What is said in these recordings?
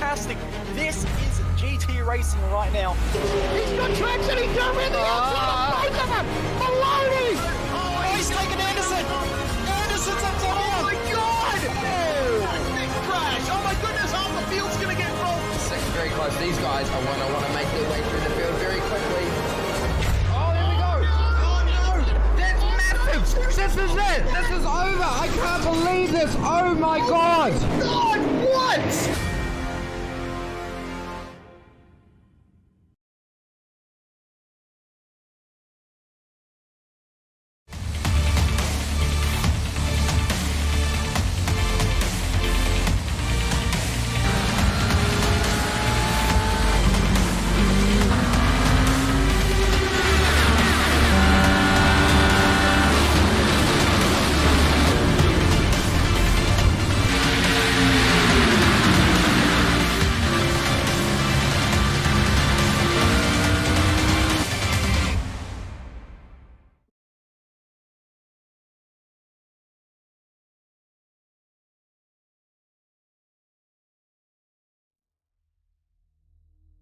fantastic. This is GT racing right now. He's got traction, he's got with the outside, both of them! Maloney! Oh, he's taken Anderson! Anderson's up top! Oh my god! Oh. Big crash! Oh my goodness, half the field's gonna get rolled! Second very close. These guys are want to make their way through the field very quickly. Oh, here we go! Oh no! That's massive! This is it! This is over! I can't believe this! Oh my god! God, what?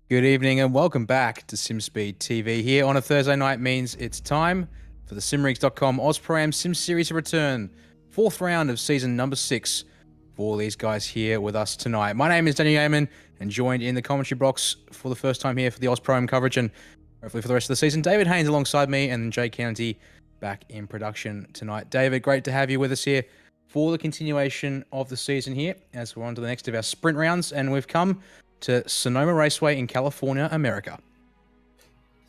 Good evening and welcome back to SimSpeed TV. Here on a Thursday night means it's time for the simrigs.com AusPASS Sim Series to return. Fourth round of season number 6 for all these guys here with us tonight. My name is Daniel Yeaman and joined in the commentary box for the first time here for the AusPASS coverage and hopefully for the rest of the season. David Haynes alongside me and Jay Kennedy back in production tonight. David, great to have you with us here for the continuation of the season here as we're on to the next of our sprint rounds, and we've come to Sonoma Raceway in California, America.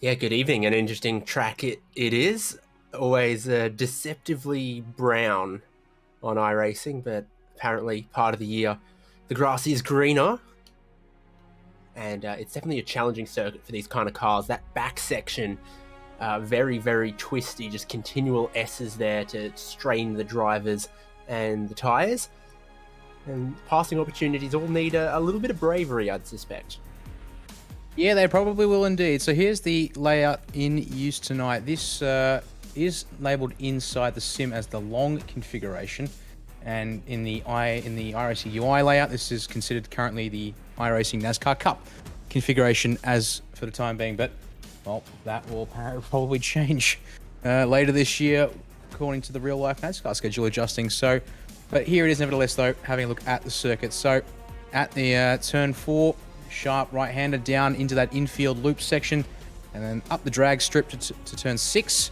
Yeah, good evening. An interesting track it is. Always deceptively brown on iRacing, but apparently part of the year the grass is greener. And it's definitely a challenging circuit for these kind of cars. That back section, very, very twisty, just continual S's there to strain the drivers and the tyres. And passing opportunities all need a little bit of bravery, I'd suspect. Yeah, they probably will indeed. So here's the layout in use tonight. This is labelled inside the sim as the long configuration, and in the iRacing UI layout, this is considered currently the iRacing NASCAR Cup configuration as for the time being. But well, that will probably change later this year, according to the real life NASCAR schedule adjusting. So. But here it is nevertheless, though, having a look at the circuit. So at the turn 4, sharp right-hander down into that infield loop section, and then up the drag strip to turn 6.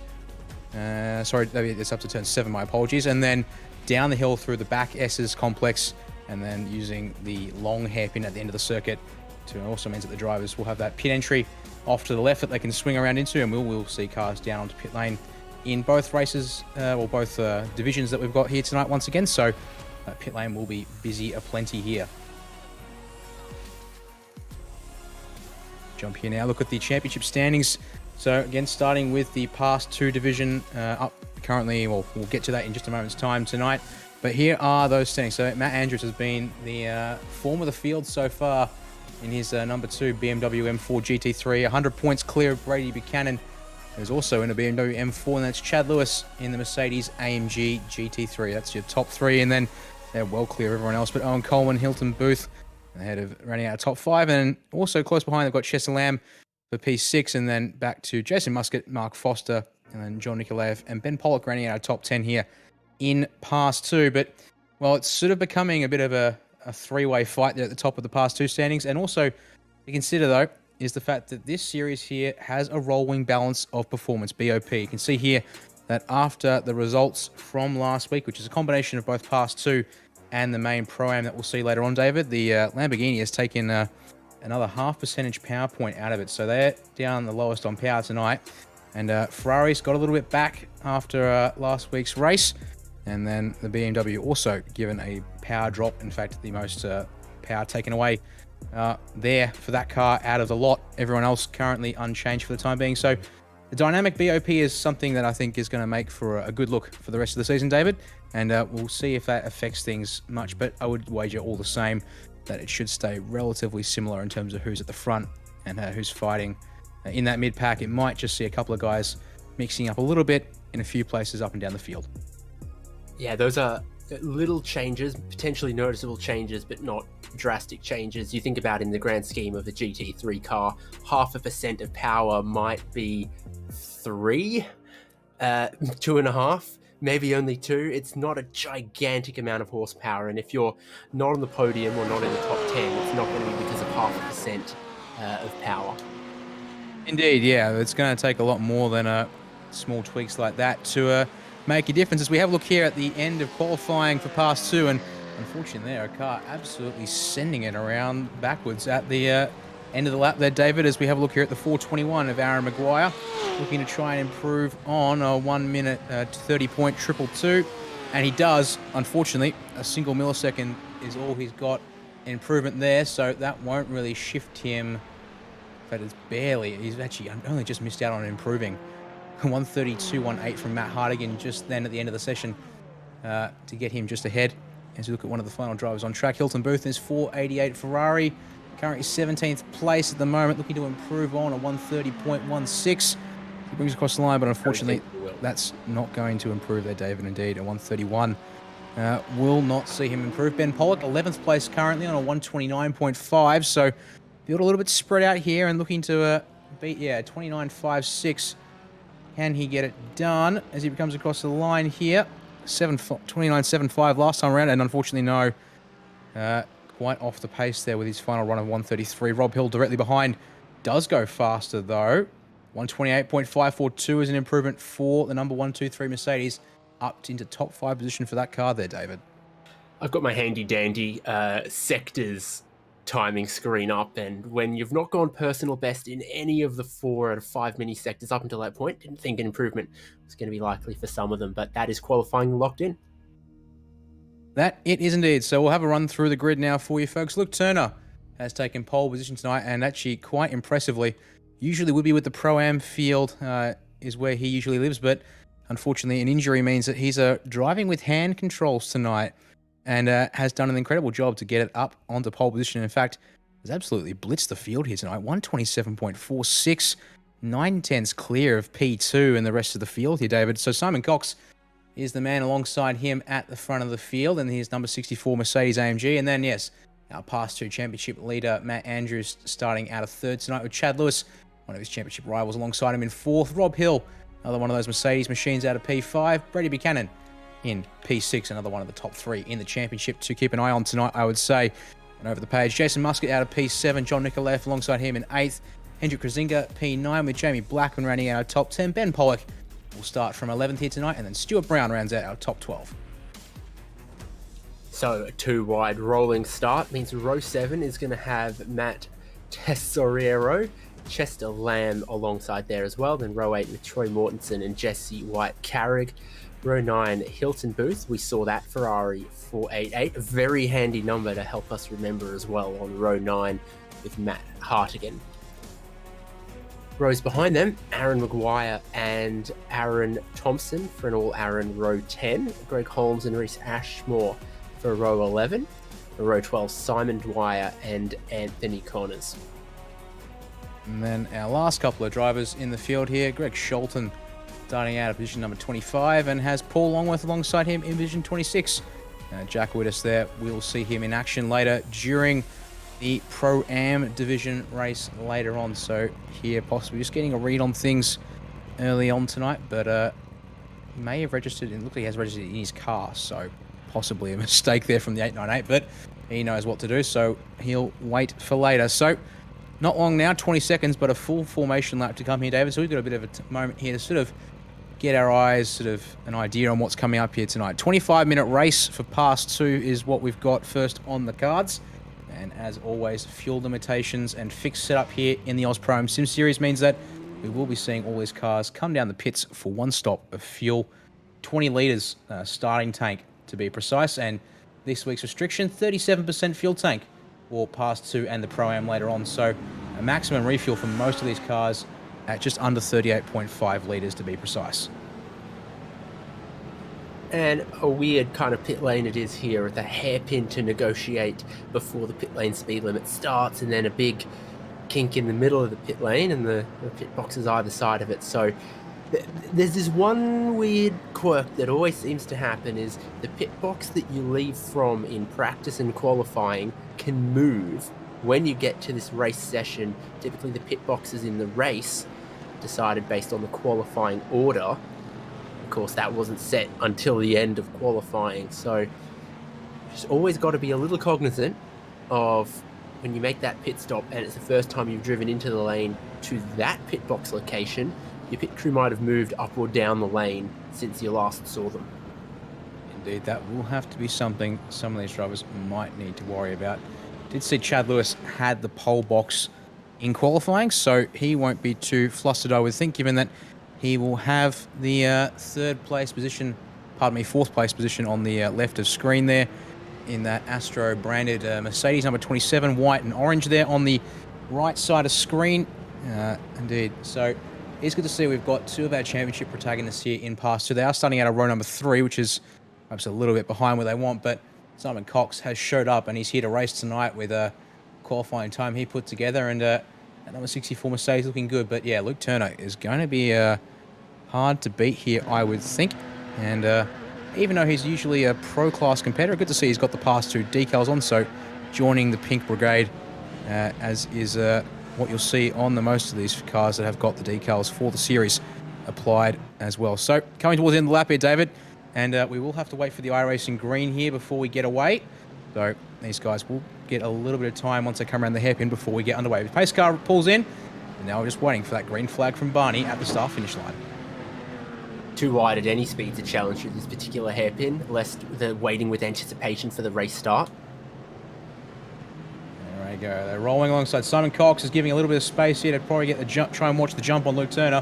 Sorry, it's up to turn 7, my apologies. And then down the hill through the back S's complex, and then using the long hairpin at the end of the circuit to also means that the drivers will have that pit entry off to the left that they can swing around into, and we'll see cars down onto pit lane in both races, or both divisions that we've got here tonight once again. So pit lane will be busy aplenty here. Jump here now, look at the championship standings. So again, starting with the Pass 2 division up currently, well, we'll get to that in just a moment's time tonight. But here are those standings. So Matt Andrews has been the form of the field so far in his number 2 BMW M4 GT3. 100 points clear of Brady Buchanan, who's also in a BMW M4, and that's Chad Lewis in the Mercedes AMG GT3. That's your top 3, and then they're well clear of everyone else. But Owen Coleman, Hilton Booth, ahead of running out of top 5, and also close behind they've got Chester Lamb for P6, and then back to Jason Muscat, Mark Foster, and then John Nikolaev and Ben Pollock running out of top 10 here in Pass 2. But, well, it's sort of becoming a bit of a three-way fight there at the top of the Pass 2 standings. And also to consider, though, is the fact that this series here has a rolling balance of performance, BOP. You can see here that after the results from last week, which is a combination of both Pass 2 and the main Pro-Am that we'll see later on, David, the Lamborghini has taken another 0.5 percentage power point out of it. So they're down the lowest on power tonight. And Ferrari's got a little bit back after last week's race. And then the BMW also given a power drop. In fact, the most power taken away there for that car out of the lot. Everyone else currently unchanged for the time being. So the dynamic BOP is something that I think is going to make for a good look for the rest of the season, David. And we'll see if that affects things much. But I would wager all the same that it should stay relatively similar in terms of who's at the front and who's fighting in that mid-pack. It might just see a couple of guys mixing up a little bit in a few places up and down the field. Yeah, those are little changes, potentially noticeable changes, but not drastic changes. You think about in the grand scheme of a GT3 car, 0.5% of power might be 3, 2.5, maybe only 2. It's not a gigantic amount of horsepower, and if you're not on the podium or not in the top 10, it's not going to be because of 0.5% of power. Indeed, yeah. It's going to take a lot more than small tweaks like that to make a difference. As we have a look here at the end of qualifying for Pass 2, and unfortunately there, a car absolutely sending it around backwards at the end of the lap there, David, as we have a look here at the 4:21 of Aaron Maguire, looking to try and improve on a 1 minute 30-point 222, and he does. Unfortunately, a single millisecond is all he's got improvement there, so that won't really shift him. But it's barely. He's actually only just missed out on improving. 132.18 from Matt Hardigan just then at the end of the session to get him just ahead. As we look at one of the final drivers on track, Hilton Booth in his 488 Ferrari, currently 17th place at the moment, looking to improve on a 130.16. He brings across the line, but unfortunately that's not going to improve there, David. Indeed, a 131 will not see him improve. Ben Pollock, 11th place currently on a 129.5, so field a little bit spread out here and looking to beat, 29.56. Can he get it done as he comes across the line here? 29.75 last time around, and unfortunately no. Quite off the pace there with his final run of 133. Rob Hill directly behind. Does go faster though. 128.542 is an improvement for the number 123 Mercedes. Up into top 5 position for that car there, David. I've got my handy dandy sectors timing screen up, and when you've not gone personal best in any of the 4 out of 5 mini sectors up until that point, didn't think an improvement was going to be likely for some of them, but that is qualifying locked in. That it is indeed. So we'll have a run through the grid now for you folks. Luke Turner has taken pole position tonight, and actually quite impressively. Usually would be with the Pro-Am field is where he usually lives, but unfortunately an injury means that he's driving with hand controls tonight, and has done an incredible job to get it up onto pole position. In fact, has absolutely blitzed the field here tonight. 127.46, 9/10 clear of P2 and the rest of the field here, David. So Simon Cox is the man alongside him at the front of the field, and here's number 64 Mercedes AMG. And then, yes, our Pass 2 championship leader, Matt Andrews, starting out of 3rd tonight with Chad Lewis, one of his championship rivals, alongside him in 4th. Rob Hill, another one of those Mercedes machines, out of P5. Brady Buchanan in P6, another one of the top 3 in the championship to keep an eye on tonight, I would say. And over the page, Jason Muscat out of P7, John Nikolaev alongside him in 8th, Hendrik Krasinga P9 with Jamie Blackman rounding out our top 10. Ben Pollock will start from 11th here tonight, and then Stuart Brown rounds out our top 12. So a 2-wide rolling start means row 7 is going to have Matt Tesoriero, Chester Lamb alongside there as well. Then row 8 with Troy Mortensen and Jesse White-Carrig. Row 9, Hilton Booth. We saw that Ferrari 488. A very handy number to help us remember as well on row 9 with Matt Hartigan. Rows behind them, Aaron Maguire and Aaron Thompson for an all-Aaron row 10. Greg Holmes and Reese Ashmore for row 11. For row 12, Simon Dwyer and Anthony Connors. And then our last couple of drivers in the field here, Greg Sholton starting out at position number 25 and has Paul Longworth alongside him in position 26. Jack Wittes there, we'll see him in action later during the Pro-Am division race later on. So here possibly just getting a read on things early on tonight, but he may have registered, and look like he has registered in his car, so possibly a mistake there from the 898, but he knows what to do, so he'll wait for later. So not long now, 20 seconds, but a full formation lap to come here, David. So we've got a bit of a moment here to sort of get our eyes, sort of an idea on what's coming up here tonight. 25-minute race for Pass 2 is what we've got first on the cards. And as always, fuel limitations and fixed setup here in the AusPro Sim Series means that we will be seeing all these cars come down the pits for one stop of fuel. 20 litres starting tank to be precise. And this week's restriction, 37% fuel tank for Pass 2 and the Pro-Am later on. So a maximum refuel for most of these cars at just under 38.5 litres to be precise. And a weird kind of pit lane it is here, with a hairpin to negotiate before the pit lane speed limit starts, and then a big kink in the middle of the pit lane and the pit boxes either side of it. So There's this one weird quirk that always seems to happen is the pit box that you leave from in practice and qualifying can move when you get to this race session. Typically the pit boxes in the race decided based on the qualifying order. Of course, that wasn't set until the end of qualifying, so just always got to be a little cognizant of when you make that pit stop and it's the first time you've driven into the lane to that pit box location. Your pit crew might have moved up or down the lane since you last saw them. Indeed, that will have to be something some of these drivers might need to worry about. Did see Chad Lewis had the pole box in qualifying, so he won't be too flustered, I would think, given that he will have the fourth place position on the left of screen there in that Astro branded Mercedes number 27, white and orange there on the right side of screen. Indeed, so it's good to see we've got two of our championship protagonists here in pass 2. They are starting out of row number 3, which is perhaps a little bit behind where they want, but Simon Cox has showed up and he's here to race tonight with a qualifying time he put together, and that number 64 Mercedes looking good. But yeah, Luke Turner is going to be hard to beat here, I would think. And even though he's usually a pro-class competitor, good to see he's got the pass 2 decals on, so joining the pink brigade, as is what you'll see on the most of these cars that have got the decals for the series applied as well. So coming towards the end of the lap here, David, and we will have to wait for the iRacing green here before we get away. So these guys will get a little bit of time once they come around the hairpin before we get underway. The pace car pulls in, and now we're just waiting for that green flag from Barney at the start-finish line. Too wide at any speed to challenge through this particular hairpin, lest they're waiting with anticipation for the race start. There we go. They're rolling alongside. Simon Cox is giving a little bit of space here to probably get the jump, try and watch the jump on Luke Turner.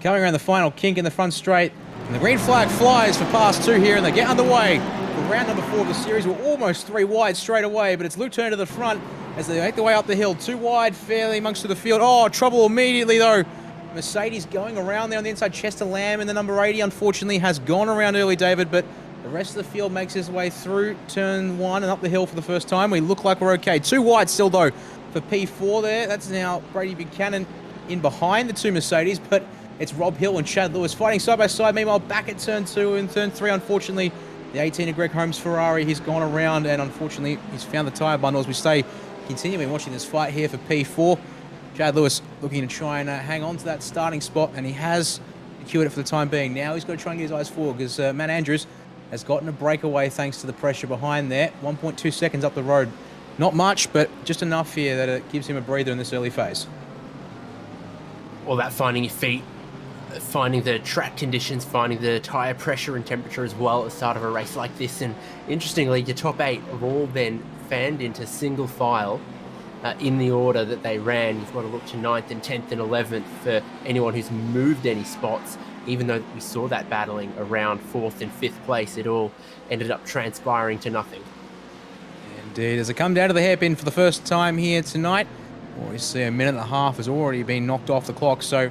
Coming around the final kink in the front straight, and the green flag flies for pass 2 here, and they get underway for round number 4 of the series. We're almost 3 wide straight away, but it's Luke Turner to the front as they make their way up the hill. 2 wide, fairly amongst the field. Oh, trouble immediately though. Mercedes going around there on the inside. Chester Lamb in the number 80, unfortunately, has gone around early, David, but the rest of the field makes his way through turn 1 and up the hill for the first time. We look like we're okay. 2 wide still, though, for P4 there. That's now Brady Buchanan in behind the 2 Mercedes, but it's Rob Hill and Chad Lewis fighting side by side. Meanwhile, back at turn 2 and turn 3, unfortunately, the 18 of Greg Holmes Ferrari, he's gone around, and unfortunately, he's found the tyre bundle as we stay continuing watching this fight here for P4. Chad Lewis looking to try and hang on to that starting spot, and he has secured it for the time being. Now he's got to try and get his eyes forward because Matt Andrews has gotten a breakaway thanks to the pressure behind there. 1.2 seconds up the road. Not much, but just enough here that it gives him a breather in this early phase. All that finding your feet, finding the track conditions, finding the tyre pressure and temperature as well at the start of a race like this. And interestingly, your top 8 have all been fanned into single file in the order that they ran. You've got to look to 9th and 10th and 11th for anyone who's moved any spots. Even though we saw that battling around 4th and 5th place, it all ended up transpiring to nothing. Indeed, as they come down to the hairpin for the first time here tonight, we see a minute and a half has already been knocked off the clock, so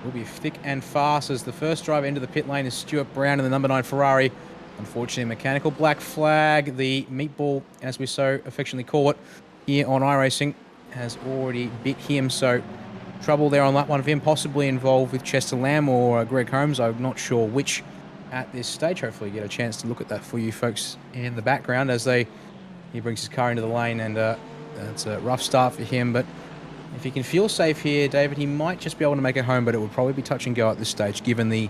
we'll be thick and fast as the first driver into the pit lane is Stuart Brown in the number 9 Ferrari. Unfortunately, mechanical black flag, the meatball, as we so affectionately call it, here on iRacing, has already bit him, so trouble there on that one of him, possibly involved with Chester Lamb or Greg Holmes. I'm not sure which at this stage. Hopefully you get a chance to look at that for you folks in the background as he brings his car into the lane, and it's a rough start for him, but if he can feel safe here, David, he might just be able to make it home, but it would probably be touch and go at this stage given the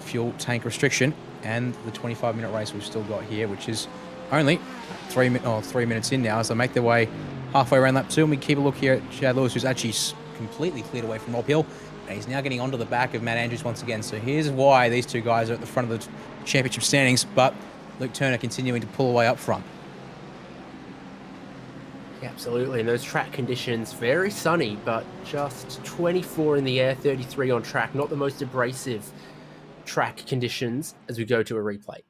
fuel tank restriction and the 25-minute race we've still got here, which is only 3 minutes in now as they make their way halfway around lap 2, and we keep a look here at Chad Lewis, who's actually completely cleared away from Rob Hill, and he's now getting onto the back of Matt Andrews once again. So here's why these two guys are at the front of the championship standings, but Luke Turner continuing to pull away up front. Yeah, absolutely, and those track conditions, very sunny, but just 24 in the air, 33 on track, not the most abrasive track conditions as we go to a replay.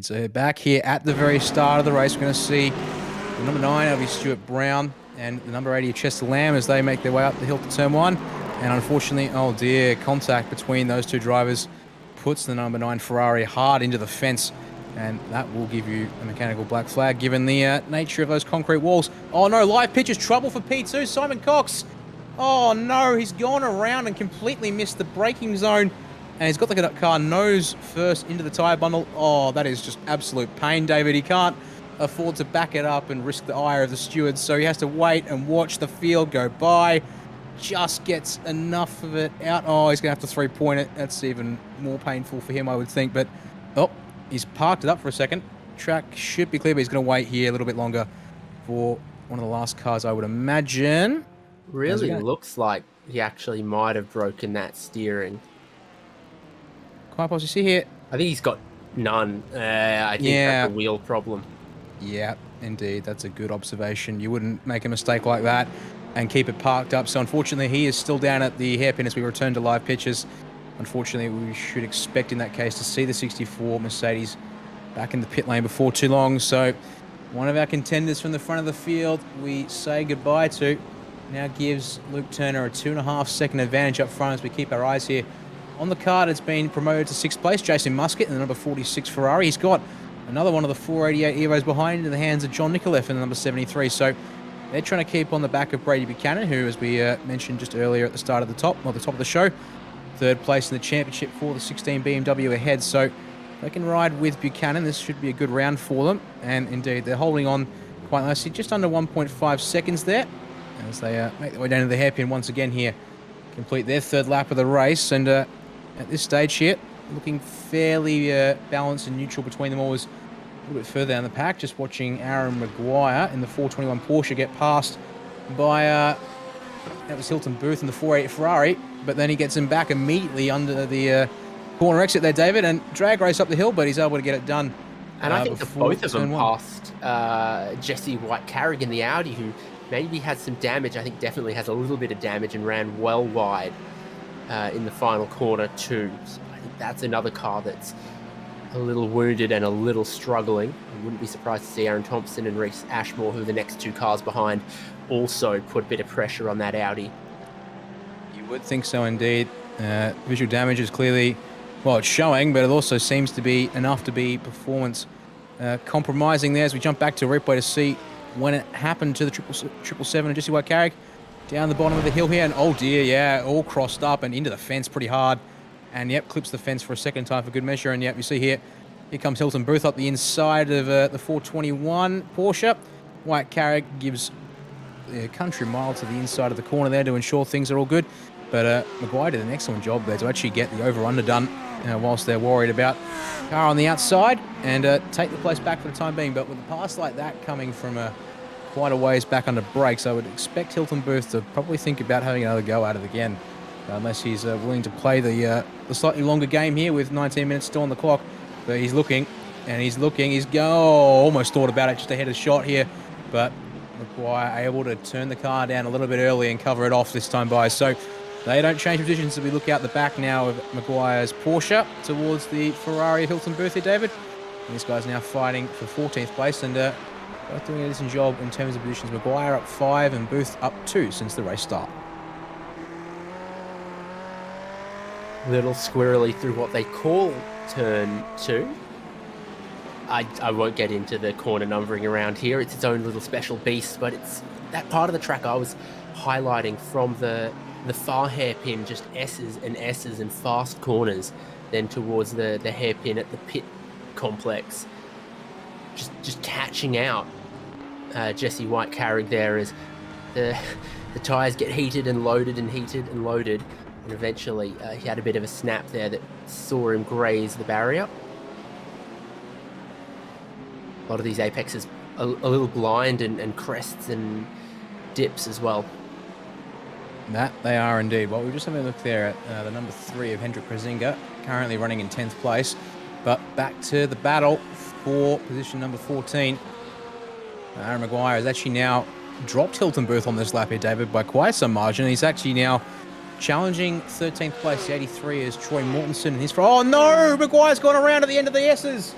So back here at the very start of the race, we're going to see the number 9, that'll be Stuart Brown, and the number 80, Chester Lamb, as they make their way up the hill to turn 1. And unfortunately, oh dear, contact between those two drivers puts the number 9 Ferrari hard into the fence, and that will give you a mechanical black flag given the nature of those concrete walls. Oh no, live pitches, trouble for P2. Simon Cox Oh no, he's gone around and completely missed the braking zone. And he's got the car nose first into the tyre bundle. Oh, that is just absolute pain, David. He can't afford to back it up and risk the ire of the stewards, so he has to wait and watch the field go by. Just gets enough of it out. Oh, he's going to have to three-point it. That's even more painful for him, I would think. But, oh, he's parked it up for a second. Track should be clear, but he's going to wait here a little bit longer for one of the last cars, I would imagine. Really looks like he actually might have broken that steering. Quite possibly. See here. I think he's got none. I think that's a wheel problem. Yeah, indeed. That's a good observation. You wouldn't make a mistake like that and keep it parked up. So unfortunately, he is still down at the hairpin as we return to live pitches. Unfortunately, we should expect in that case to see the 64 Mercedes back in the pit lane before too long. So one of our contenders from the front of the field we say goodbye to now gives Luke Turner a 2.5 second advantage up front as we keep our eyes here on the card. It's been promoted to 6th place, Jason Muscat in the number 46 Ferrari. He's got another one of the 488 Evos behind in the hands of John Nicoleff in the number 73. So they're trying to keep on the back of Brady Buchanan, who, as we mentioned just earlier at the start of the top of the show, 3rd place in the championship for the 16 BMW ahead. So they can ride with Buchanan. This should be a good round for them. And indeed, they're holding on quite nicely, just under 1.5 seconds there as they make their way down to the hairpin once again here, complete their 3rd lap of the race. And at this stage here, looking fairly balanced and neutral between them all. Is a little bit further down the pack, just watching Aaron Maguire in the 421 Porsche get passed by, that was Hilton Booth in the 488 Ferrari, but then he gets him back immediately under the corner exit there, David, and drag race up the hill, but he's able to get it done. And I think that both of them passed Jesse White-Carrick in the Audi, who maybe had some damage. I think definitely has a little bit of damage and ran well wide in the final corner too. So I think that's another car that's a little wounded and a little struggling. I wouldn't be surprised to see Aaron Thompson and Reece Ashmore, who are the next 2 cars behind, also put a bit of pressure on that Audi. You would think so indeed. Visual damage is clearly, well, it's showing, but it also seems to be enough to be performance compromising there as we jump back to replay to see when it happened to the 777 and Jesse White-Carrick down the bottom of the hill here. And oh dear, yeah, all crossed up and into the fence pretty hard. And yep, clips the fence for a second time for good measure. And yep, you see here comes Hilton Booth up the inside of the 421 Porsche. White-Carrick gives the country mile to the inside of the corner there to ensure things are all good. But Maguire did an excellent job there to actually get the over-under done whilst they're worried about car on the outside and take the place back for the time being. But with a pass like that coming from quite a ways back under brakes, I would expect Hilton Booth to probably think about having another go at it again. Unless he's willing to play the slightly longer game here with 19 minutes still on the clock. But he's looking, and he's looking. Almost thought about it just ahead of the shot here. But Maguire able to turn the car down a little bit early and cover it off this time by. So they don't change positions as we look out the back now of Maguire's Porsche towards the Ferrari of Hilton Booth here, David. And this guy's now fighting for 14th place and both doing a decent job in terms of positions. Maguire up 5 and Booth up 2 since the race start. Little squirrely through what they call turn 2. I won't get into the corner numbering around here. It's its own little special beast, but it's that part of the track I was highlighting from the far hairpin, just S's and S's and fast corners, then towards the hairpin at the pit complex. Just catching out Jesse White-Carrick there as the tyres get heated and loaded and heated and loaded. And eventually he had a bit of a snap there that saw him graze the barrier. A lot of these apexes a little blind and crests and dips as well. That they are indeed. Well, we're just having a look there at the number 3 of Hendrik Brzezinga, currently running in 10th place. But back to the battle for position number 14. Aaron Maguire has actually now dropped Hilton Booth on this lap here, David, by quite some margin. He's actually now challenging 13th place, the 83 is Troy Mortensen. And he's oh no! Maguire's gone around at the end of the S's.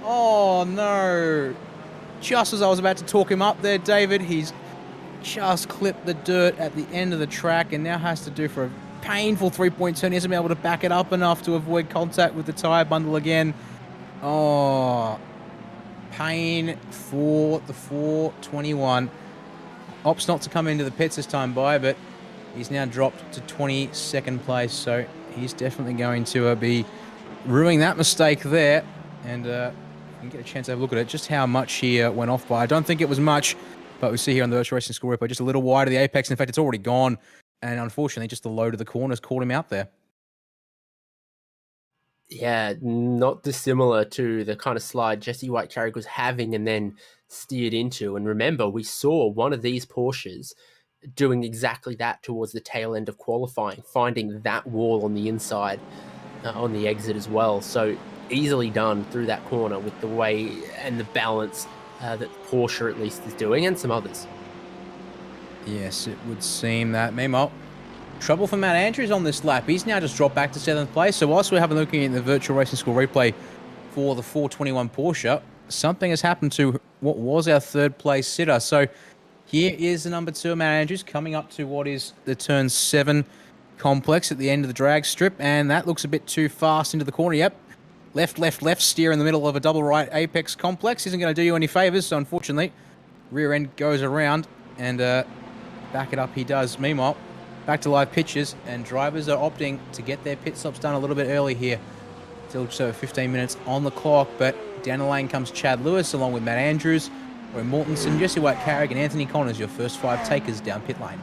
Oh no! Just as I was about to talk him up there, David, he's just clipped the dirt at the end of the track and now has to do for a painful 3-point turn. He hasn't been able to back it up enough to avoid contact with the tyre bundle again. Oh, pain for the 421. Opts not to come into the pits this time by, but He's now dropped to 22nd place, so he's definitely going to be ruining that mistake there. And you can get a chance to have a look at it, just how much he went off by. I don't think it was much, but we see here on the Virtual Racing Score replay, just a little wide of the apex. In fact, it's already gone. And unfortunately, just the load of the corners caught him out there. Yeah, not dissimilar to the kind of slide Jesse White-Carrick was having and then steered into. And remember, we saw one of these Porsches doing exactly that towards the tail end of qualifying, finding that wall on the inside, on the exit as well. So easily done through that corner with the way and the balance that Porsche at least is doing, and some others. Yes, it would seem that. Meanwhile, trouble for Matt Andrews on this lap. He's now just dropped back to 7th place. So whilst we're having a look at the Virtual Racing School replay for the 421 Porsche, something has happened to what was our 3rd place sitter. So here is the number 2, Matt Andrews, coming up to what is the turn 7 complex at the end of the drag strip. And that looks a bit too fast into the corner. Yep. Left, steer in the middle of a double right apex complex. Isn't going to do you any favors. So unfortunately, rear end goes around and back it up he does. Meanwhile, back to live pitches, and drivers are opting to get their pit stops done a little bit early here. Still just over 15 minutes on the clock, but down the lane comes Chad Lewis along with Matt Andrews, Roy Mortensen, Jesse White-Carrick, and Anthony Connors, your first 5 takers down pit lane.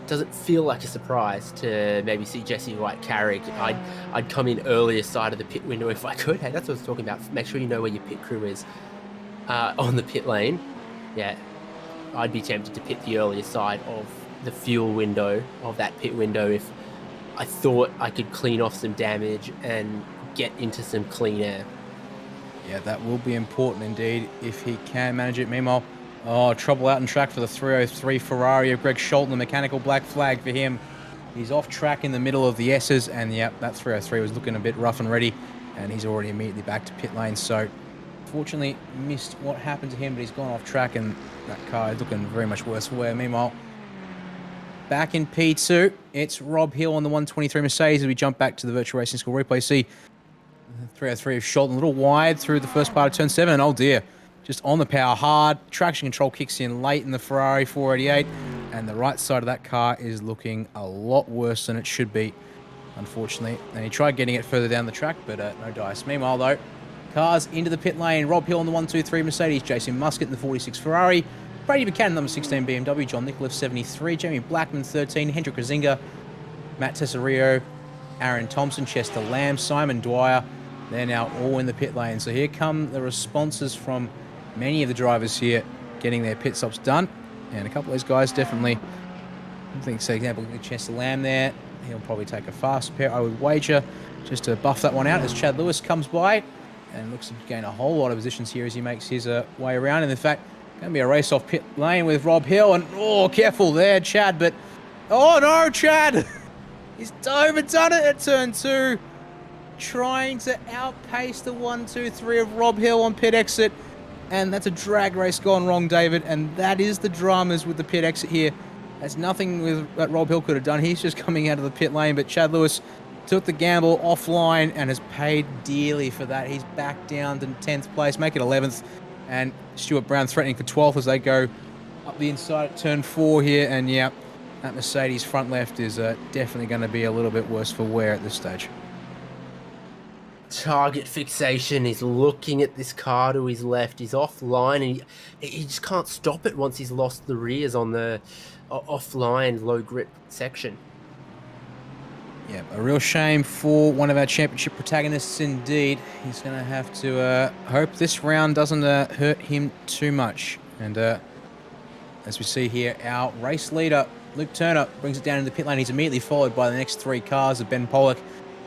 Does it feel like a surprise to maybe see Jesse White-Carrick? I'd come in earlier side of the pit window if I could. Hey, that's what I was talking about. Make sure you know where your pit crew is on the pit lane. Yeah, I'd be tempted to pit the earlier side of the fuel window, of that pit window, if I thought I could clean off some damage and get into some clean air. Yeah, that will be important indeed if he can manage it. Meanwhile, trouble out in track for the 303 Ferrari of Greg Scholten, the mechanical black flag for him. He's off track in the middle of the S's, and yep, that 303 was looking a bit rough and ready, and he's already immediately back to pit lane. So fortunately missed what happened to him, but he's gone off track, and that car is looking very much worse for wear. Meanwhile, back in P2, it's Rob Hill on the 123 Mercedes as we jump back to the Virtual Racing School replay. See 303 of Scholten a little wide through the first part of turn 7, and oh dear, just on the power hard. Traction control kicks in late in the Ferrari 488, and the right side of that car is looking a lot worse than it should be, unfortunately. And he tried getting it further down the track, but no dice. Meanwhile, though, cars into the pit lane. Rob Hill on the 123 Mercedes, Jason Muscat in the 46 Ferrari, Brady Buchanan, number 16 BMW, John Nicholas, 73, Jamie Blackman, 13, Hendrik Razinga, Matt Tesario, Aaron Thompson, Chester Lamb, Simon Dwyer. They're now all in the pit lane. So here come the responses from many of the drivers here getting their pit stops done. And a couple of those guys definitely, I think, for example, Chester Lamb there, he'll probably take a fast pair, I would wager, just to buff that one out as Chad Lewis comes by and looks to gain a whole lot of positions here as he makes his way around. And in fact, going to be a race off pit lane with Rob Hill, and careful there, Chad, but no, Chad! He's overdone it at turn 2, trying to outpace the 1-2-3 of Rob Hill on pit exit, and that's a drag race gone wrong, David, and that is the dramas with the pit exit here. That's nothing that Rob Hill could have done. He's just coming out of the pit lane, but Chad Lewis took the gamble offline and has paid dearly for that. He's back down to 10th place, make it 11th, and Stuart Brown threatening for 12th as they go up the inside at turn 4 here. And yeah, that Mercedes front left is definitely going to be a little bit worse for wear at this stage. Target fixation. He's looking at this car to his left. He's offline, and he just can't stop it once he's lost the rears on the offline low grip section. Yeah, a real shame for one of our championship protagonists indeed. He's going to have to hope this round doesn't hurt him too much. And as we see here, our race leader, Luke Turner, brings it down in the pit lane. He's immediately followed by the next 3 cars of Ben Pollock,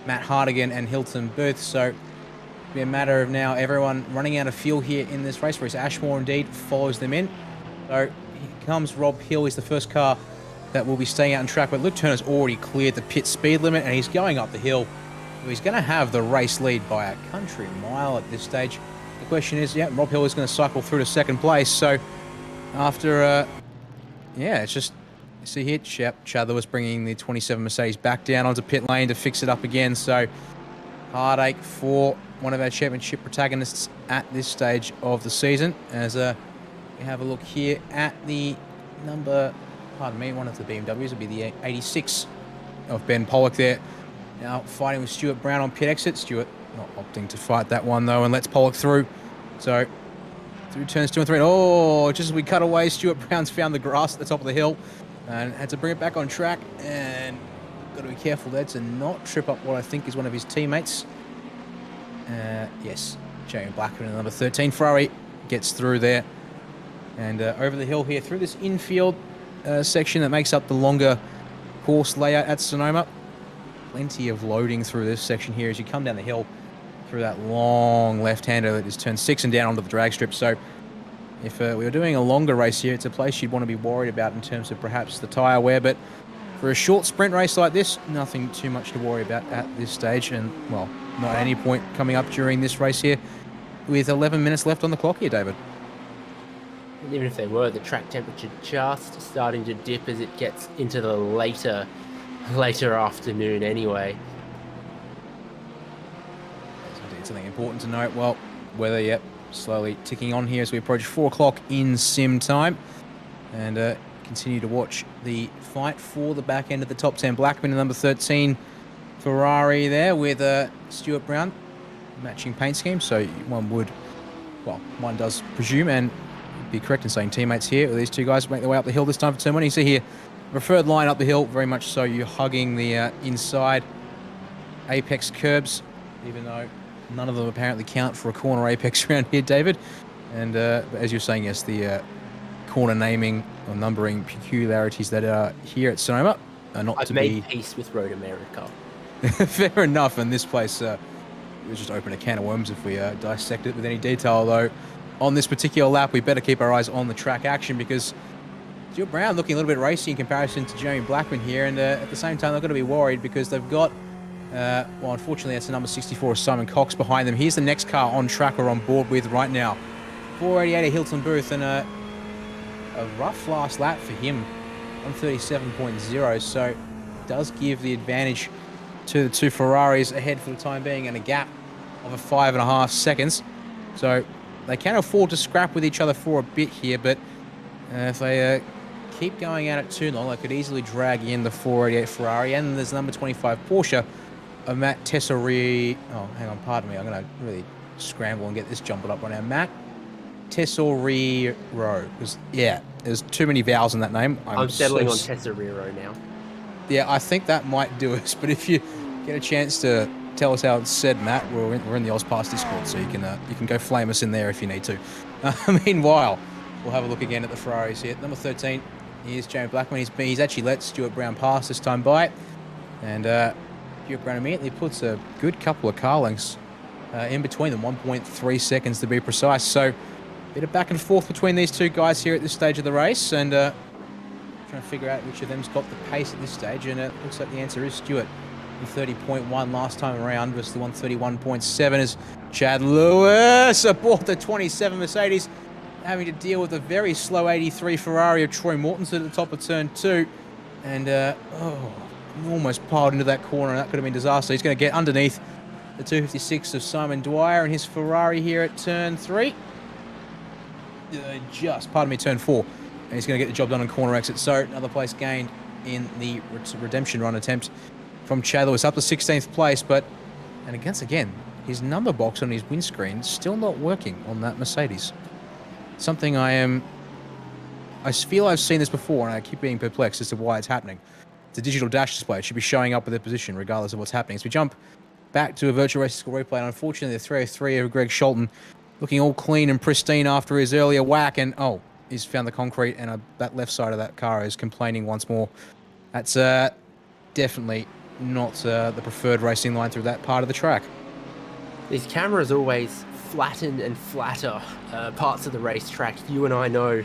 Matt Hardigan, and Hilton Booth. So it'll be a matter of now everyone running out of fuel here in this race. Reese Ashmore indeed follows them in. So here comes Rob Hill. He's the first car that will be staying out on track, but Luke Turner's already cleared the pit speed limit, and he's going up the hill. So he's going to have the race lead by a country mile at this stage. The question is, Rob Hill is going to cycle through to 2nd place. So after, it's just, you see here, Chad Lewis bringing the 27 Mercedes back down onto pit lane to fix it up again. So heartache for one of our championship protagonists at this stage of the season. As we have a look here at the number pardon me, one of the BMWs would be the 86 of Ben Pollock there. Now fighting with Stuart Brown on pit exit. Stuart not opting to fight that one though and lets Pollock through. So through turns 2 and 3. Oh, just as we cut away, Stuart Brown's found the grass at the top of the hill and had to bring it back on track. And got to be careful there to not trip up what I think is one of his teammates. Yes, Jamie Blackman in number 13. Ferrari gets through there. And over the hill here through this infield section that makes up the longer course layout at Sonoma. Plenty of loading through this section here as you come down the hill through that long left-hander that is turn 6 and down onto the drag strip. So if we were doing a longer race here, it's a place you'd want to be worried about in terms of perhaps the tyre wear. But for a short sprint race like this, nothing too much to worry about at this stage. And, well, not at any point coming up during this race here with 11 minutes left on the clock here, David. Even if they were, the track temperature just starting to dip as it gets into the later afternoon anyway. That's indeed something important to note. Well, weather, yep, slowly ticking on here as we approach 4 o'clock in sim time. And continue to watch the fight for the back end of the top 10. Blackman in number 13 Ferrari there with Stuart Brown. Matching paint scheme, so one does presume and be correct in saying teammates here. These two guys make their way up the hill this time for turn 1. You see here, preferred line up the hill, very much so. You're hugging the inside apex curbs, even though none of them apparently count for a corner apex around here, David. And as you're saying, yes, the corner naming or numbering peculiarities that are here at Sonoma are not to be... I've made peace with Road America. Fair enough, and this place... we'll just open a can of worms if we dissect it with any detail, though. On this particular lap, we better keep our eyes on the track action because Stuart Brown looking a little bit racy in comparison to Jeremy Blackman here, and at the same time, they're going to be worried because they've got, well, unfortunately, that's the number 64 Simon Cox behind them. Here's the next car on track or on board with right now. 488 at Hilton Booth, and a rough last lap for him, 137.0, so it does give the advantage to the two Ferraris ahead for the time being and a gap of 5.5 seconds. So they can afford to scrap with each other for a bit here, but if they keep going at it too long, they could easily drag in the 488 Ferrari. And there's number 25 Porsche of Matt Tesori. Oh, hang on, pardon me. I'm going to really scramble and get this jumbled up right now. Matt Tesoriro. Because, yeah, there's too many vowels in that name. I'm settling on Tesoriro now. Yeah, I think that might do us. But if you get a chance to tell us how it's said, Matt, we're in the AusPASS Discord, so you can go flame us in there if you need to. Meanwhile, we'll have a look again at the Ferraris here. Number 13, here's Jamie Blackman. He's actually let Stuart Brown pass this time by, and Stuart Brown immediately puts a good couple of car lengths in between them, 1.3 seconds to be precise. So a bit of back and forth between these two guys here at this stage of the race, and trying to figure out which of them's got the pace at this stage, and it looks like the answer is Stuart. 30.1 last time around versus the 131.7 as Chad Lewis aboard the 27 Mercedes, having to deal with a very slow 83 Ferrari of Troy Mortensen at the top of turn 2, and almost piled into that corner, and that could have been disaster. He's going to get underneath the 256 of Simon Dwyer and his Ferrari here at turn 3. Turn 4, and he's going to get the job done on corner exit. So another place gained in the redemption run attempt from Chad Lewis, up to 16th place, and again, his number box on his windscreen still not working on that Mercedes. Something I feel I've seen this before, and I keep being perplexed as to why it's happening. It's a digital dash display. It should be showing up with their position regardless of what's happening. As we jump back to a virtual racing score replay, and unfortunately the 303 of Greg Sholton looking all clean and pristine after his earlier whack, and he's found the concrete, and that left side of that car is complaining once more. That's definitely not the preferred racing line through that part of the track. These cameras always flatten and flatter parts of the racetrack. You and I know,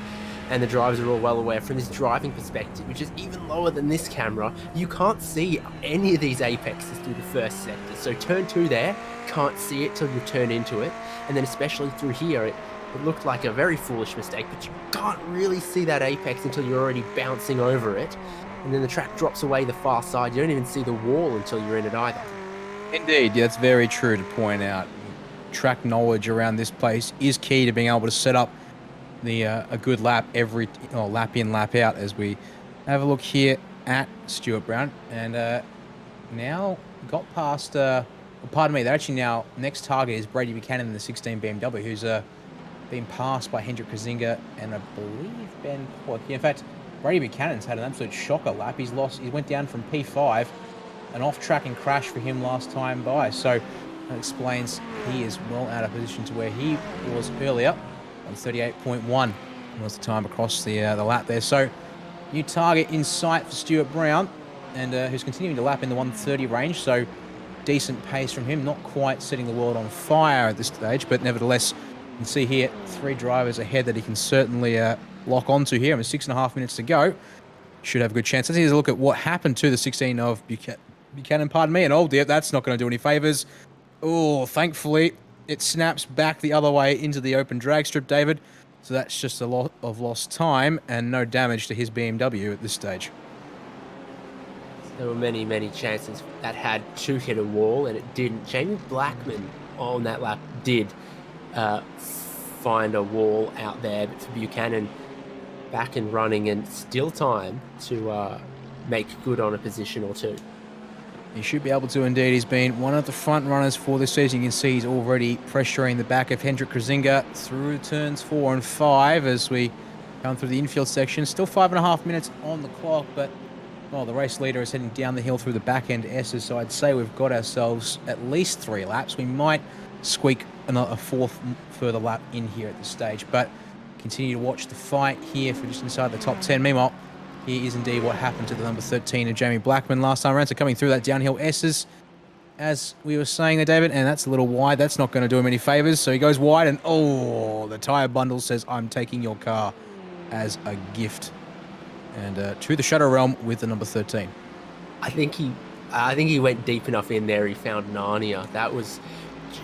and the drivers are all well aware from this driving perspective, which is even lower than this camera, you can't see any of these apexes through the first sector. So turn 2 there, can't see it till you turn into it. And then especially through here, it looked like a very foolish mistake, but you can't really see that apex until you're already bouncing over it. And then the track drops away the far side. You don't even see the wall until you're in it either. Indeed, yeah, that's very true to point out. Track knowledge around this place is key to being able to set up a good lap lap in, lap out as we have a look here at Stuart Brown, and now got past, pardon me, they're actually now, next target is Brady Buchanan in the 16 BMW, who's been passed by Hendrik Krasinga and I believe Ben Pollock. Yeah, in fact, Brady Buchanan's had an absolute shocker lap. He went down from P5, an off-tracking crash for him last time by, so that explains he is well out of position to where he was earlier on 38.1 was the time across the lap there. So new target in sight for Stuart Brown, and who's continuing to lap in the 130 range, so decent pace from him, not quite setting the world on fire at this stage, but nevertheless, you can see here 3 drivers ahead that he can certainly lock onto here. I mean, 6.5 minutes to go. Should have a good chance. Let's take a look at what happened to the 16 of Buchanan, pardon me, and oh dear, that's not going to do any favours. Oh, thankfully, it snaps back the other way into the open drag strip, David. So that's just a lot of lost time and no damage to his BMW at this stage. There were many, many chances that had to hit a wall, and it didn't. Jamie Blackman on that lap did find a wall out there, but for Buchanan, back and running and still time to make good on a position or two. He should be able to indeed. He's been one of the front runners for this season. You can see he's already pressuring the back of Hendrik Krasinga through turns 4 and 5 as we come through the infield section. Still 5.5 minutes on the clock, but well, the race leader is heading down the hill through the back end S's, so I'd say we've got ourselves at least 3 laps. We might squeak a 4th further lap in here at this stage, but continue to watch the fight here for just inside the top 10. Meanwhile, here is indeed what happened to the number 13 of Jamie Blackman last time around. So coming through that downhill S's, as we were saying there, David, and that's a little wide. That's not going to do him any favours. So he goes wide, and oh, the tyre bundle says, I'm taking your car as a gift. And to the Shadow Realm with the number 13. I think he went deep enough in there. He found Narnia. That was,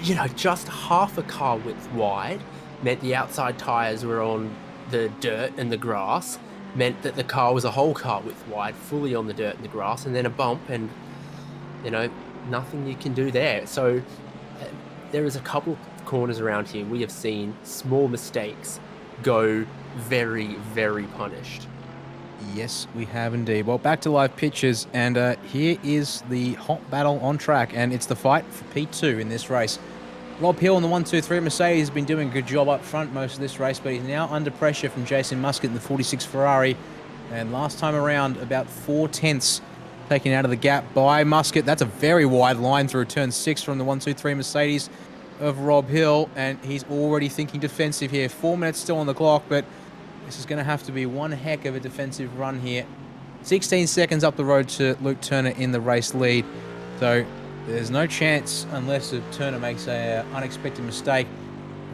just half a car width wide. Meant the outside tyres were on the dirt and the grass. Meant that the car was a whole car width wide, fully on the dirt and the grass, and then a bump, and nothing you can do there. So there is a couple of corners around here we have seen small mistakes go very, very punished. Yes, we have indeed. Well, back to live pictures, and here is the hot battle on track, and it's the fight for P2 in this race. Rob Hill in the 1-2-3 Mercedes has been doing a good job up front most of this race, but he's now under pressure from Jason Muscat in the 46 Ferrari. And last time around, about 4 tenths taken out of the gap by Muscat. That's a very wide line through turn 6 from the 1-2-3 Mercedes of Rob Hill, and he's already thinking defensive here. 4 minutes still on the clock, but this is going to have to be one heck of a defensive run here. 16 seconds up the road to Luke Turner in the race lead. So there's no chance unless Turner makes an unexpected mistake.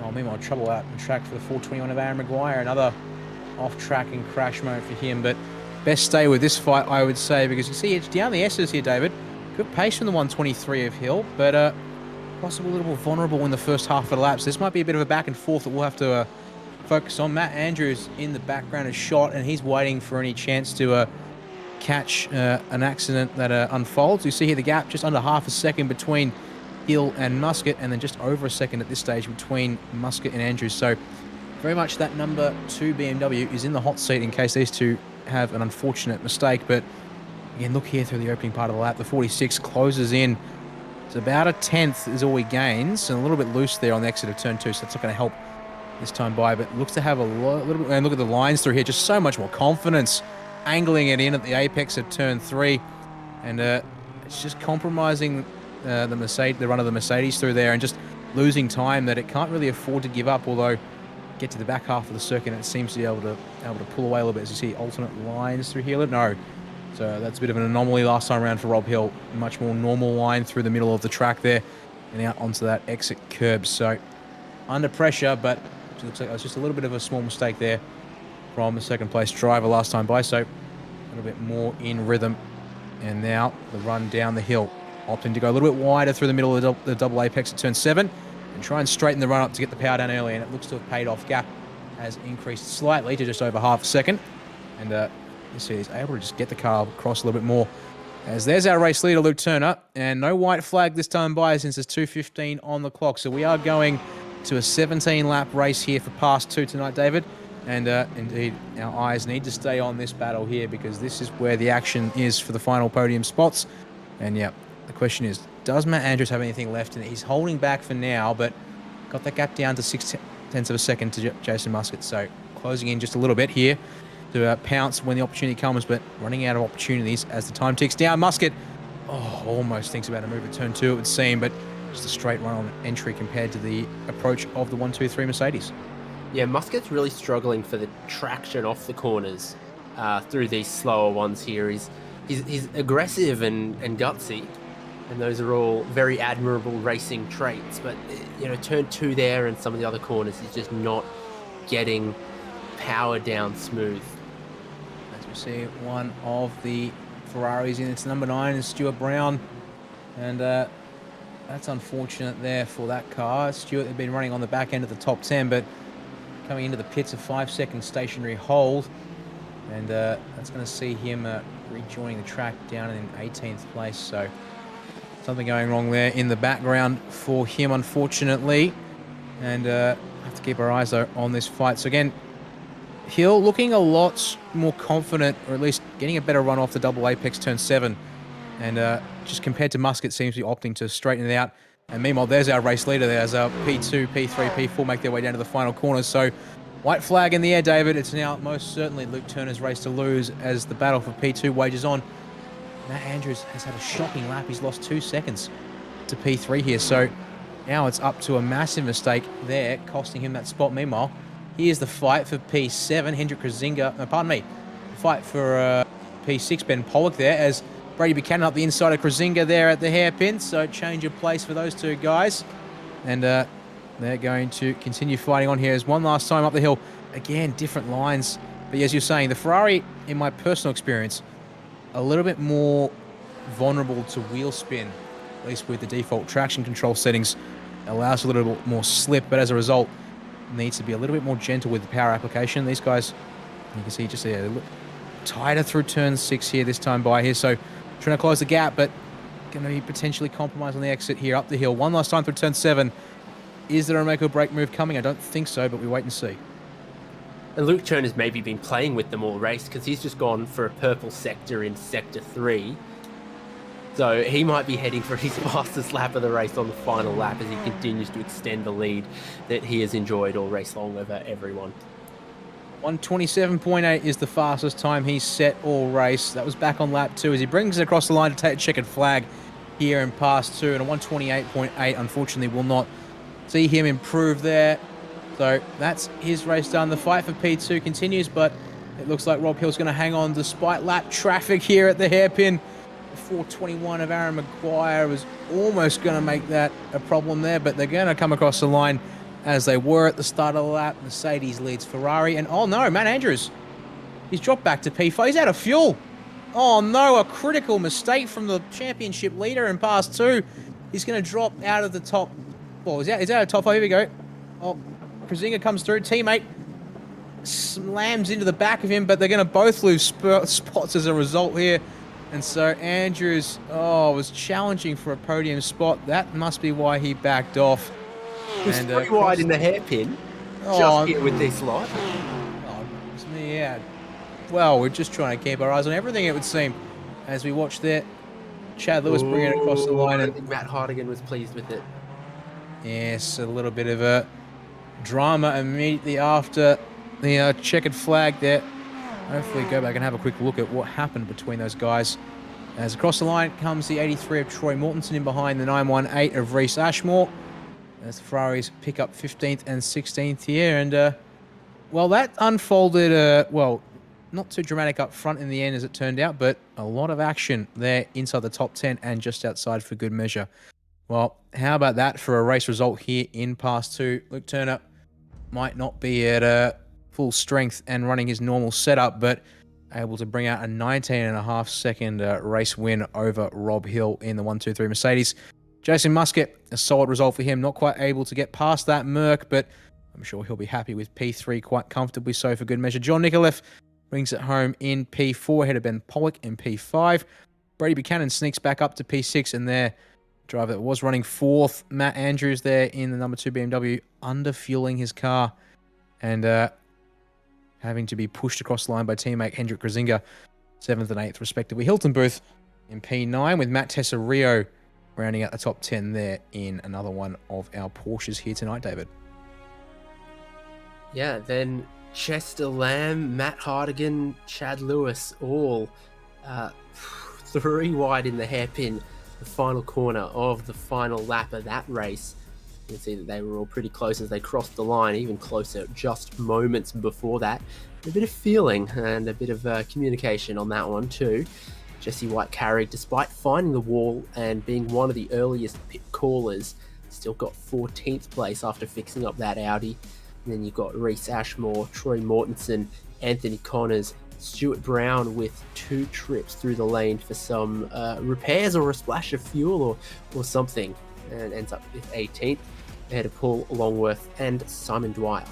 Oh, meanwhile, trouble out on track for the 421 of Aaron Maguire. Another off-track and crash moment for him. But best stay with this fight, I would say, because you see it's down the S's here, David. Good pace from the 123 of Hill, but possibly a little more vulnerable in the first half of the lap. So this might be a bit of a back and forth that we'll have to focus on. Matt Andrews in the background is shot, and he's waiting for any chance to catch an accident that unfolds. You see here the gap just under half a second between Hill and Muscat, and then just over a second at this stage between Muscat and Andrews. So very much that number 2 BMW is in the hot seat in case these two have an unfortunate mistake. But again, look here through the opening part of the lap. The 46 closes in. It's about a tenth is all he gains, and a little bit loose there on the exit of turn 2, so that's not going to help this time by, but looks to have a little bit, and look at the lines through here, just so much more confidence, angling it in at the apex of turn 3, and it's just compromising the run of the Mercedes through there, and just losing time that it can't really afford to give up. Although get to the back half of the circuit, and it seems to be able to pull away a little bit. As you see alternate lines through here. No, so that's a bit of an anomaly last time around for Rob Hill. Much more normal line through the middle of the track there, and out onto that exit curb. So under pressure, but it looks like it was just a little bit of a small mistake there from the second place driver last time by, so a little bit more in rhythm. And now the run down the hill, opting to go a little bit wider through the middle of the double apex at turn 7 and try and straighten the run up to get the power down early, and it looks to have paid off. Gap has increased slightly to just over half a second, and you see he's able to just get the car across a little bit more. As there's our race leader, Luke Turner, and no white flag this time by since there's 2:15 on the clock. So we are going to a 17-lap race here for Pass 2 tonight, David. And indeed, our eyes need to stay on this battle here because this is where the action is for the final podium spots. And yeah, the question is, does Matt Andrews have anything left in it? He's holding back for now, but got that gap down to 0.6 of a second to Jason Muscat. So closing in just a little bit here to pounce when the opportunity comes, but running out of opportunities as the time ticks down. Muscat, almost thinks about a move at turn 2, it would seem, but just a straight run on entry compared to the approach of the 1-2-3 Mercedes. Yeah, Muscat's really struggling for the traction off the corners through these slower ones here. He's aggressive and gutsy, and those are all very admirable racing traits. But turn 2 there and some of the other corners, he's just not getting power down smooth. As we see, one of the Ferraris in its number 9 is Stuart Brown, and that's unfortunate there for that car. Stuart had been running on the back end of the top 10, but coming into the pits, a 5-second stationary hold, and that's going to see him rejoining the track down in 18th place. So something going wrong there in the background for him, unfortunately, and have to keep our eyes on this fight. So again, Hill looking a lot more confident, or at least getting a better run off the double apex turn 7, and just compared to Muscat, seems to be opting to straighten it out. And meanwhile, there's our race leader. There's our P2, P3, P4 make their way down to the final corners. So white flag in the air, David. It's now most certainly Luke Turner's race to lose as the battle for P2 wages on. Matt Andrews has had a shocking lap. He's lost 2 seconds to P3 here. So now it's up to a massive mistake there, costing him that spot. Meanwhile, here's the fight for P7. Hendrik Krasinga, pardon me, fight for P6, Ben Pollock there, as Brady Buchanan up the inside of Krasinga there at the hairpin. So change of place for those two guys. And they're going to continue fighting on here as one last time up the hill. Again, different lines. But as you're saying, the Ferrari, in my personal experience, a little bit more vulnerable to wheel spin, at least with the default traction control settings. Allows a little bit more slip, but as a result, needs to be a little bit more gentle with the power application. These guys, you can see just a little tighter through turn 6 here this time by here. So trying to close the gap, but going to be potentially compromised on the exit here up the hill. One last time through turn 7. Is there a make or break move coming? I don't think so, but we wait and see. And Luke Turner's maybe been playing with them all race because he's just gone for a purple sector in sector 3. So he might be heading for his fastest lap of the race on the final lap as he continues to extend the lead that he has enjoyed all race long over everyone. 1:27.8 is the fastest time he's set all race. That was back on lap 2 as he brings it across the line to take a checkered flag here in pass 2. And a 1:28.8 unfortunately will not see him improve there. So that's his race done. The fight for P2 continues, but it looks like Rob Hill's going to hang on despite lap traffic here at the hairpin. 4:21 of Aaron Maguire was almost going to make that a problem there, but they're going to come across the line as they were at the start of the lap. Mercedes leads Ferrari, and oh no, Matt Andrews, he's dropped back to P5. He's out of fuel. Oh no, a critical mistake from the championship leader in pass 2. He's going to drop out of the top. Well, he's out of top 5. Here we go. Oh, Krasinga comes through. Teammate slams into the back of him, but they're going to both lose spots as a result here. And so Andrews, was challenging for a podium spot. That must be why he backed off. He was pretty wide in the hairpin, just here with this lot. Oh, it's me, yeah. Well, we're just trying to keep our eyes on everything, it would seem, as we watch there. Chad Lewis bringing it across the line. I don't think Matt Hardigan was pleased with it. Yes, a little bit of a drama immediately after the checkered flag there. Hopefully go back and have a quick look at what happened between those guys. As across the line comes the 83 of Troy Mortensen in behind the 918 of Reese Ashmore. As the Ferraris pick up 15th and 16th here. And, well, that unfolded, not too dramatic up front in the end as it turned out, but a lot of action there inside the top 10 and just outside for good measure. Well, how about that for a race result here in pass 2? Luke Turner might not be at full strength and running his normal setup, but able to bring out a 19.5 second race win over Rob Hill in the 1-2-3 Mercedes. Jason Muscat, a solid result for him. Not quite able to get past that Merc, but I'm sure he'll be happy with P3 quite comfortably so for good measure. John Nikoliff brings it home in P4 ahead of Ben Pollock in P5. Brady Buchanan sneaks back up to P6, and their driver that was running 4th, Matt Andrews there in the number 2 BMW, under fueling his car. And having to be pushed across the line by teammate Hendrik Grazinga, 7th and 8th respectively. Hilton Booth in P9 with Matt Tessario rounding out the top 10 there in another one of our Porsches here tonight, David. Yeah, then Chester Lamb, Matt Hardigan, Chad Lewis, all 3 wide in the hairpin, the final corner of the final lap of that race. You can see that they were all pretty close as they crossed the line, even closer just moments before that. A bit of feeling and a bit of communication on that one too. Jesse White-Carrick, despite finding the wall and being one of the earliest pit callers, still got 14th place after fixing up that Audi. And then you've got Reese Ashmore, Troy Mortensen, Anthony Connors, Stuart Brown with 2 trips through the lane for some repairs or a splash of fuel or something, and ends up with 18th ahead of Paul Longworth and Simon Dwyer.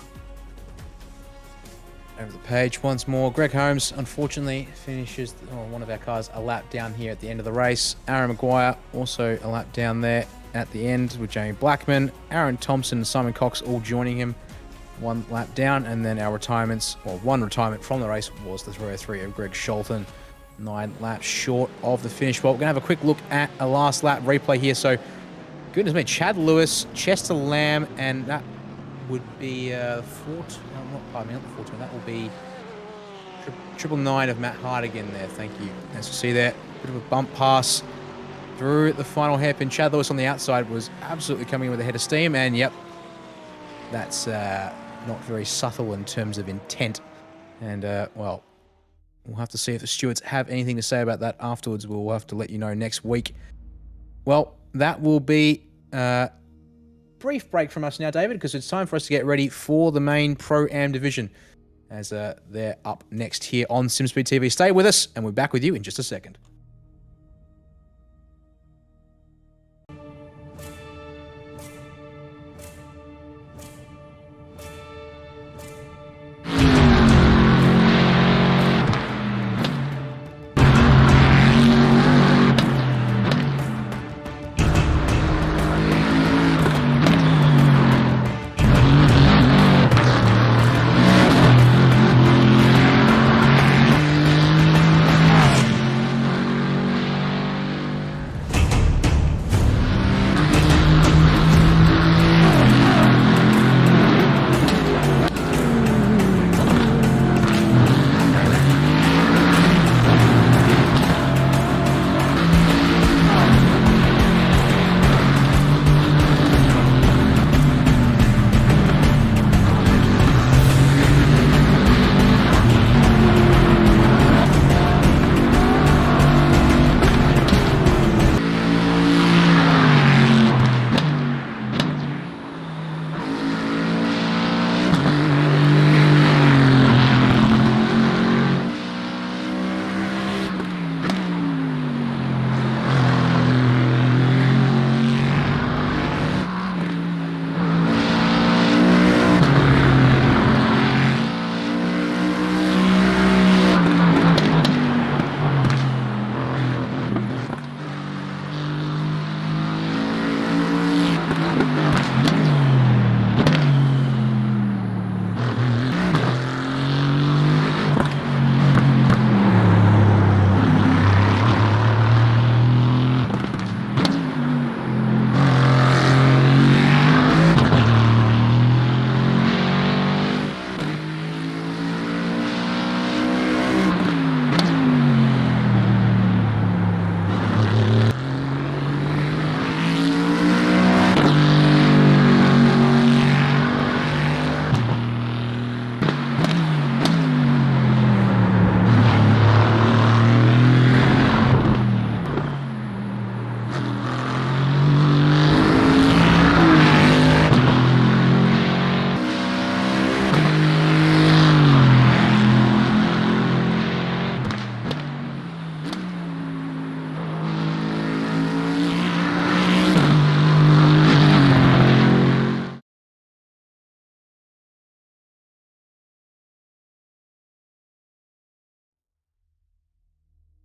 Over the page once more, Greg Holmes unfortunately finishes one of our cars a lap down here at the end of the race. Aaron Maguire also a lap down there at the end with Jamie Blackman, Aaron Thompson and Simon Cox all joining him 1 lap down, and then our retirements, well, 1 retirement from the race was the 303 of Greg Sholton, 9 laps short of the finish. Well, we're going to have a quick look at a last lap replay here. So, goodness me, Chad Lewis, Chester Lamb, and that would be not the 14, that will be 999 of Matt Hardigan there. Thank you. As you see there, bit of a bump pass through the final hairpin. Chad Lewis on the outside was absolutely coming in with a head of steam, and yep, that's not very subtle in terms of intent. And, well, we'll have to see if the stewards have anything to say about that afterwards. We'll have to let you know next week. Well, that will be a brief break from us now, David, because it's time for us to get ready for the main Pro-Am division as they're up next here on SimSpeed TV. Stay with us, and we're back with you in just a second.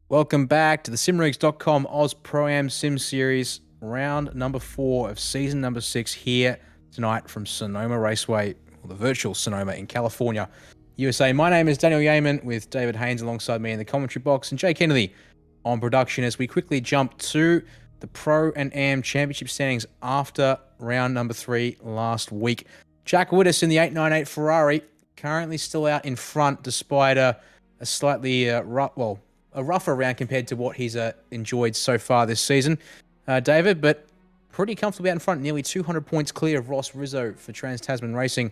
Welcome back to the simrigs.com Oz Pro-Am Sim Series, round number 4 of season number 6 here tonight from Sonoma Raceway, or the virtual Sonoma in California. USA. My name is Daniel Yeaman with David Haynes alongside me in the commentary box and Jay Kennedy on production as we quickly jump to the Pro and Am Championship standings after round number 3 last week. Jack Whittis in the 898 Ferrari currently still out in front despite a slightly rougher round compared to what he's enjoyed so far this season, David, but pretty comfortably out in front, nearly 200 points clear of Ross Rizzo for Trans-Tasman Racing,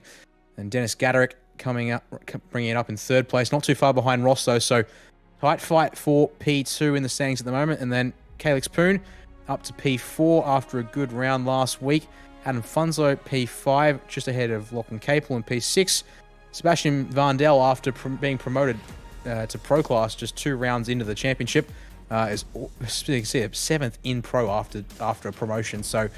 and Dennis Gaderick coming up, bringing it up in 3rd place, not too far behind Ross though, so tight fight for P2 in the standings at the moment, and then Calix Poon up to P4 after a good round last week. Adam Funzo P5, just ahead of Lachlan Capel in P6. Sebastian Vandel, after being promoted to Pro Class just 2 rounds into the championship, is 7th in Pro after a promotion, so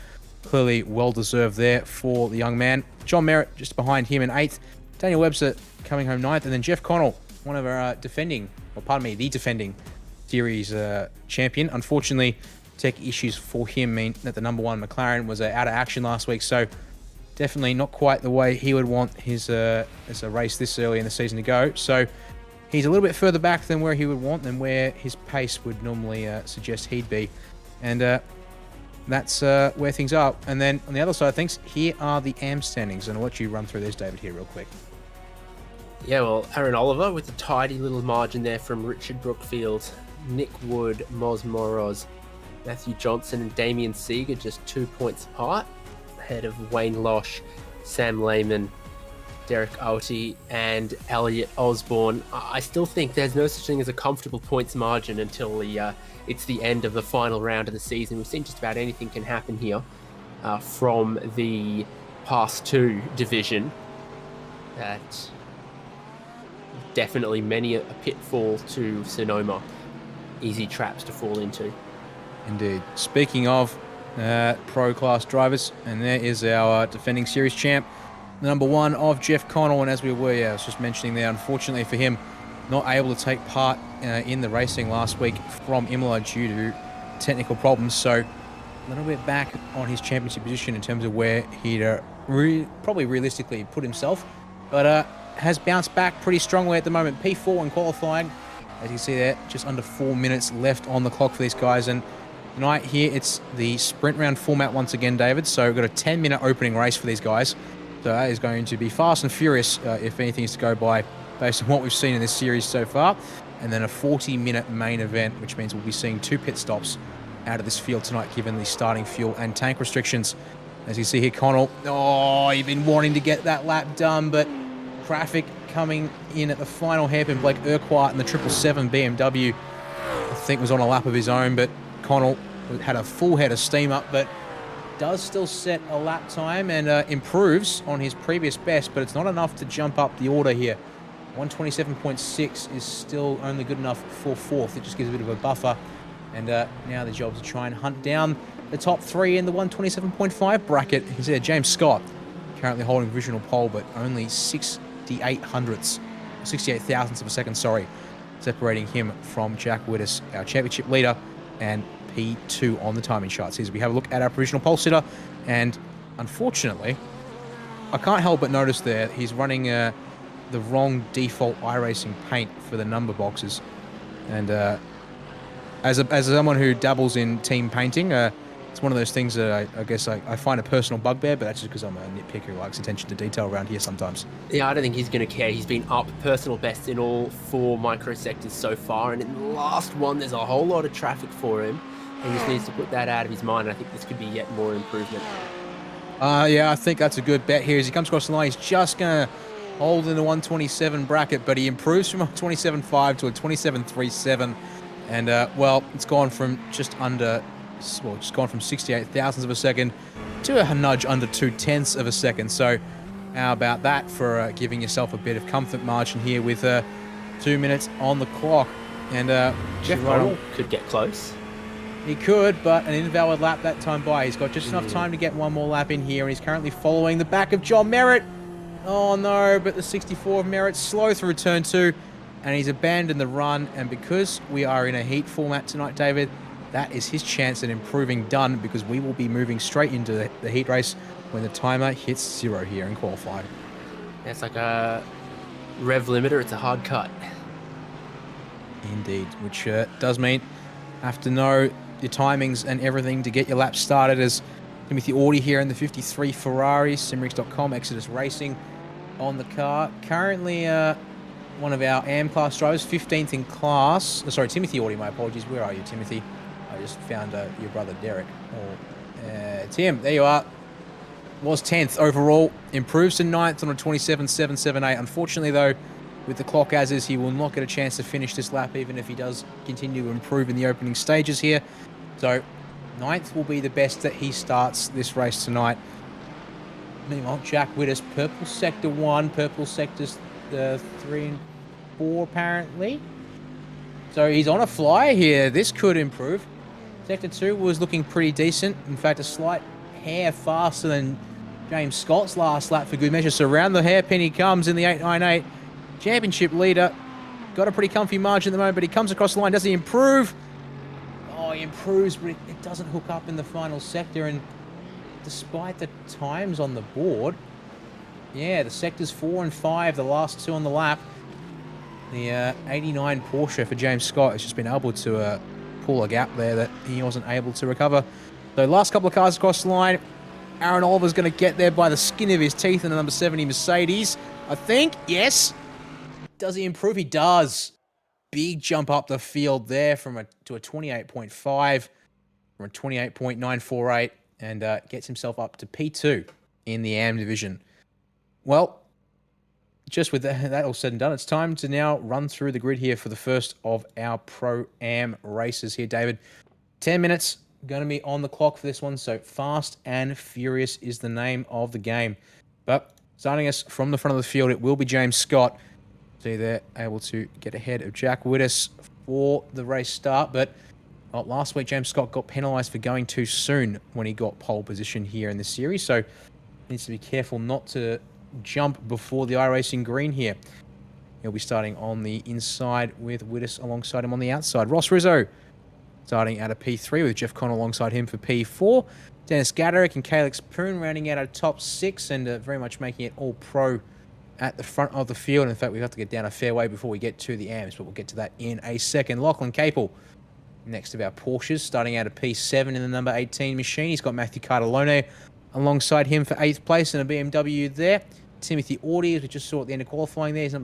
clearly well-deserved there for the young man. John Merritt just behind him in 8th. Daniel Webster coming home 9th, and then Jeff Connell, one of our the defending series champion. Unfortunately, tech issues for him mean that the number 1 McLaren was out of action last week, so definitely not quite the way he would want his as a race this early in the season to go. So he's a little bit further back than where he would want and where his pace would normally suggest he'd be. And that's where things are. And then on the other side of things, here are the AM standings. And I'll let you run through this, David, here real quick. Yeah, well, Aaron Oliver with a tidy little margin there from Richard Brookfield, Nick Wood, Moz Moroz, Matthew Johnson and Damien Seeger just 2 points apart, ahead of Wayne Losh, Sam Lehman, Derek Auty and Elliot Osborne. I still think there's no such thing as a comfortable points margin until it's the end of the final round of the season. We've seen just about anything can happen here from the Pass 2 division. That definitely many a pitfall to Sonoma. Easy traps to fall into. Indeed. Speaking of pro class drivers, and there is our defending series champ, the number 1 of Jeff Connell, and as we were, I was just mentioning there, unfortunately for him, not able to take part in the racing last week from Imola due to technical problems, so a little bit back on his championship position in terms of where he'd probably realistically put himself, but has bounced back pretty strongly at the moment. P4 in qualifying, as you see there, just under 4 minutes left on the clock for these guys, and tonight here it's the sprint round format once again, David, so we've got a 10-minute opening race for these guys. So that is going to be fast and furious if anything is to go by based on what we've seen in this series so far. And then a 40-minute main event, which means we'll be seeing 2 pit stops out of this field tonight given the starting fuel and tank restrictions. As you see here, Connell, you've been wanting to get that lap done, but traffic coming in at the final hairpin. Blake Urquhart in the 777 BMW, I think, was on a lap of his own, but Connell had a full head of steam up, but does still set a lap time and improves on his previous best, but it's not enough to jump up the order here. 127.6 is still only good enough for 4th. It just gives a bit of a buffer, and now the job is to try and hunt down the top 3 in the 127.5 bracket. You can see there, James Scott currently holding provisional pole, but only 68 thousandths of a second, separating him from Jack Whittis, our championship leader, and P2 on the timing charts. As we have a look at our provisional pole sitter, and unfortunately, I can't help but notice there he's running the wrong default iRacing paint for the number boxes. And as someone who dabbles in team painting, it's one of those things that I guess I find a personal bugbear, but that's just because I'm a nitpicker who likes attention to detail around here sometimes. Yeah, I don't think he's going to care. He's been up personal best in all 4 microsectors so far, and in the last one, there's a whole lot of traffic for him. He just needs to put that out of his mind. I think this could be yet more improvement. Yeah, I think that's a good bet here. As he comes across the line, he's just going to hold in the 127 bracket, but he improves from a 27.5 to a 27.37. And, it's gone from just gone from 68 thousandths of a second to a nudge under 2/10ths of a second. So how about that for giving yourself a bit of comfort margin here with 2 minutes on the clock. And Jeff Connell could get close. He could, but an invalid lap that time by. He's got just enough time to get one more lap in here, and he's currently following the back of John Merritt. Oh no, but the 64 of Merritt slow through turn 2, and he's abandoned the run. And because we are in a heat format tonight, David, that is his chance at improving done, because we will be moving straight into the heat race when the timer hits 0 here in qualifying. It's like a rev limiter, it's a hard cut. Indeed, which does mean have to know your timings and everything to get your lap started. As Timothy Audi here in the 53 Ferrari, simrigs.com, Exodus Racing on the car. Currently one of our AM class drivers, 15th in class. Sorry, Timothy Audi, my apologies. Where are you, Timothy? I just found your brother Derek. Tim, there you are. Was 10th overall. Improves to 9th on a 27.778. Unfortunately, though, with the clock as is, he will not get a chance to finish this lap, even if he does continue to improve in the opening stages here. So, 9th will be the best that he starts this race tonight. Meanwhile, Jack Wittes, purple sector 1, purple sectors 3 and 4, apparently. So, he's on a flyer here. This could improve. Sector 2 was looking pretty decent. In fact, a slight hair faster than James Scott's last lap for good measure. So, around the hairpin he comes in the 898. Championship leader. Got a pretty comfy margin at the moment, but he comes across the line. Does he improve? Oh, he improves, but it doesn't hook up in the final sector. And despite the times on the board, yeah, the sectors 4 and 5, the last 2 on the lap, the 89 Porsche for James Scott has just been able to pull a gap there that he wasn't able to recover. So last couple of cars across the line. Aaron Oliver's going to get there by the skin of his teeth in the number 70 Mercedes, I think. Yes. Does he improve? He does. Big jump up the field there to a 28.5 from a 28.948 and gets himself up to P2 in the AM division. Well, just with that all said and done, it's time to now run through the grid here for the first of our Pro-Am races here, David. 10 minutes going to be on the clock for this one, so Fast and Furious is the name of the game. But starting us from the front of the field, it will be James Scott. See, they're able to get ahead of Jack Wittes for the race start. But last week, James Scott got penalised for going too soon when he got pole position here in the series. So needs to be careful not to jump before the iRacing green here. He'll be starting on the inside with Wittes alongside him on the outside. Ross Rizzo starting at a P3 with Jeff Connor alongside him for P4. Dennis Gaderick and Calix Poon rounding out a top 6 and very much making it all pro at the front of the field. In fact, we have to get down a fair way before we get to the AMs, but we'll get to that in a second. Lachlan Capel, next of our Porsches, starting out a P7 in the number 18 machine. He's got Matthew Cartolone alongside him for 8th place in a BMW there. Timothy Audi, as we just saw at the end of qualifying there, is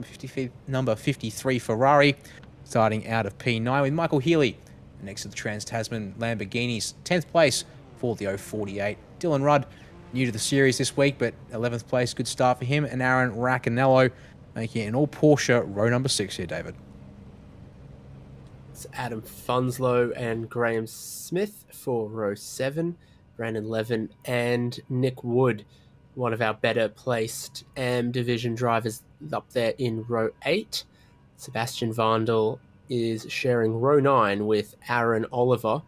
number 53 Ferrari, starting out of P9 with Michael Healy next to the Trans-Tasman Lamborghinis. 10th place for the 048. Dylan Rudd, new to the series this week, but 11th place, good start for him. And Aaron Raccanello making it an all Porsche row number 6 here, David. It's Adam Funslow and Graham Smith for row 7. Brandon Levin and Nick Wood, one of our better placed AM division drivers, up there in row 8. Sebastian Vandal is sharing row 9 with Aaron Oliver.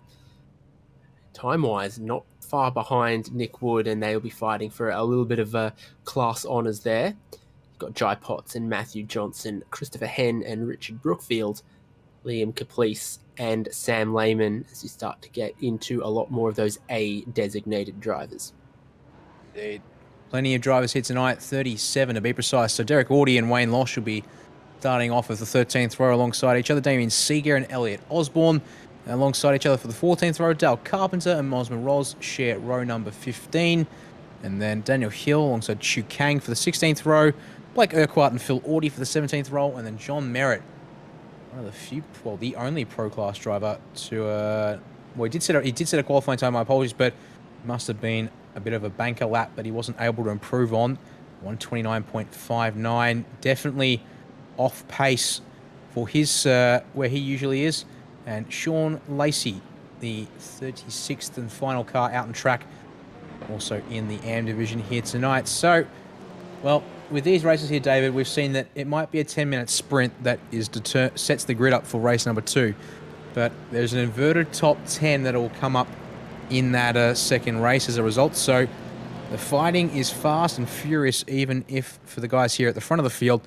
Time-wise, not far behind Nick Wood, and they'll be fighting for a little bit of class honours there. You've got Jai Potts and Matthew Johnson, Christopher Henn and Richard Brookfield, Liam Caplice and Sam Lehman, as you start to get into a lot more of those A-designated drivers. Indeed. Plenty of drivers here tonight, 37 to be precise. So Derek Audi and Wayne Losh will be starting off as the 13th row alongside each other. Damien Seeger and Elliot Osborne alongside each other for the 14th row. Dale Carpenter and Mosman Roz share row number 15. And then Daniel Hill alongside Chu Kang for the 16th row. Blake Urquhart and Phil Audi for the 17th row. And then John Merritt, one of the few, well, the only pro-class driver to, well, he did set a qualifying time, my apologies, but must have been a bit of a banker lap that he wasn't able to improve on. 129.59, definitely off pace for his, where he usually is. And Sean Lacey, the 36th and final car out on track, also in the AM division here tonight. So, well, with these races here, David, we've seen that it might be a 10-minute sprint that is sets the grid up for race number 2. But there's an inverted top 10 that will come up in that second race as a result. So the fighting is fast and furious, even if for the guys here at the front of the field,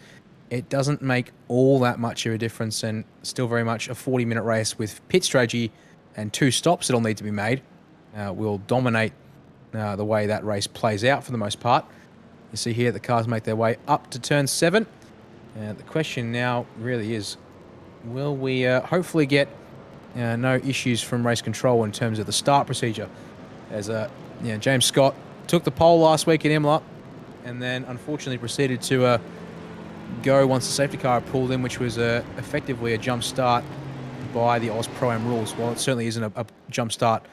it doesn't make all that much of a difference, and still very much a 40-minute race with pit strategy and 2 stops that'll need to be made will dominate the way that race plays out for the most part. You see here the cars make their way up to turn 7. The question now really is, will we hopefully get no issues from race control in terms of the start procedure? As James Scott took the pole last week in Imola, and then unfortunately proceeded to go once the safety car pulled in, which was effectively a jump start by the Oz Pro-Am rules. While it certainly isn't a jump start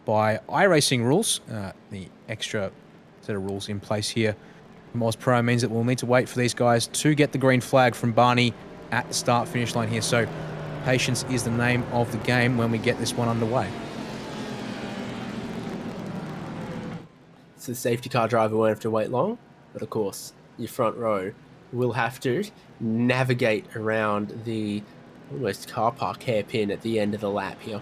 by iRacing rules, the extra set of rules in place here from Oz Pro means that we'll need to wait for these guys to get the green flag from Barney at the start-finish line here. So patience is the name of the game when we get this one underway. So the safety car driver won't have to wait long, but of course, your front row will have to navigate around the almost car park hairpin at the end of the lap here.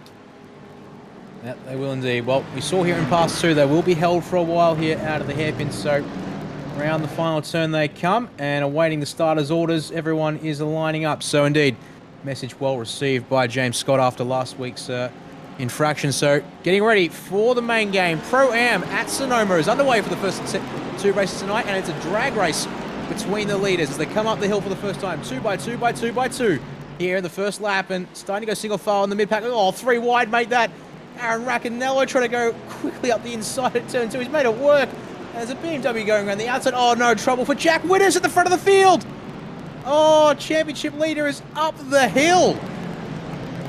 Yeah, they will indeed. Well, we saw here in pass 2, they will be held for a while here out of the hairpin, so around the final turn they come, and awaiting the starter's orders, everyone is lining up. So indeed, message well received by James Scott after last week's infraction. So getting ready for the main game. Pro-Am at Sonoma is underway for the first 2 races tonight, and it's a drag race between the leaders as they come up the hill for the first time. 2 by 2 by 2 by 2 here in the first lap, and starting to go single file in the mid-pack. Oh, 3 wide, mate, that. Aaron Raccanello trying to go quickly up the inside at turn 2. He's made it work. There's a BMW going around the outside. Oh, no, trouble for Jack Witters at the front of the field. Oh, championship leader is up the hill.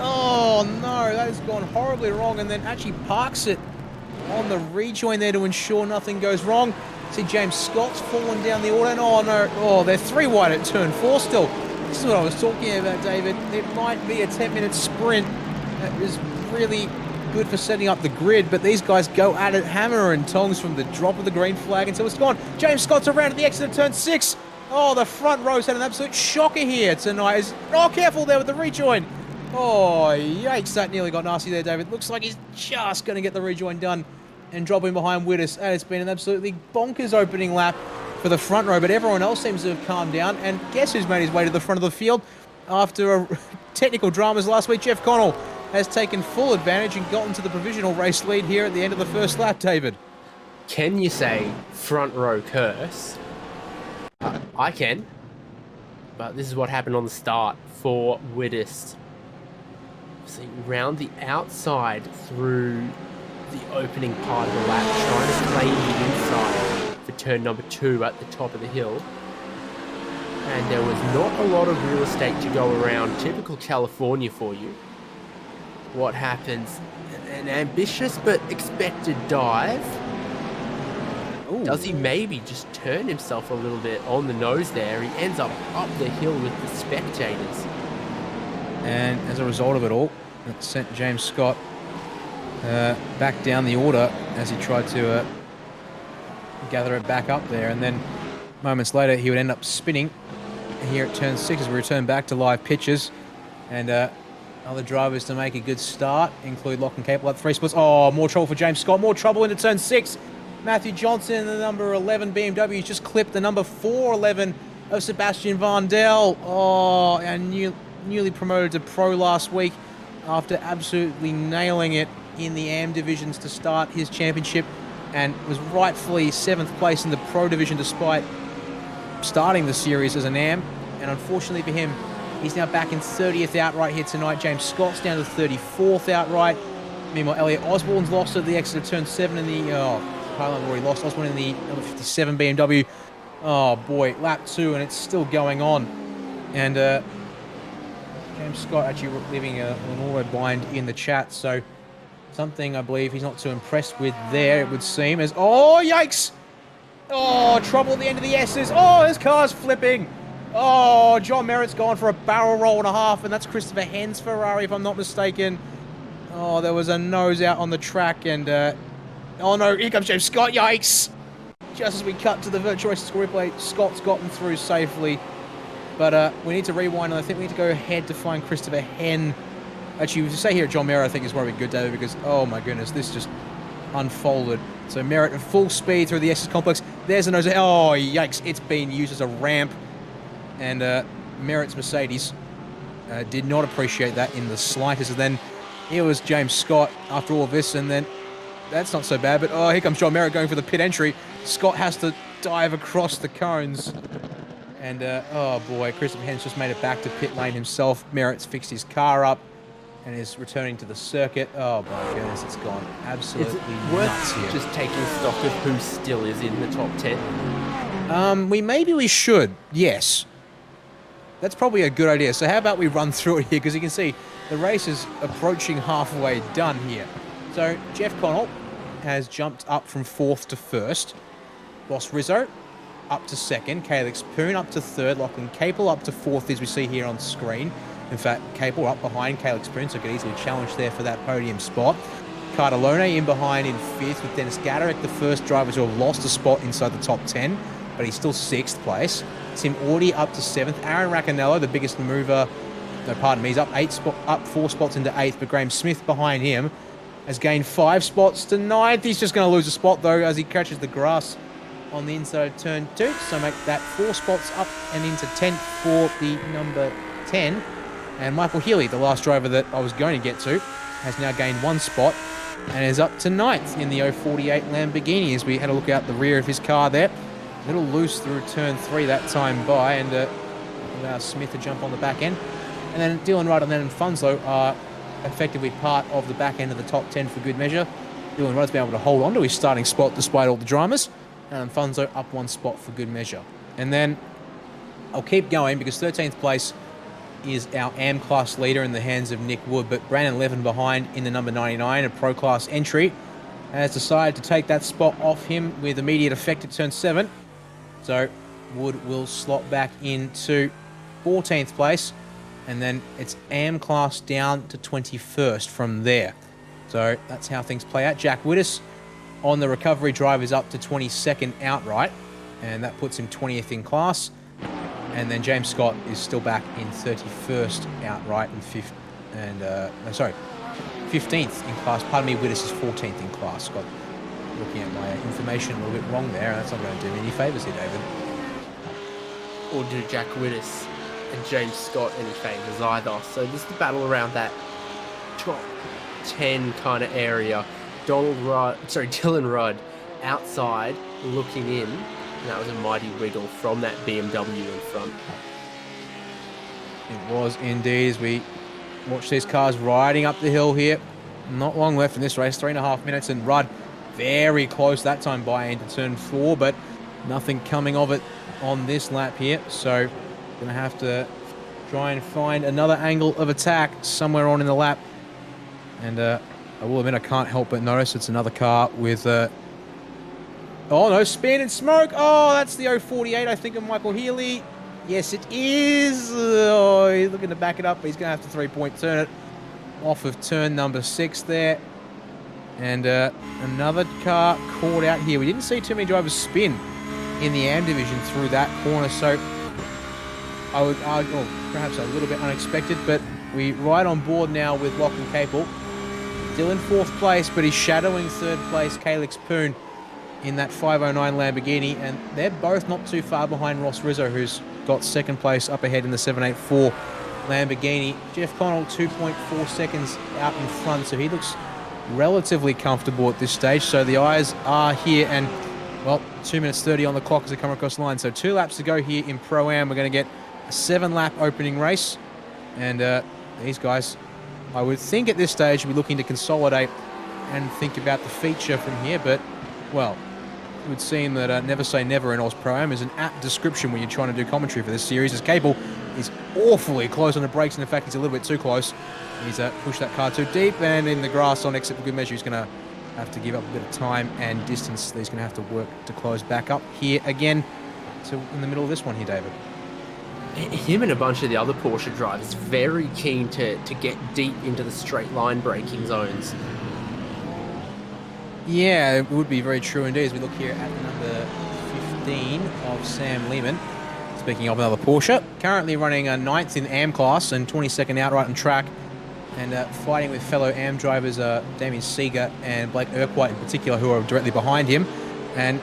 Oh, no, that has gone horribly wrong, and then actually parks it on the rejoin there to ensure nothing goes wrong. See James Scott's fallen down the order, and oh, no, oh, they're 3 wide at turn 4 still. This is what I was talking about, David. It might be a 10-minute sprint that is really good for setting up the grid, but these guys go at it hammer and tongs from the drop of the green flag until it's gone. James Scott's around at the exit of turn 6. Oh, the front row's had an absolute shocker here tonight. Oh, careful there with the rejoin. Oh, yikes, that nearly got nasty there, David. Looks like he's just going to get the rejoin done and drop in behind Witters. And it's been an absolutely bonkers opening lap for the front row, but everyone else seems to have calmed down. And guess who's made his way to the front of the field? After technical dramas last week, Jeff Connell has taken full advantage and gotten to the provisional race lead here at the end of the first lap, David. Can you say front row curse? I can, but this is what happened on the start for Witters. See, round the outside through the opening part of the lap, trying to play the inside for turn number 2 at the top of the hill. And there was not a lot of real estate to go around. Typical California for you. What happens? An ambitious but expected dive. Ooh. Does he maybe just turn himself a little bit on the nose there? He ends up the hill with the spectators. And as a result of it all, it sent James Scott back down the order as he tried to gather it back up there. And then moments later, he would end up spinning here at turn 6 as we return back to live pitches. And other drivers to make a good start include Lock and Capel at 3 spots. Oh, more trouble for James Scott. More trouble into turn 6. Matthew Johnson, the number 11 BMW, has just clipped the number 411 of Sebastian Vandel. Oh, and newly promoted to Pro last week after absolutely nailing it in the AM divisions to start his championship, and was rightfully 7th place in the Pro division despite starting the series as an AM. And unfortunately for him, he's now back in 30th outright here tonight. James Scott's down to 34th outright. Meanwhile, Elliot Osborne's lost at the exit of turn 7 in the... Highland already lost. Osborne in the number 57 BMW. Oh boy, lap 2 and it's still going on. And James Scott actually leaving an auto bind in the chat. So something I believe he's not too impressed with there, it would seem. As oh, yikes! Oh, trouble at the end of the S's. Oh, his car's flipping. Oh, John Merritt's gone for a barrel roll and a half, and that's Christopher Henn's Ferrari, if I'm not mistaken. Oh, there was a nose out on the track, and oh no, here comes James Scott, yikes! Just as we cut to the virtual race score replay, Scott's gotten through safely. But we need to rewind, and I think we need to go ahead to find Christopher Henn. Actually, to say here at John Merritt, I think is probably good, David, because, oh my goodness, this just unfolded. So Merritt at full speed through the Essex complex. There's a nose. Oh, yikes, it's been used as a ramp. And Merritt's Mercedes did not appreciate that in the slightest. And then here was James Scott after all of this, and then that's not so bad. But oh, here comes John Merritt going for the pit entry. Scott has to dive across the cones. And, oh boy, Christopher Hens just made it back to pit lane himself. Merritt's fixed his car up and is returning to the circuit. Oh my goodness, it's gone absolutely nuts here. Just taking stock of who still is in the top 10? Maybe we should, yes. That's probably a good idea. So how about we run through it here, because you can see the race is approaching halfway done here. So Jeff Connell has jumped up from 4th to 1st. Ross Rizzo up to 2nd. Calix Poon up to 3rd. Lachlan Capel up to 4th, as we see here on screen. In fact, Capel up behind Calix Poon, so could easily challenge there for that podium spot. Cardellone in behind in 5th, with Dennis Gaderick, the first driver to have lost a spot inside the top 10, but he's still 6th place. Tim Audi up to 7th. Aaron Raccanello, the biggest mover, no, pardon me, he's up 4 spots into 8th, but Graham Smith behind him has gained 5 spots to 9th. He's just going to lose a spot, though, as he catches the grass on the inside of turn 2, so make that 4 spots up and into 10th for the number 10. And Michael Healy, the last driver that I was going to get to, has now gained 1 spot and is up to 9th in the 048 Lamborghini, as we had a look out the rear of his car there. A little loose through turn 3 that time by, and allows Smith to jump on the back end. And then Dylan Rudd and then Funzo are effectively part of the back end of the top 10 for good measure. Dylan Rudd's been able to hold on to his starting spot despite all the dramas, and Funzo up 1 spot for good measure. And then I'll keep going, because 13th place is our AM class leader in the hands of Nick Wood, but Brandon Levin behind in the number 99, a pro class entry, has decided to take that spot off him with immediate effect at turn 7. So Wood will slot back into 14th place, and then it's AM class down to 21st from there. So that's how things play out. Jack Wittes on the recovery drive is up to 22nd outright, and that puts him 20th in class. And then James Scott is still back in 31st outright and 15th in class. Pardon me, Wittes is 14th in class. Scott, looking at my information a little bit wrong there. That's not going to do me any favours here, David. Or do Jack Wittes and James Scott any favours either. So this is the battle around that top 10 kind of area. Dylan Rudd outside looking in. And that was a mighty wiggle from that BMW in front. It was indeed, as we watch these cars riding up the hill here. Not long left in this race, 3.5 minutes, and Rudd very close that time by into turn 4, but nothing coming of it on this lap here. So going to have to try and find another angle of attack somewhere on in the lap. And I will admit I can't help but notice it's another car with... oh no, spin and smoke. Oh, that's the 048, I think, of Michael Healy. Yes, it is. Oh, he's looking to back it up, but he's going to have to 3-point turn it off of turn number 6 there. And another car caught out here. We didn't see too many drivers spin in the AM division through that corner, so I would argue, well, perhaps a little bit unexpected, but we ride on board now with Lachlan Capel. Still in 4th place, but he's shadowing 3rd place Calix Poon in that 509 Lamborghini, and they're both not too far behind Ross Rizzo, who's got 2nd place up ahead in the 784 Lamborghini. Jeff Connell 2.4 seconds out in front, so he looks relatively comfortable at this stage. So the eyes are here, and well, 2 minutes 30 on the clock as they come across the line. So 2 laps to go here in Pro-Am. We're going to get a 7-lap opening race, and these guys, I would think at this stage, will be looking to consolidate and think about the feature from here, but well, it would seem that never say never in Oz Pro-Am is an apt description when you're trying to do commentary for this series, as Capel is awfully close on the brakes, and in fact he's a little bit too close. He's pushed that car too deep, and in the grass on exit for good measure, he's going to have to give up a bit of time and distance that he's going to have to work to close back up here again to in the middle of this one here, David. Him and a bunch of the other Porsche drivers very keen to get deep into the straight line braking zones. Yeah, it would be very true indeed, as we look here at number 15 of Sam Lehman. Speaking of another Porsche, currently running a 9th in AM class and 22nd outright on track, and fighting with fellow AM drivers Damien Seeger and Blake Urquhart in particular, who are directly behind him. And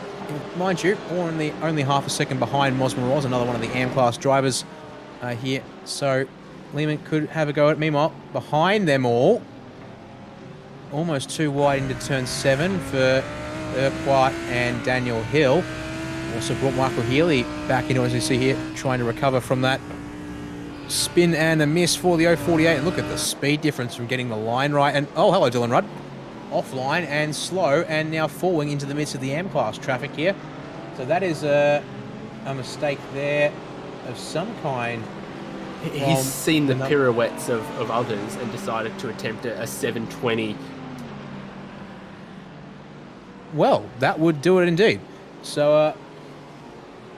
mind you, only half a second behind Mosman Ross, another one of the AM class drivers here. So Lehman could have a go at it. Meanwhile, behind them all, almost too wide into turn 7 for Urquhart and Daniel Hill. Also brought Michael Healy back in, as you see here, trying to recover from that spin and a miss for the 048. And look at the speed difference from getting the line right. And oh, hello, Dylan Rudd. Offline and slow, and now falling into the midst of the M class traffic here. So that is a mistake there of some kind. He's seen the pirouettes of others and decided to attempt a 720. Well, that would do it indeed. So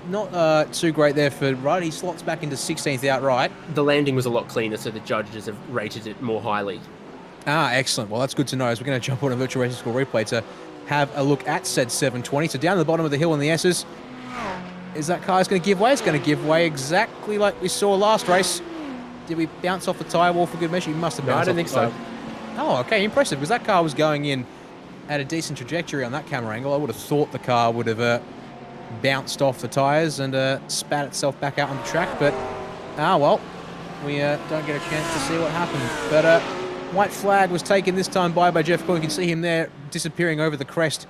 not too great there for Rudd. He slots back into 16th outright. The landing was a lot cleaner, so the judges have rated it more highly. Ah, excellent. Well, that's good to know, as we're going to jump on a virtual racing score replay to have a look at said 720. So down to the bottom of the hill in the S's. Is that car's going to give way? It's going to give way exactly like we saw last race. Did we bounce off the tyre wall for good measure? You must have bounced No, I don't think so. Oh, okay, impressive, because that car was going in at a decent trajectory on that camera angle. I would have thought the car would have bounced off the tyres and spat itself back out on the track, but well, we don't get a chance to see what happened. But white flag was taken this time by Jeff Cole. You can see him there disappearing over the crest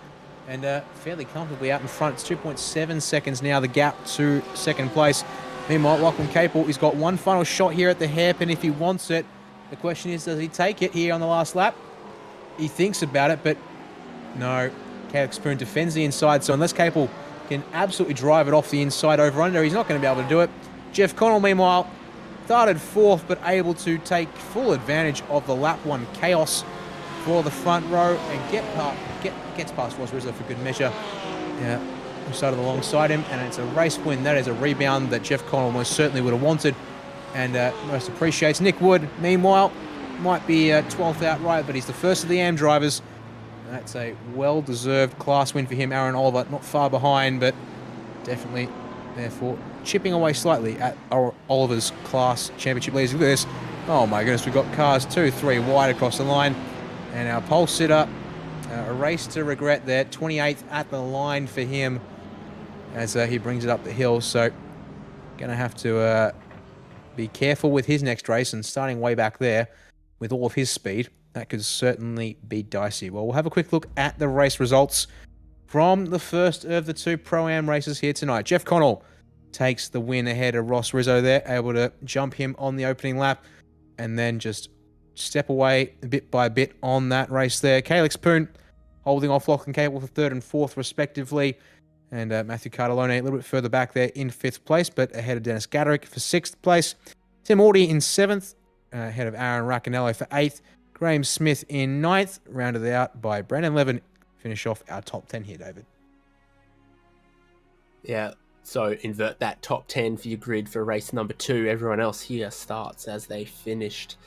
and fairly comfortably out in front. It's 2.7 seconds now, the gap to second place. Meanwhile, Lachlan Capel, he's got one final shot here at the hairpin if he wants it. The question is, does he take it here on the last lap? He thinks about it, but no. Caleb Spoon defends the inside, so unless Capel can absolutely drive it off the inside over under, he's not going to be able to do it. Jeff Connell, meanwhile, started fourth, but able to take full advantage of the lap one chaos for the front row and gets past Ross Rizzo for good measure. Yeah, we started alongside him, and it's a race win. That is a rebound that Jeff Connell most certainly would have wanted and most appreciates. Nick Wood, meanwhile, might be 12th outright, but he's the first of the AM drivers. That's a well-deserved class win for him. Aaron Oliver, not far behind, but definitely, therefore, chipping away slightly at Oliver's class championship leaders. Look at this. Oh my goodness, we've got cars 2, 3 wide across the line. And our pole sitter, a race to regret there. 28th at the line for him as he brings it up the hill. So, going to have to be careful with his next race, and starting way back there with all of his speed, that could certainly be dicey. Well, we'll have a quick look at the race results from the first of the two Pro-Am races here tonight. Jeff Connell takes the win ahead of Ross Rizzo there, able to jump him on the opening lap and then just step away bit by bit on that race there. Calix Poon holding off Lachlan Cable for third and fourth respectively, and Matthew Cardellone a little bit further back there in fifth place, but ahead of Dennis Gadderick for sixth place. Tim Audie in seventh, ahead of Aaron Raccanello for eighth. Graham Smith in ninth, rounded out by Brandon Levin. Finish off our top 10 here, David. Yeah, so invert that top 10 for your grid for race number 2. Everyone else here starts as they finished.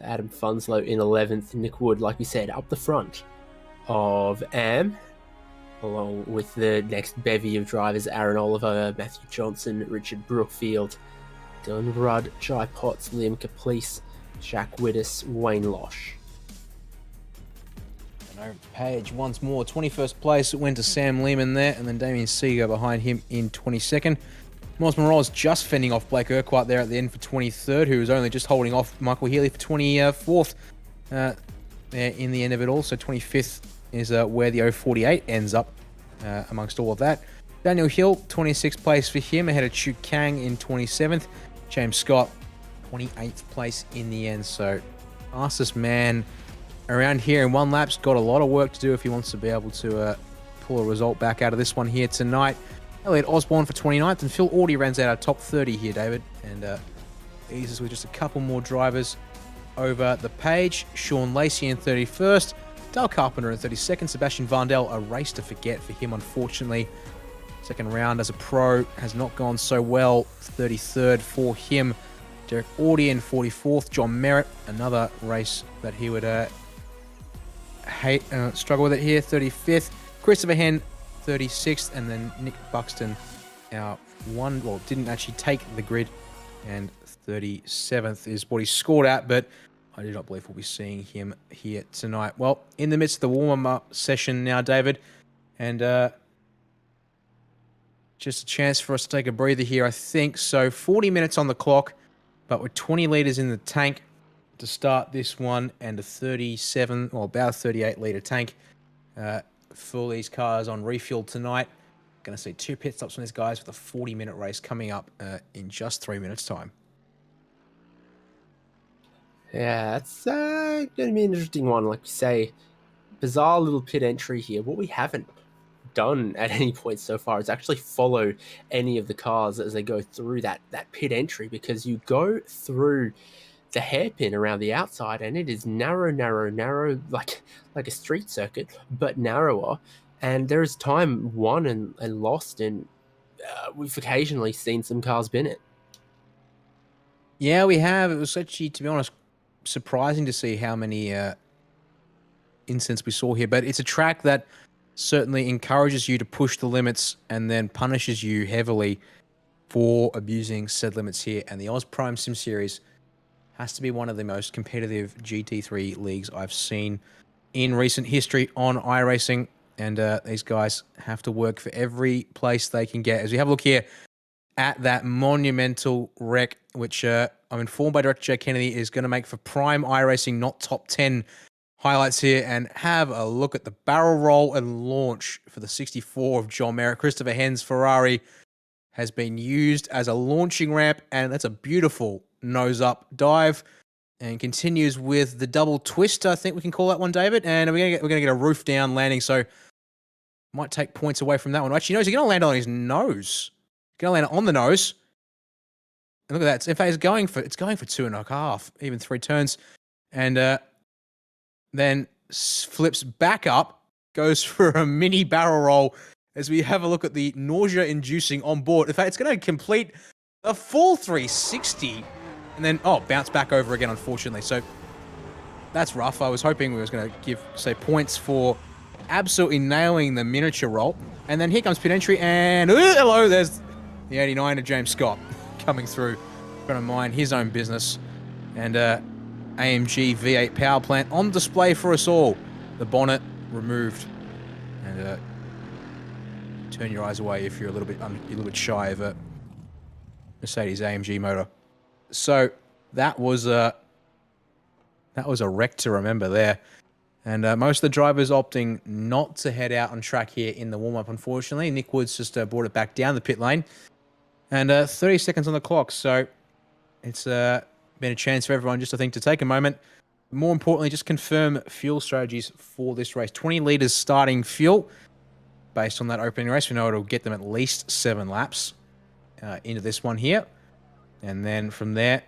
So Adam Funslow in 11th. Nick Wood, like we said, up the front of AM, along with the next bevy of drivers: Aaron Oliver, Matthew Johnson, Richard Brookfield, Dylan Rudd, Jai Potts, Liam Caplice, Shaq Widdis, Wayne Losh. Page once more, 21st place went to Sam Lehman there, and then Damien Seeger behind him in 22nd. Miles Morales just fending off Blake Urquhart there at the end for 23rd, who was only just holding off Michael Healy for 24th there in the end of it all. So 25th is where the 048 ends up amongst all of that. Daniel Hill, 26th place for him, ahead of Chu Kang in 27th. James Scott, 28th place in the end. So fastest man around here in one lap's got a lot of work to do if he wants to be able to pull a result back out of this one here tonight. Elliot Osborne for 29th, and Phil Audie rounds out our top 30 here, David, and eases with just a couple more drivers over the page. Sean Lacey in 31st, Dale Carpenter in 32nd, Sebastian Vandel, a race to forget for him, unfortunately. Second round as a pro has not gone so well. 33rd for him. Derek Audie in 44th, John Merritt, another race that he would struggle with it here. 35th, Christopher Henn, 36th, and then Nick Buxton, didn't actually take the grid, and 37th is what he scored at, but I do not believe we'll be seeing him here tonight. Well, in the midst of the warm-up session now, David, and just a chance for us to take a breather here, I think. So 40 minutes on the clock, but with 20 litres in the tank to start this one, and a 37, or about 38 litre tank for these cars on refuel tonight. going to see 2 pit stops from these guys with a 40-minute race coming up in just 3 minutes' time. Yeah, it's going to be an interesting one. Like you say, bizarre little pit entry here. What we haven't done at any point so far is actually follow any of the cars as they go through that pit entry, because you go through the hairpin around the outside and it is narrow, like a street circuit, but narrower. And there is time won and lost, and we've occasionally seen some cars bin it. Yeah, we have. It was actually, to be honest, surprising to see how many incidents we saw here. But it's a track that certainly encourages you to push the limits and then punishes you heavily for abusing said limits here. And the Oz Prime Sim Series has to be one of the most competitive GT3 leagues I've seen in recent history on iRacing. And these guys have to work for every place they can get. As we have a look here at that monumental wreck, which I'm informed by Director Jay Kennedy is going to make for prime iRacing, not top 10 highlights here. And have a look at the barrel roll and launch for the 64 of John Merritt. Christopher Hen's Ferrari has been used as a launching ramp, and that's a beautiful nose-up dive. And continues with the double twist, I think we can call that one, David. And we're gonna get a roof down landing, so might take points away from that one. Actually, no, he's going to land on his nose. He's going to land on the nose. And look at that. In fact, it's going for 2.5, even 3 turns. And then flips back up, goes for a mini barrel roll as we have a look at the nausea-inducing on board. In fact, it's going to complete a full 360 and then, bounce back over again, unfortunately. So that's rough. I was hoping we was going to give, say, points for absolutely nailing the miniature roll. And then here comes pit entry, and hello, there's the 89 of James Scott coming through, trying to mind his own business. And AMG V8 power plant on display for us all. The bonnet removed. And turn your eyes away if you're a little bit shy of a Mercedes AMG motor. So that was a wreck to remember there. And most of the drivers opting not to head out on track here in the warm-up, unfortunately. Nick Woods just brought it back down the pit lane. And 30 seconds on the clock, so it's been a chance for everyone just, I think, to take a moment. More importantly, just confirm fuel strategies for this race. 20 litres starting fuel. Based on that opening race, we know it'll get them at least 7 laps into this one here. And then from there,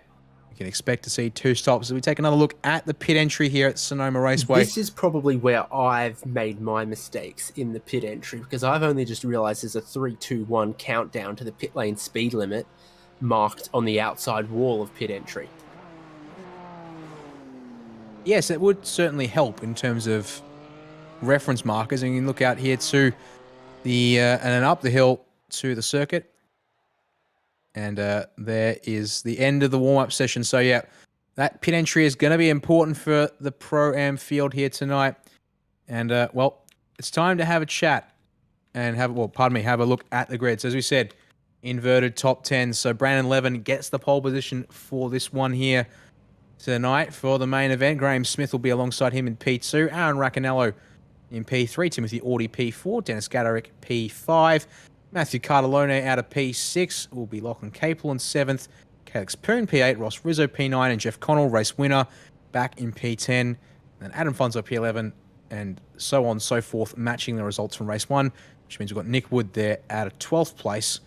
you can expect to see 2 stops. So we take another look at the pit entry here at Sonoma Raceway. This is probably where I've made my mistakes in the pit entry, because I've only just realised there's a 3, 2, 1 countdown to the pit lane speed limit marked on the outside wall of pit entry. Yes, it would certainly help in terms of reference markers. And you can look out here to the and then up the hill to the circuit. And there is the end of the warm-up session. So, yeah, that pit entry is going to be important for the Pro-Am field here tonight. And, well, it's time to have a chat and have a look at the grid. So, as we said, inverted top 10. So, Brandon Levin gets the pole position for this one here tonight for the main event. Graham Smith will be alongside him in P2. Aaron Raccanello in P3. Timothy Audi P4. Dennis Gaderick P5. Matthew Cartalone out of P6 will be Lachlan Capel in 7th. Calix Poon P8, Ross Rizzo P9, and Jeff Connell, race winner, back in P10. And Adam Fonzo P11, and so on and so forth, matching the results from race 1, which means we've got Nick Wood there out of 12th place,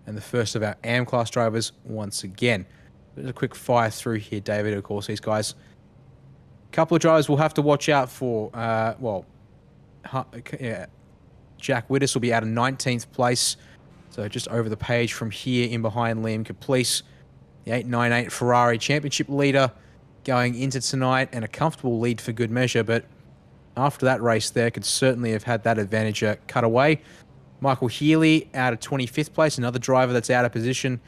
and the first of our AM class drivers once again. There's a quick fire through here, David. Of course, these guys, a couple of drivers we'll have to watch out for. Jack Widders will be out of 19th place. So just over the page from here in behind Liam Caplice. The 898 Ferrari championship leader going into tonight, and a comfortable lead for good measure. But after that race there, could certainly have had that advantage cut away. Michael Healy out of 25th place, another driver that's out of position.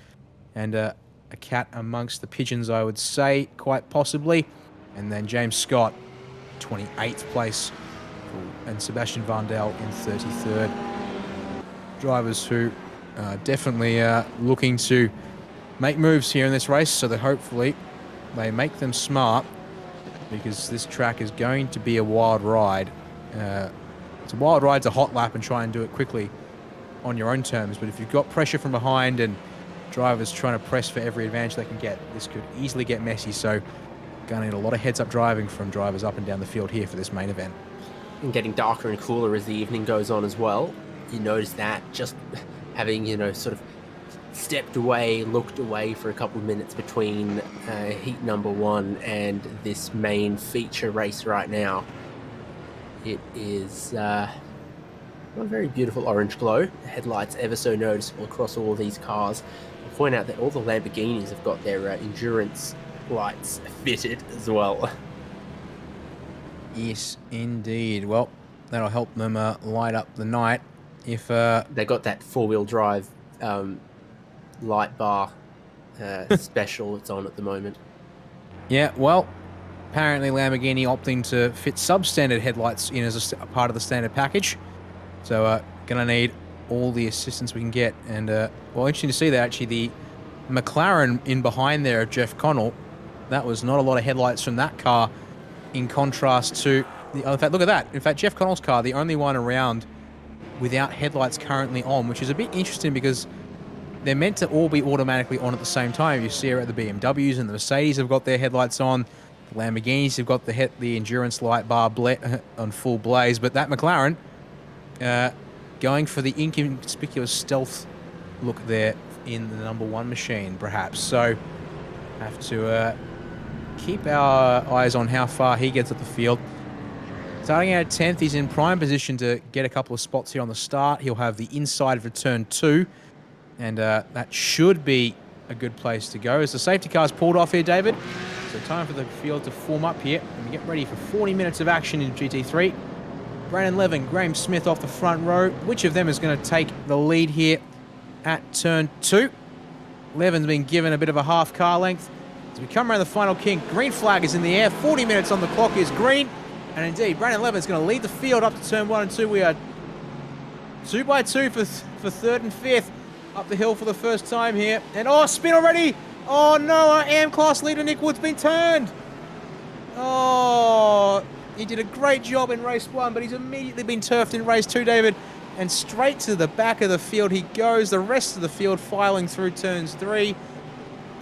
And a cat amongst the pigeons, I would say, quite possibly. And then James Scott, 28th place. And Sebastian Vandal in 33rd. Drivers who are definitely looking to make moves here in this race, so that hopefully they make them smart, because this track is going to be a wild ride. It's a wild ride to hot lap and try and do it quickly. on your own terms. But if you've got pressure from behind and drivers trying to press for every advantage they can get, this could easily get messy. So going to need a lot of heads-up driving from drivers up and down the field here for this main event. And getting darker and cooler as the evening goes on as well. You notice that just having, sort of stepped away, looked away for a couple of minutes between heat number 1 and this main feature race right now. It is a very beautiful orange glow. The headlights ever so noticeable across all these cars. I'll point out that all the Lamborghinis have got their endurance lights fitted as well. Yes, indeed. Well, that'll help them light up the night. If they got that 4-wheel drive light bar special it's on at the moment. Yeah, well, apparently Lamborghini opting to fit substandard headlights in as a part of the standard package. So gonna need all the assistance we can get. And well, interesting to see that actually the McLaren in behind there of Jeff Connell, that was not a lot of headlights from that car in contrast to the other. In fact, look at that. In fact, Jeff Connell's car, the only one around without headlights currently on, which is a bit interesting because they're meant to all be automatically on at the same time. You see at the BMWs and the Mercedes have got their headlights on. The Lamborghinis have got the endurance light bar on full blaze. But that McLaren going for the inconspicuous stealth look there in the number 1 machine, perhaps. So have to keep our eyes on how far he gets at the field. Starting out at 10th, he's in prime position to get a couple of spots here on the start. He'll have the inside of turn 2, and that should be a good place to go. As the safety car's pulled off here, David, so time for the field to form up here and get ready for 40 minutes of action in GT3. Brandon Levin, Graham Smith off the front row. Which of them is going to take the lead here at turn 2? Levin's been given a bit of a half car length. As we come around the final kink, green flag is in the air. 40 minutes on the clock is green. And indeed, Brandon Levin's going to lead the field up to turn 1 and 2. We are 2 by 2 for 3rd and 5th. Up the hill for the first time here. And spin already. Oh no, our AM class leader Nick Wood's been turned. Oh, he did a great job in race 1, but he's immediately been turfed in race 2, David. And straight to the back of the field he goes. The rest of the field filing through turns 3.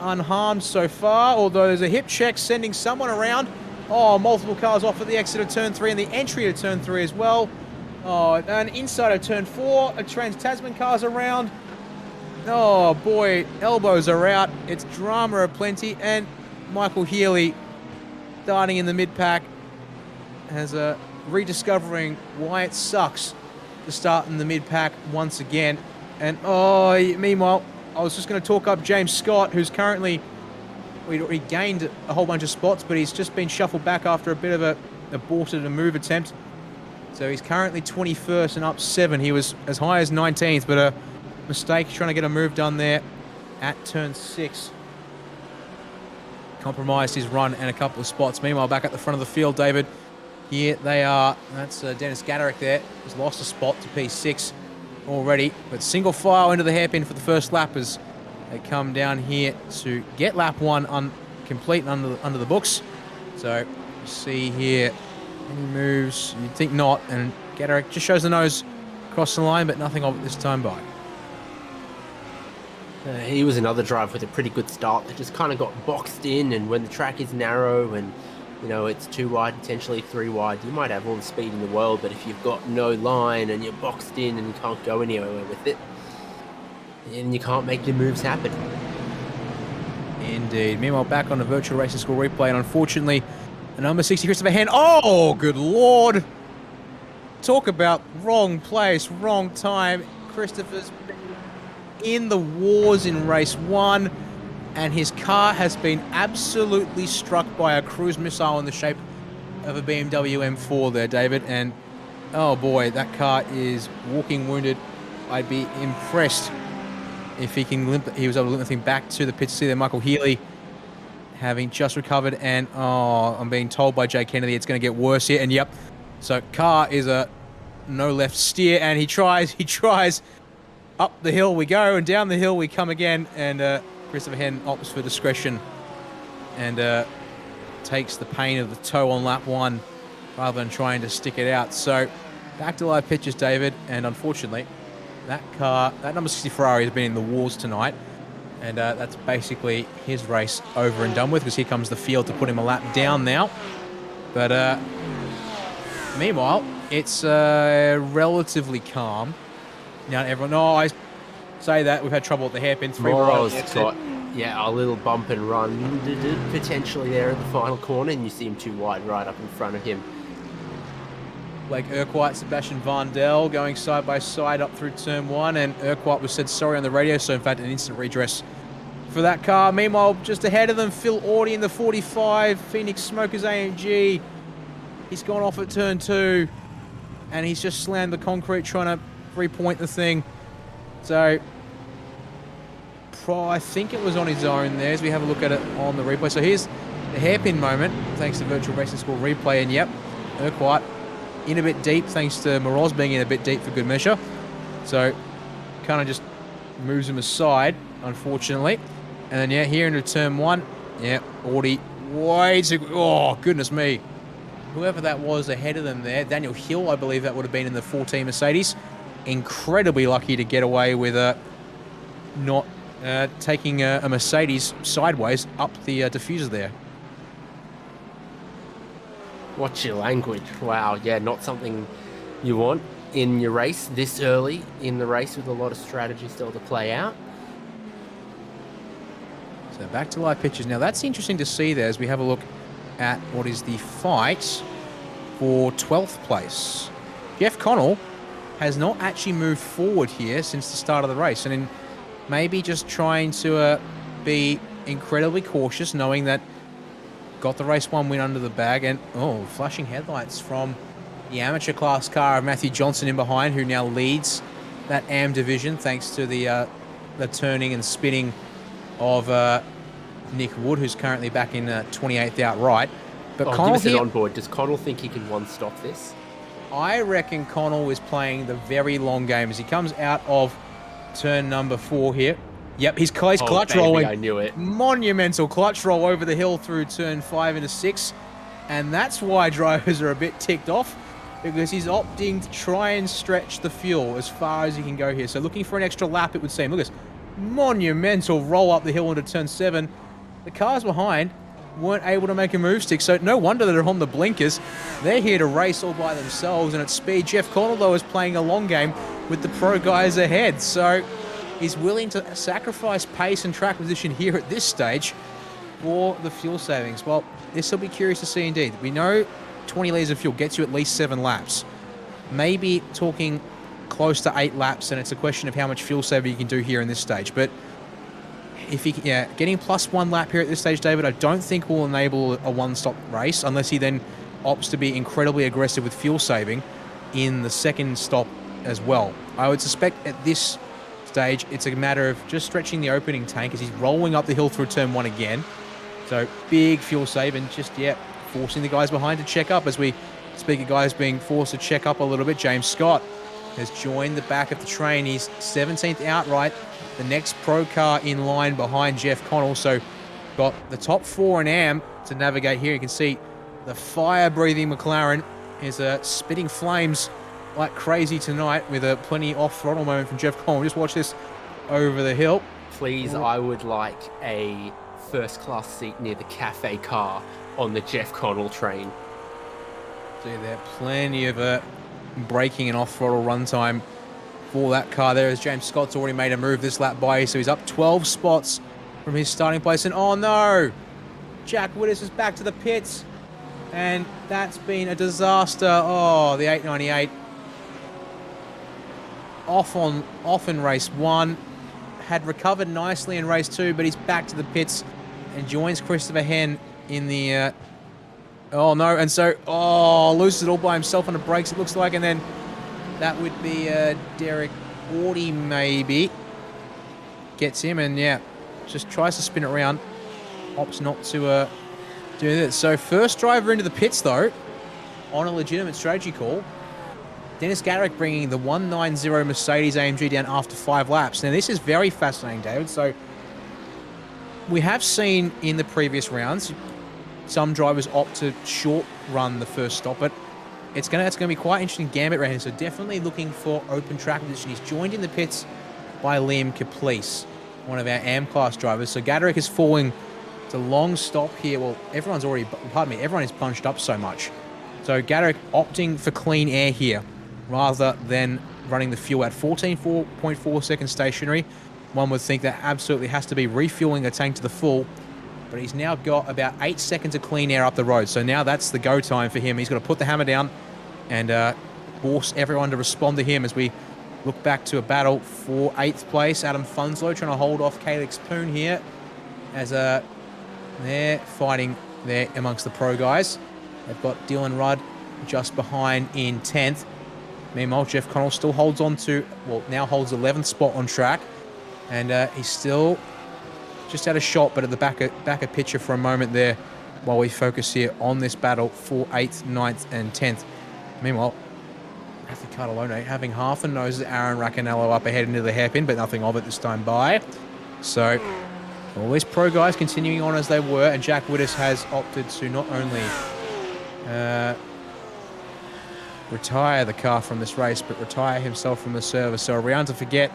Unharmed so far, although there's a hip check sending someone around. Oh, multiple cars off at the exit of turn 3 and the entry to turn 3 as well. Oh, and inside of turn 4, a Trans-Tasman car's around. Oh boy, elbows are out. It's drama aplenty, and Michael Healy, starting in the mid-pack, has rediscovering why it sucks to start in the mid-pack once again. And meanwhile, I was just going to talk up James Scott, who's currently, we'd already gained a whole bunch of spots, but he's just been shuffled back after a bit of a aborted a move attempt. So he's currently 21st and up 7. He was as high as 19th, but a mistake trying to get a move done there at turn 6. Compromised his run and a couple of spots. Meanwhile, back at the front of the field, David, here they are. That's Dennis Gaderick there. He's lost a spot to P6 already, but single file into the hairpin for the first lap as they come down here to get lap 1 complete and under the books. So you see here any moves, you'd think not, and Gaderick just shows the nose across the line, but nothing of it this time by. He was another driver with a pretty good start that just kind of got boxed in, and when the track is narrow and it's 2 wide, potentially 3 wide, you might have all the speed in the world, but if you've got no line and you're boxed in and you can't go anywhere with it, and you can't make your moves happen. Indeed. Meanwhile, back on the virtual racing school replay, and unfortunately, the number 60 Christopher Hen. Oh, good lord! Talk about wrong place, wrong time. Christopher's been in the wars in race 1, and his car has been absolutely struck by a cruise missile in the shape of a BMW M4 there, David. And oh boy, that car is walking wounded. I'd be impressed if he was able to limp the thing back to the pit to see there. Michael Healy having just recovered, and I'm being told by Jay Kennedy it's going to get worse here. And yep, so car is a no left steer, and he tries. Up the hill we go, and down the hill we come again, and Christopher Hen opts for discretion and takes the pain of the toe on lap 1 rather than trying to stick it out. So back to live pictures, David, and unfortunately that car, that number 60 Ferrari has been in the wars tonight. And that's basically his race over and done with, because here comes the field to put him a lap down now. But meanwhile, it's relatively calm. Now everyone, I say that, we've had trouble at the hairpin. Moro's got, a little bump and run potentially there in the final corner, and you see him too wide right up in front of him. Blake Urquhart, Sebastian Vandel going side by side up through turn 1, and Urquhart was said sorry on the radio, so in fact an instant redress for that car. Meanwhile, just ahead of them, Phil Audie in the 45, Phoenix Smokers AMG. He's gone off at turn 2, and he's just slammed the concrete trying to 3-point the thing. So I think it was on his own there as we have a look at it on the replay. So here's the hairpin moment, thanks to Virtual Racing School replay, and yep, Urquhart in a bit deep, thanks to Moroz being in a bit deep for good measure. So kind of just moves him aside, unfortunately. And then, here into turn 1. Audi way too... Oh, goodness me. Whoever that was ahead of them there, Daniel Hill, I believe that would have been in the 14 Mercedes. Incredibly lucky to get away with not taking a Mercedes sideways up the diffuser there. Watch your language. Wow, not something you want in your race this early in the race with a lot of strategy still to play out. So back to live pictures. Now that's interesting to see there as we have a look at what is the fight for 12th place. Jeff Connell has not actually moved forward here since the start of the race, and in maybe just trying to be incredibly cautious, knowing that got the race 1 win under the bag. And flashing headlights from the amateur class car of Matthew Johnson in behind, who now leads that AM division thanks to the turning and spinning of Nick Wood, who's currently back in 28th outright. But Connell give us an on board. Does Connell think he can one-stop this? I reckon Connell is playing the very long game as he comes out of turn number 4 here. Yep, he's clutch rolling. I knew it. Monumental clutch roll over the hill through turn 5 into 6. And that's why drivers are a bit ticked off, because he's opting to try and stretch the fuel as far as he can go here. So looking for an extra lap, it would seem. Look at this monumental roll up the hill into turn 7. The cars behind weren't able to make a move stick, so no wonder that they're on the blinkers. They're here to race all by themselves and at speed. Jeff Connell, though, is playing a long game with the pro guys ahead, so he's willing to sacrifice pace and track position here at this stage for the fuel savings. Well, this will be curious to see indeed. We know 20 litres of fuel gets you at least 7 laps. Maybe talking close to 8 laps, and it's a question of how much fuel saving you can do here in this stage. But if he, getting plus 1 lap here at this stage, David, I don't think will enable a one-stop race unless he then opts to be incredibly aggressive with fuel saving in the second stop as well. I would suspect at this stage it's a matter of just stretching the opening tank as he's rolling up the hill through turn 1 again. So big fuel save and just, forcing the guys behind to check up. As we speak of guys being forced to check up a little bit, James Scott has joined the back of the train. He's 17th outright. The next pro car in line behind Jeff Connell. So got the top 4 in AM to navigate here. You can see the fire-breathing McLaren is spitting flames like crazy tonight with a plenty off-throttle moment from Jeff Connell. Just watch this over the hill. Please, I would like a first-class seat near the cafe car on the Jeff Connell train. See there, plenty of braking and off-throttle runtime for that car there, as James Scott's already made a move this lap by, so he's up 12 spots from his starting place. And oh no, Jack Widders is back to the pits, and that's been a disaster. Oh, the 898 off in race 1, had recovered nicely in race 2, but he's back to the pits and joins Christopher Henn in the oh no, and so loses it all by himself on the brakes, it looks like. And then that would be Derek Audie maybe. Gets him and just tries to spin it around. Opts not to do this. So first driver into the pits though, on a legitimate strategy call. Dennis Gaderick bringing the 190 Mercedes AMG down after 5 laps. Now this is very fascinating, David. So we have seen in the previous rounds some drivers opt to short run the first stop, but it's gonna be quite interesting gambit around here. So definitely looking for open track position. He's joined in the pits by Liam Caplice, one of our AM class drivers. So Gaderick is falling. It's a long stop here. Well, everyone's already, pardon me, everyone is bunched up so much. So Gaderick opting for clean air here rather than running the fuel at 14.4 seconds stationary. One would think that absolutely has to be refueling the tank to the full, but he's now got about 8 seconds of clean air up the road. So now that's the go time for him. He's got to put the hammer down and force everyone to respond to him as we look back to a battle for 8th place. Adam Funslow trying to hold off Calix Poon here as they're fighting there amongst the pro guys. They've got Dylan Rudd just behind in 10th. Meanwhile, Jeff Connell still holds on to, well, now holds 11th spot on track. And he's still just had a shot, but at the back of picture for a moment there while we focus here on this battle for 8th, 9th, and 10th. Meanwhile, Matthew Cartalone having half a nose at Aaron Racanello up ahead into the hairpin, but nothing of it this time by. So all these pro guys continuing on as they were, and Jack Widders has opted to not only retire the car from this race, but retire himself from the service. So a round to forget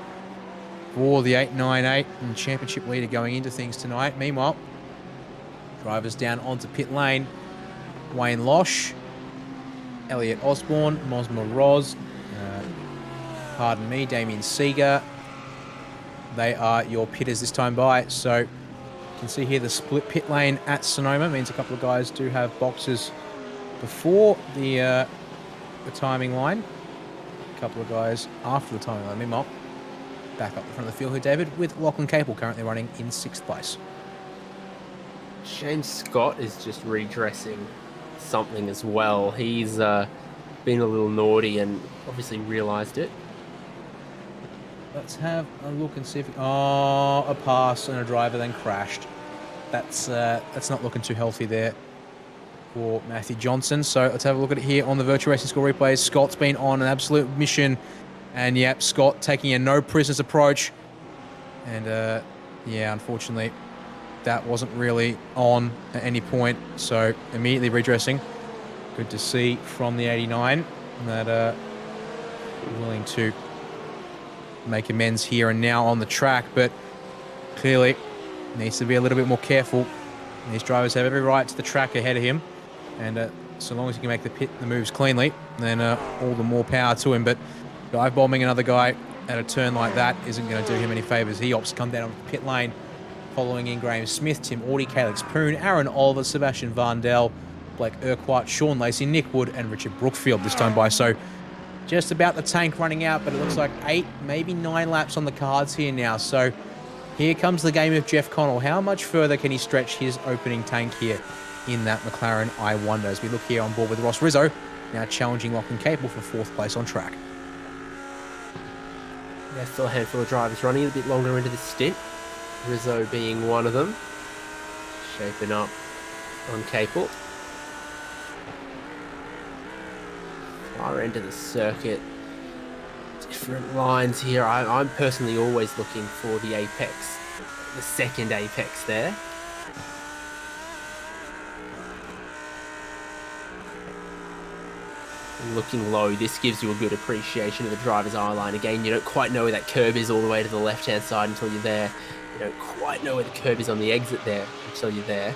for the 898 and championship leader going into things tonight. Meanwhile, drivers down onto pit lane. Wayne Losh, Elliot Osborne, Mosma Roz, pardon me, Damien Seeger. They are your pitters this time by. So you can see here the split pit lane at Sonoma means a couple of guys do have boxes before the timing line. A couple of guys after the timing line. Meanwhile, back up the front of the field here, David, with Lachlan Capel currently running in 6th place. James Scott is just redressing something as well. He's been a little naughty and obviously realised it. Let's have a look and see if... Oh, a pass and a driver then crashed. That's not looking too healthy there for Matthew Johnson. So let's have a look at it here on the Virtual Racing Score replays. Scott's been on an absolute mission. And yep, Scott taking a no prisoners approach. And yeah, unfortunately, that wasn't really on at any point. So immediately redressing. Good to see from the 89 that willing to make amends here and now on the track. But clearly needs to be a little bit more careful. These drivers have every right to the track ahead of him. And so long as he can make the moves cleanly, then all the more power to him. But dive bombing another guy at a turn like that isn't going to do him any favours. He opts to come down on the pit lane, following in Graham Smith, Tim Audie, Calix Poon, Aaron Oliver, Sebastian Varndell, Blake Urquhart, Sean Lacey, Nick Wood, and Richard Brookfield this time by. So just about the tank running out, but it looks like 8, maybe 9 laps on the cards here now. So here comes the game of Jeff Connell. How much further can he stretch his opening tank here in that McLaren, I wonder, as we look here on board with Ross Rizzo, now challenging Lachlan Capel for 4th place on track. There's still a handful of drivers running a bit longer into this stint. Rizzo being one of them. Shaping up on Capel. Far end of the circuit. Different lines here. I'm personally always looking for the apex. The second apex there. Looking low, this gives you a good appreciation of the driver's eye line. Again, you don't quite know where that curb is all the way to the left-hand side until you're there. You don't quite know where the curb is on the exit there until you're there.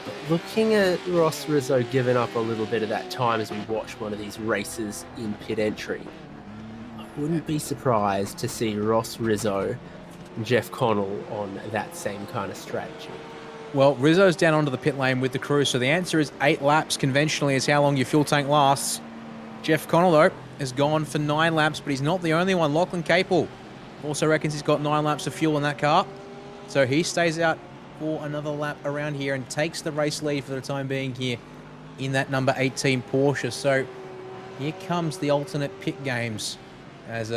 But looking at Ross Rizzo giving up a little bit of that time as we watch one of these races in pit entry. I wouldn't be surprised to see Ross Rizzo and Jeff Connell on that same kind of strategy. Well, Rizzo's down onto the pit lane with the crew, so the answer is 8 laps conventionally is how long your fuel tank lasts. Jeff Connell, though, has gone for 9 laps, but he's not the only one. Lachlan Capel also reckons he's got 9 laps of fuel in that car. So he stays out for another lap around here and takes the race lead for the time being here in that number 18 Porsche. So here comes the alternate pit games as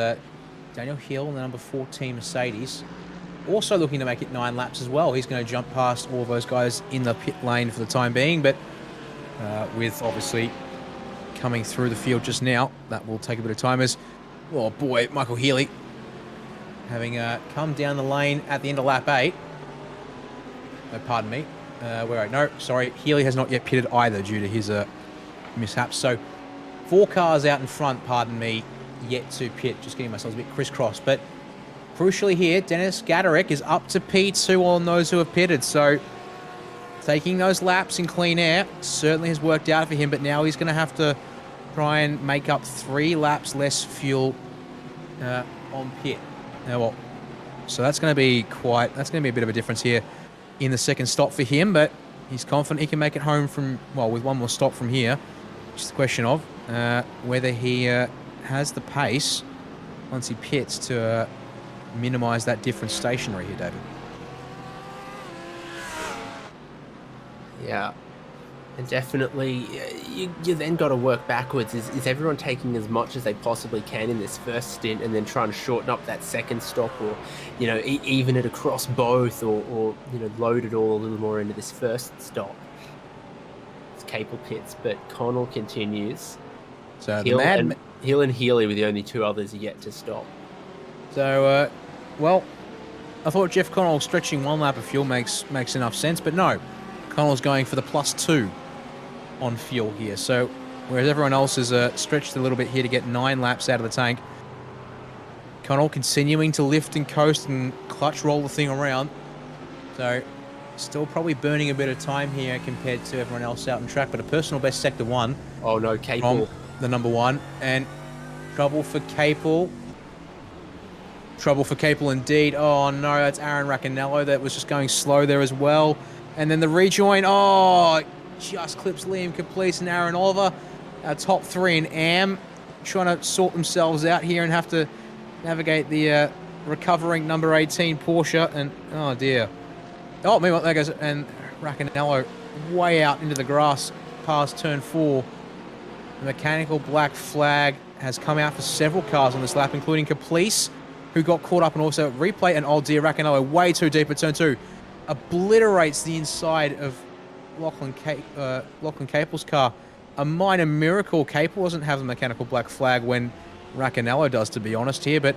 Daniel Hill and the number 14 Mercedes also looking to make it 9 laps as well. He's going to jump past all of those guys in the pit lane for the time being, but with obviously coming through the field just now, that will take a bit of time as, oh boy, Michael Healy having come down the lane at the end of lap 8. No, pardon me. No, sorry. Healy has not yet pitted either due to his mishaps. So 4 cars out in front, pardon me, yet to pit. Just getting myself a bit crisscrossed. But crucially here, Dennis Gadarick is up to P2 on those who have pitted. So taking those laps in clean air certainly has worked out for him. But now he's going to have to try and make up 3 laps less fuel on pit. Now, well, so that's going to be a bit of a difference here in the second stop for him. But he's confident he can make it home from, well, with one more stop from here. Just a question of whether he has the pace once he pits to minimise that difference stationary here, David. Yeah. And definitely, you then got to work backwards. Is everyone taking as much as they possibly can in this first stint and then trying to shorten up that second stop, or, you know, even it across both, or you know, load it all a little more into this first stop? It's Capel pits, but Connell continues. So Hill and Healy were the only 2 others yet to stop. So, well, I thought Jeff Connell stretching 1 lap of fuel makes enough sense, but no. Connell's going for the +2 on fuel here. So, whereas everyone else is stretched a little bit here to get 9 laps out of the tank, Connell continuing to lift and coast and clutch roll the thing around. So, still probably burning a bit of time here compared to everyone else out on track, but a personal best sector 1. Oh no, Capel. From the number 1, and trouble for Capel. Trouble for Capel indeed. Oh no, that's Aaron Raccanello that was just going slow there as well. And then the rejoin, oh, just clips Liam Caplice and Aaron Oliver. Top 3 in AM, trying to sort themselves out here and have to navigate the recovering number 18 Porsche. And oh dear. Oh, meanwhile, there goes, and Raccanello way out into the grass past turn 4. The mechanical black flag has come out for several cars on this lap, including Caplice, who got caught up and also replay. And oh dear, Raccanello way too deep at turn 2. Obliterates the inside of Lachlan Capel's car. A minor miracle. Capel doesn't have the mechanical black flag when Raccanello does, to be honest here. But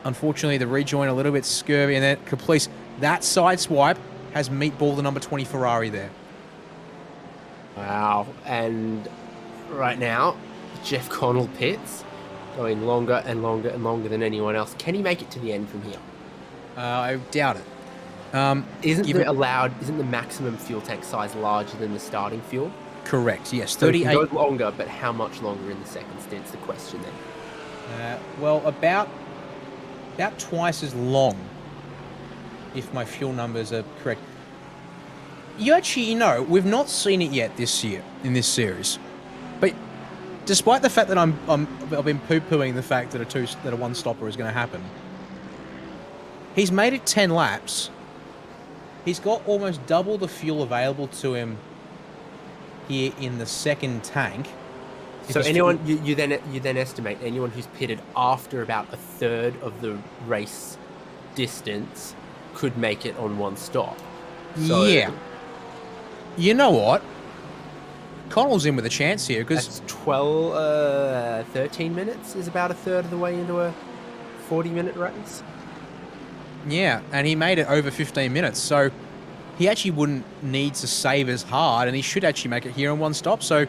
unfortunately, the rejoin a little bit scurvy. And then Caplice, that side swipe has meatball the number 20 Ferrari there. Wow. And right now, Jeff Connell pits, going longer and longer and longer than anyone else. Can he make it to the end from here? I doubt it. Isn't the maximum fuel tank size larger than the starting fuel? Correct, yes. So 38. It can go longer, but how much longer in the second stint's the question then? Well, about twice as long, if my fuel numbers are correct. You know, we've not seen it yet this year in this series, but despite the fact that I've been poo-pooing the fact that a one-stopper is going to happen, he's made it 10 laps. He's got almost double the fuel available to him here in the second tank. So anyone, you then estimate anyone who's pitted after about a third of the race distance could make it on one stop. So, yeah. You know what? Connell's in with a chance here because 13 minutes is about a third of the way into a 40-minute race. Yeah, and he made it over 15 minutes, so he actually wouldn't need to save as hard, and he should actually make it here in one stop. So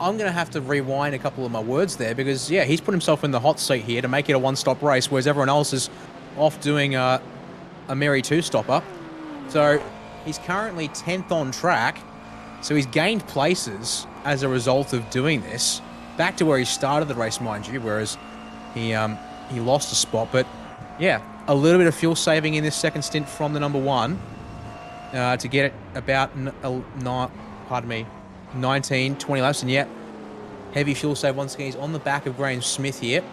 I'm going to have to rewind a couple of my words there because, yeah, he's put himself in the hot seat here to make it a one-stop race, whereas everyone else is off doing a merry two-stopper. So he's currently 10th on track, so he's gained places as a result of doing this. Back to where he started the race, mind you, whereas he lost a spot. But, yeah, a little bit of fuel saving in this second stint from the number 1 to get it about 19, 20 laps. And yet, heavy fuel save once again. He's on the back of Graham Smith here.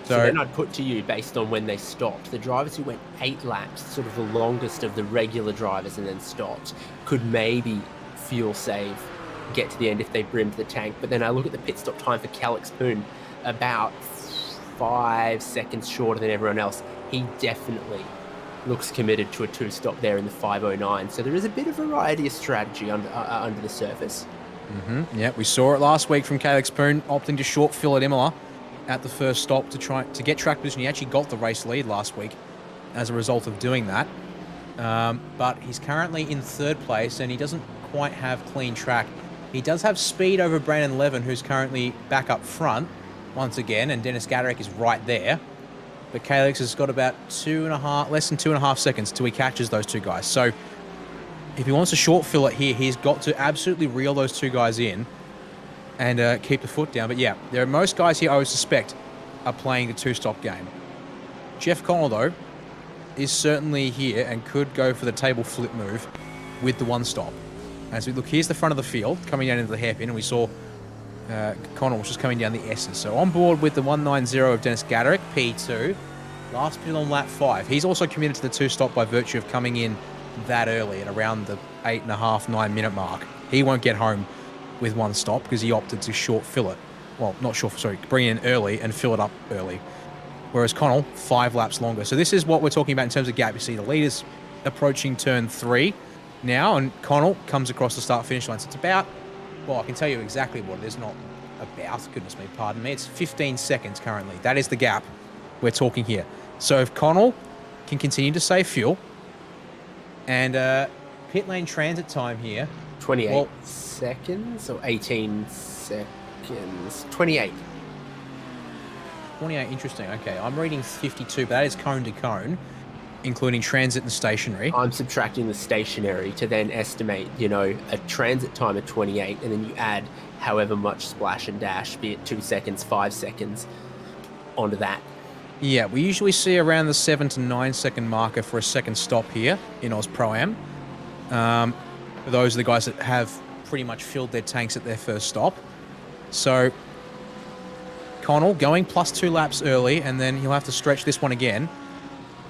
So then I'd put to you, based on when they stopped, the drivers who went 8 laps, sort of the longest of the regular drivers and then stopped, could maybe fuel save, get to the end if they brimmed the tank. But then I look at the pit stop time for Calix Poon, about 5 seconds shorter than everyone else. He definitely looks committed to a 2-stop there in the 5:09. So there is a bit of variety of strategy under the surface. Mm-hmm. Yeah, we saw it last week from Calix Poon opting to short fill at Imola at the first stop to try to get track position. He actually got the race lead last week as a result of doing that. But he's currently in 3rd place and he doesn't quite have clean track He does have speed over Brandon Levin, who's currently back up front once again, and Dennis Gaderick is right there. But Calix has got about less than 2.5 seconds till he catches those two guys. So if he wants to short fill it here, he's got to absolutely reel those two guys in and keep the foot down. But yeah, there are most guys here I would suspect are playing the two-stop game. Jeff Connell, though, is certainly here and could go for the table flip move with the one-stop. As we look, here's the front of the field coming down into the hairpin, and we saw Connell was just coming down the S's. So on board with the 190 of Dennis Gaderick, P2. Last pit on lap 5. He's also committed to the two-stop by virtue of coming in that early at around the 8.5, 9-minute mark. He won't get home with one stop because he opted to short fill it. Well, not short, sorry, bring it in early and fill it up early. Whereas Connell, 5 laps longer. So this is what we're talking about in terms of gap. You see the leaders approaching turn 3 now, and Connell comes across the start-finish line. So it's about, well, I can tell you exactly what it is, not about, goodness me, pardon me. It's 15 seconds currently. That is the gap we're talking here. So if Connell can continue to save fuel, and pit lane transit time here, 28 seconds or 18 seconds? 28. 28, interesting. Okay, I'm reading 52, but that is cone to cone, including transit and stationary. I'm subtracting the stationary to then estimate, you know, a transit time of 28, and then you add however much splash and dash, be it 2 seconds, 5 seconds, onto that. Yeah, we usually see around the 7 to 9 second marker for a second stop here in Oz Pro-Am. Those are the guys that have pretty much filled their tanks at their first stop. So Connell going plus 2 laps early, and then he'll have to stretch this one again.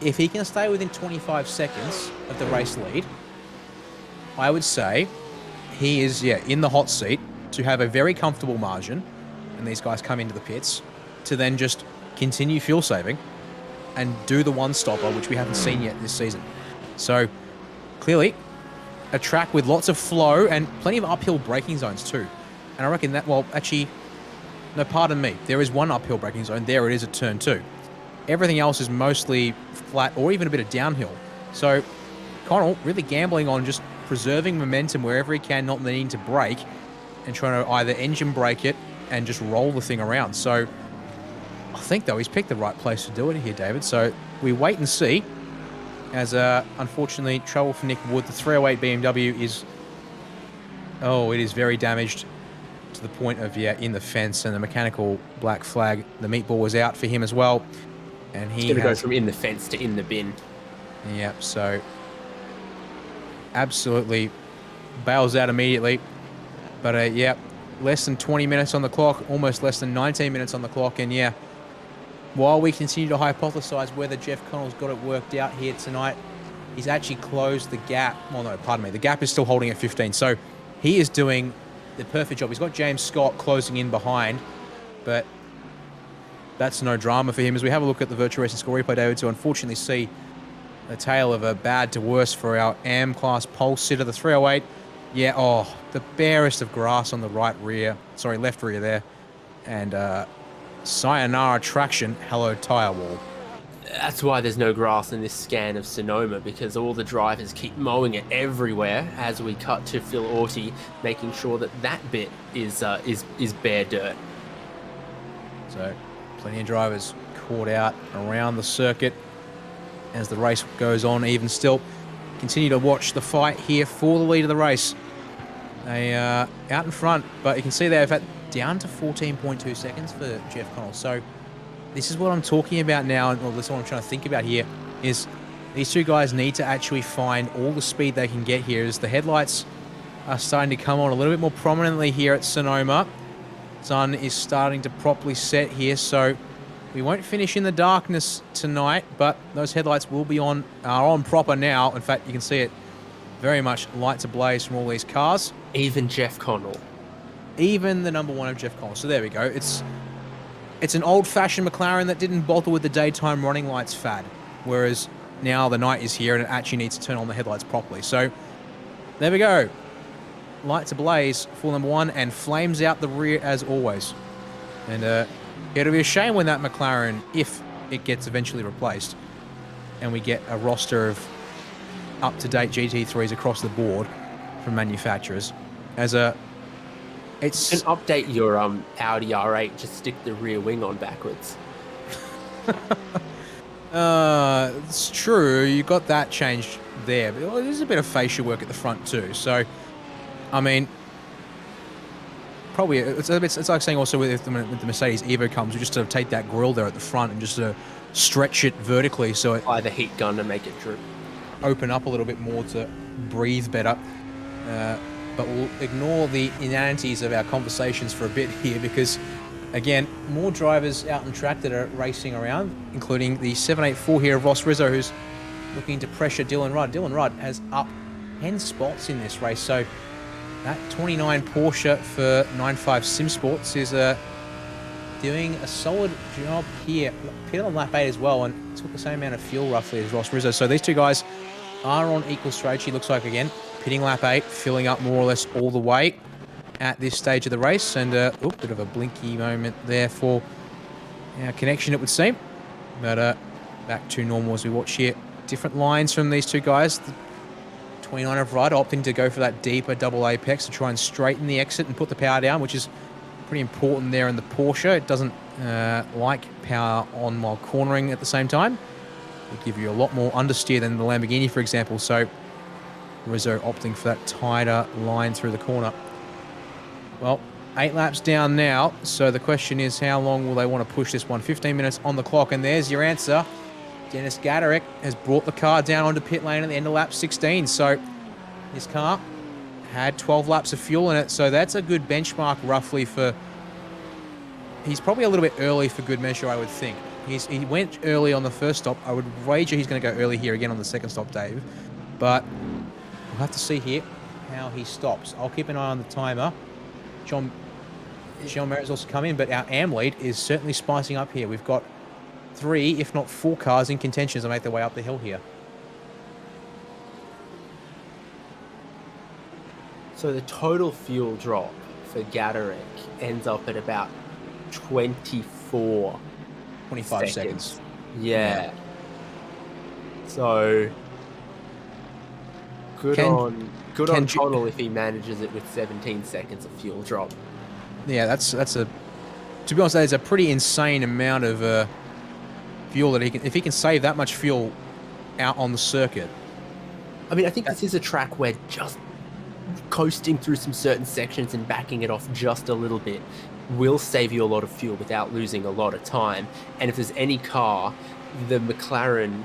If he can stay within 25 seconds of the race lead, I would say he is, in the hot seat to have a very comfortable margin, and these guys come into the pits, to then just continue fuel saving and do the one-stopper, which we haven't seen yet this season. So clearly a track with lots of flow and plenty of uphill braking zones too. And I reckon that, well, actually, no, pardon me, there is one uphill braking zone. There it is at turn 2. Everything else is mostly flat or even a bit of downhill. So Connell really gambling on just preserving momentum wherever he can, not needing to brake, and trying to either engine brake it and just roll the thing around. So I think, though, he's picked the right place to do it here, David. So we wait and see, as unfortunately, trouble for Nick Wood. The 308 BMW is, it is very damaged to the point of, in the fence, and the mechanical black flag, the meatball was out for him as well. And he going to go from in the fence to in the bin. Yep, so absolutely bails out immediately. But, less than 20 minutes on the clock, almost less than 19 minutes on the clock, and while we continue to hypothesize whether Jeff Connell's got it worked out here tonight, he's actually closed the gap. Well, no, pardon me. The gap is still holding at 15. So he is doing the perfect job. He's got James Scott closing in behind, but that's no drama for him. As we have a look at the Virtual Racing Score replay, David, to unfortunately see a tale of a bad to worse for our AM class pole sitter, the 308. The barest of grass on the left rear there. And sayonara traction, hello tyre wall. That's why there's no grass in this scan of Sonoma, because all the drivers keep mowing it everywhere as we cut to Phil Orty, making sure that that bit is bare dirt. So plenty of drivers caught out around the circuit as the race goes on. Even still, continue to watch the fight here for the lead of the race. They out in front, but you can see they've had down to 14.2 seconds for Jeff Connell. So this is what I'm talking about now, and this is what I'm trying to think about here, is these two guys need to actually find all the speed they can get here, as the headlights are starting to come on a little bit more prominently here at Sonoma. Sun is starting to properly set here, so we won't finish in the darkness tonight, but those headlights will be are on proper now. In fact, you can see it very much lights ablaze from all these cars. Even Jeff Connell. Even the number 1 of Jeff Connell. So there we go. It's an old-fashioned McLaren that didn't bother with the daytime running lights fad, whereas now the night is here and it actually needs to turn on the headlights properly. So there we go. Lights ablaze for number 1 and flames out the rear as always. And it'll be a shame when that McLaren, if it gets eventually replaced, and we get a roster of up-to-date GT3s across the board from manufacturers, as It's And update your Audi R8. Just stick the rear wing on backwards. it's true. You got that changed there, but there's a bit of fascia work at the front too. So, I mean, probably it's like saying also with the Mercedes Evo comes, you just sort of take that grille there at the front and just stretch it vertically so it Apply the heat gun to make it droop. open up a little bit more to breathe better. But we'll ignore the inanities of our conversations for a bit here because, again, more drivers out on track that are racing around, including the 784 here of Ross Rizzo, who's looking to pressure Dylan Rudd. Dylan Rudd has up 10 spots in this race, so that 29 Porsche for 95 Sim Sports is doing a solid job here. Pit on lap 8 as well, and took the same amount of fuel roughly as Ross Rizzo. So these two guys are on equal strategy, looks like, again. Pitting lap 8, filling up more or less all the way at this stage of the race. And, bit of a blinky moment there for our connection, it would seem. But back to normal as we watch here. Different lines from these two guys. The 29 of Rudd opting to go for that deeper double apex to try and straighten the exit and put the power down, which is pretty important there in the Porsche. It doesn't like power on while cornering at the same time. It'll give you a lot more understeer than the Lamborghini, for example. So Rizzo opting for that tighter line through the corner. Well, 8 laps down now, so the question is how long will they want to push this one? 15 minutes on the clock, and there's your answer. Dennis Gaderick has brought the car down onto pit lane at the end of lap 16, so his car had 12 laps of fuel in it, so that's a good benchmark roughly for... He's probably a little bit early for good measure, I would think. He went early on the first stop. I would wager he's going to go early here again on the second stop, Dave, but we'll have to see here how he stops. I'll keep an eye on the timer. John Merritt's also come in, but our AM lead is certainly spicing up here. We've got 3, if not 4 cars in contention to make their way up the hill here. So the total fuel drop for Gaderick ends up at about 25 seconds. Yeah. So good on Total if he manages it with 17 seconds of fuel drop. Yeah, that's a, to be honest, that is a pretty insane amount of fuel that if he can save that much fuel out on the circuit. I mean, I think this is a track where just coasting through some certain sections and backing it off just a little bit will save you a lot of fuel without losing a lot of time. And if there's any car, the McLaren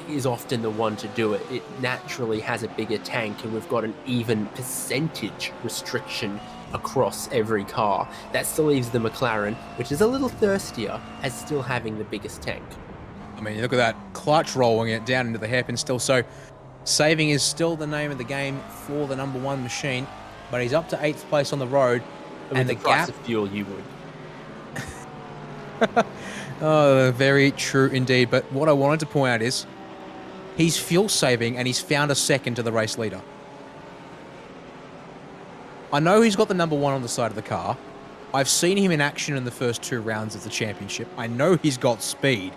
is often the one to do it. It naturally has a bigger tank, and we've got an even percentage restriction across every car. That still leaves the McLaren, which is a little thirstier, as still having the biggest tank. I mean, look at that clutch rolling it down into the hairpin still. So saving is still the name of the game for the number 1 machine, but he's up to 8th place on the road. And the price of fuel, you would. Oh, very true indeed. But what I wanted to point out is he's fuel saving and he's found a second to the race leader. I know he's got the number 1 on the side of the car. I've seen him in action in the first 2 rounds of the championship. I know he's got speed.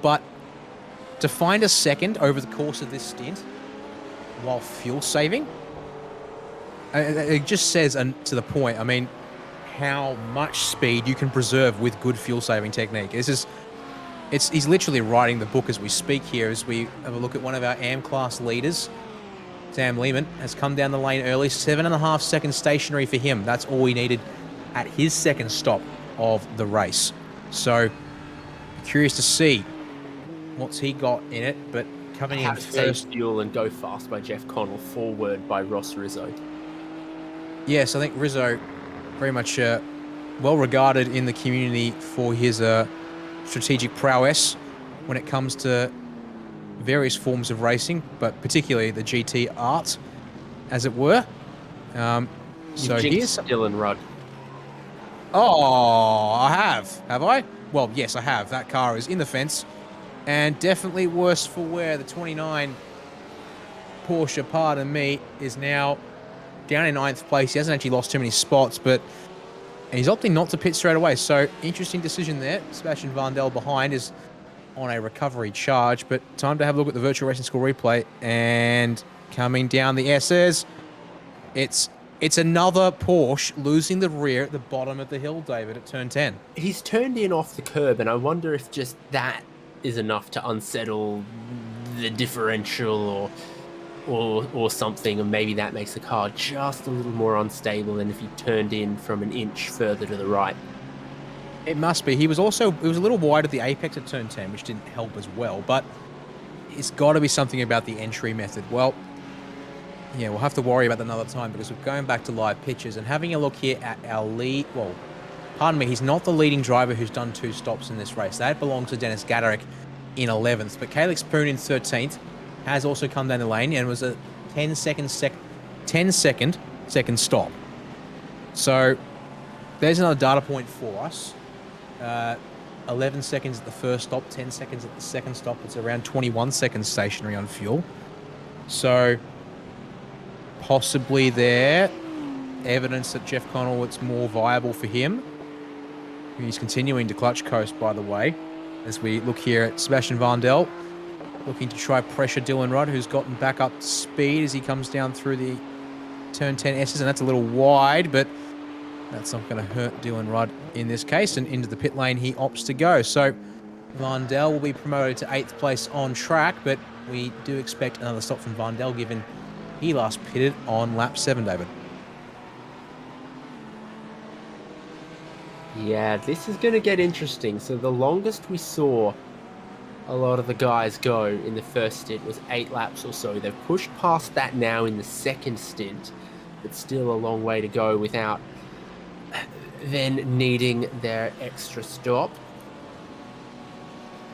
But to find a second over the course of this stint while fuel saving, it just says to the point, I mean, how much speed you can preserve with good fuel saving technique. He's literally writing the book as we speak here, as we have a look at one of our AM class leaders. Sam Lehman has come down the lane early, 7.5 seconds stationary for him. That's all he needed at his second stop of the race. So, curious to see what's he got in it, but coming in Save first. fuel and go fast by Jeff Connell, forward by Ross Rizzo. Yes, I think Rizzo very much well regarded in the community for his strategic prowess when it comes to various forms of racing, but particularly the GT art, as it were. So here's Dylan Rudd. Oh, I have. Have I? Well, yes, I have. That car is in the fence, and definitely worse for wear. The 29 Porsche, pardon me, is now down in 9th place. He hasn't actually lost too many spots, but he's opting not to pit straight away. So interesting decision there. Sebastian Vandel behind is on a recovery charge, but time to have a look at the Virtual Racing School replay. And coming down the S's, it's It's another Porsche losing the rear at the bottom of the hill, David, at turn 10. He's turned in off the curb, and I wonder if just that is enough to unsettle the differential or something, and maybe that makes the car just a little more unstable than if he turned in from an inch further to the right. It must be. He was a little wide at the apex at turn 10, which didn't help as well, but it's got to be something about the entry method. Well, yeah, we'll have to worry about that another time because we're going back to live pictures and having a look here at our lead. Well, pardon me, he's not the leading driver who's done 2 stops in this race. That belongs to Dennis Gaderick in 11th, but Calix Poon in 13th has also come down the lane and was a 10 second second stop. So there's another data point for us. 11 seconds at the first stop, 10 seconds at the second stop. It's around 21 seconds stationary on fuel. So possibly there, evidence that Jeff Connell, it's more viable for him. He's continuing to clutch coast, by the way, as we look here at Sebastian Vandel, looking to try pressure Dylan Rudd, who's gotten back up to speed as he comes down through the turn 10 S's, and that's a little wide, but that's not going to hurt Dylan Rudd in this case, and into the pit lane he opts to go. So Vandel will be promoted to 8th place on track, but we do expect another stop from Vandel, given he last pitted on lap 7, David. Yeah, this is going to get interesting. So the longest we saw a lot of the guys go in the first stint was 8 laps or so. They've pushed past that now in the second stint, but still a long way to go without then needing their extra stop.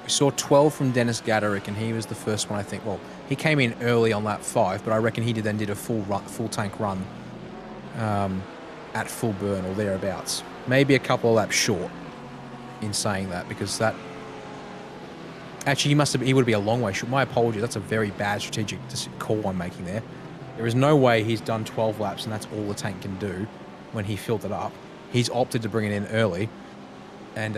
We saw 12 from Dennis Gaderick, and he was the first one, I think. Well, he came in early on lap 5, but I reckon he did a full tank run at full burn or thereabouts. Maybe a couple of laps short in saying that, because that... Actually, he would be a long way short. My apologies, that's a very bad strategic call I'm making there. There is no way he's done 12 laps and that's all the tank can do when he filled it up. He's opted to bring it in early and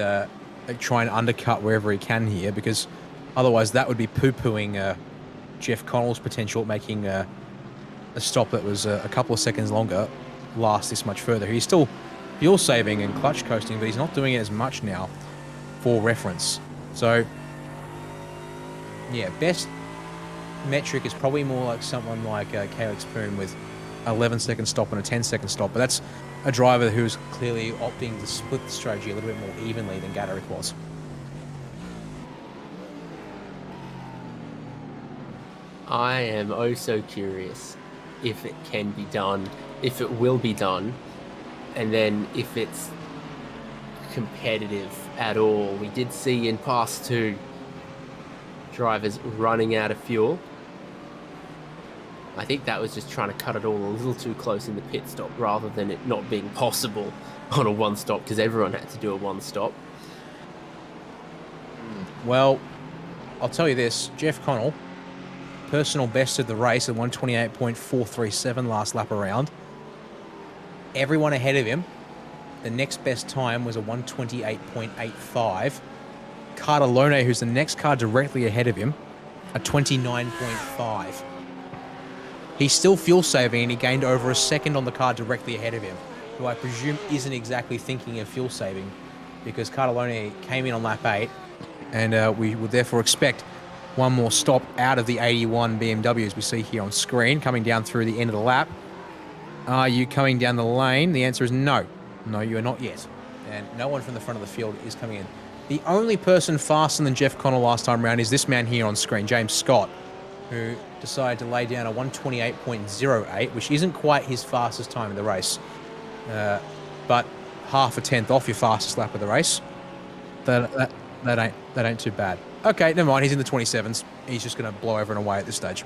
try and undercut wherever he can here, because otherwise that would be poo-pooing Jeff Connell's potential at making a stop that was a couple of seconds longer last this much further. He's still fuel saving and clutch coasting, but he's not doing it as much now for reference. So yeah, best metric is probably more like someone like Calix Poon with an 11-second stop and a 10-second stop, but that's a driver who's clearly opting to split the strategy a little bit more evenly than Gaderick was. I am oh so curious if it can be done, if it will be done, and then if it's competitive at all. We did see in Pass 2 drivers running out of fuel. I think that was just trying to cut it all a little too close in the pit stop rather than it not being possible on a one stop, because everyone had to do a one stop. Well, I'll tell you this, Jeff Connell, personal best of the race at 128.437 last lap around. Everyone ahead of him, the next best time was a 128.85. Cardellone, who's the next car directly ahead of him, a 29.5. He's still fuel saving and he gained over a second on the car directly ahead of him, who I presume isn't exactly thinking of fuel saving, because Cardellone came in on lap 8 and we would therefore expect one more stop out of the 81 BMW as we see here on screen coming down through the end of the lap. Are you coming down the lane? The answer is no. No, you are not yet. And no one from the front of the field is coming in. The only person faster than Jeff Connell last time around is this man here on screen, James Scott, who decided to lay down a 128.08, which isn't quite his fastest time in the race, but half a tenth off your fastest lap of the race. That ain't too bad. Okay, never mind. He's in the 27s. He's just going to blow over and away at this stage.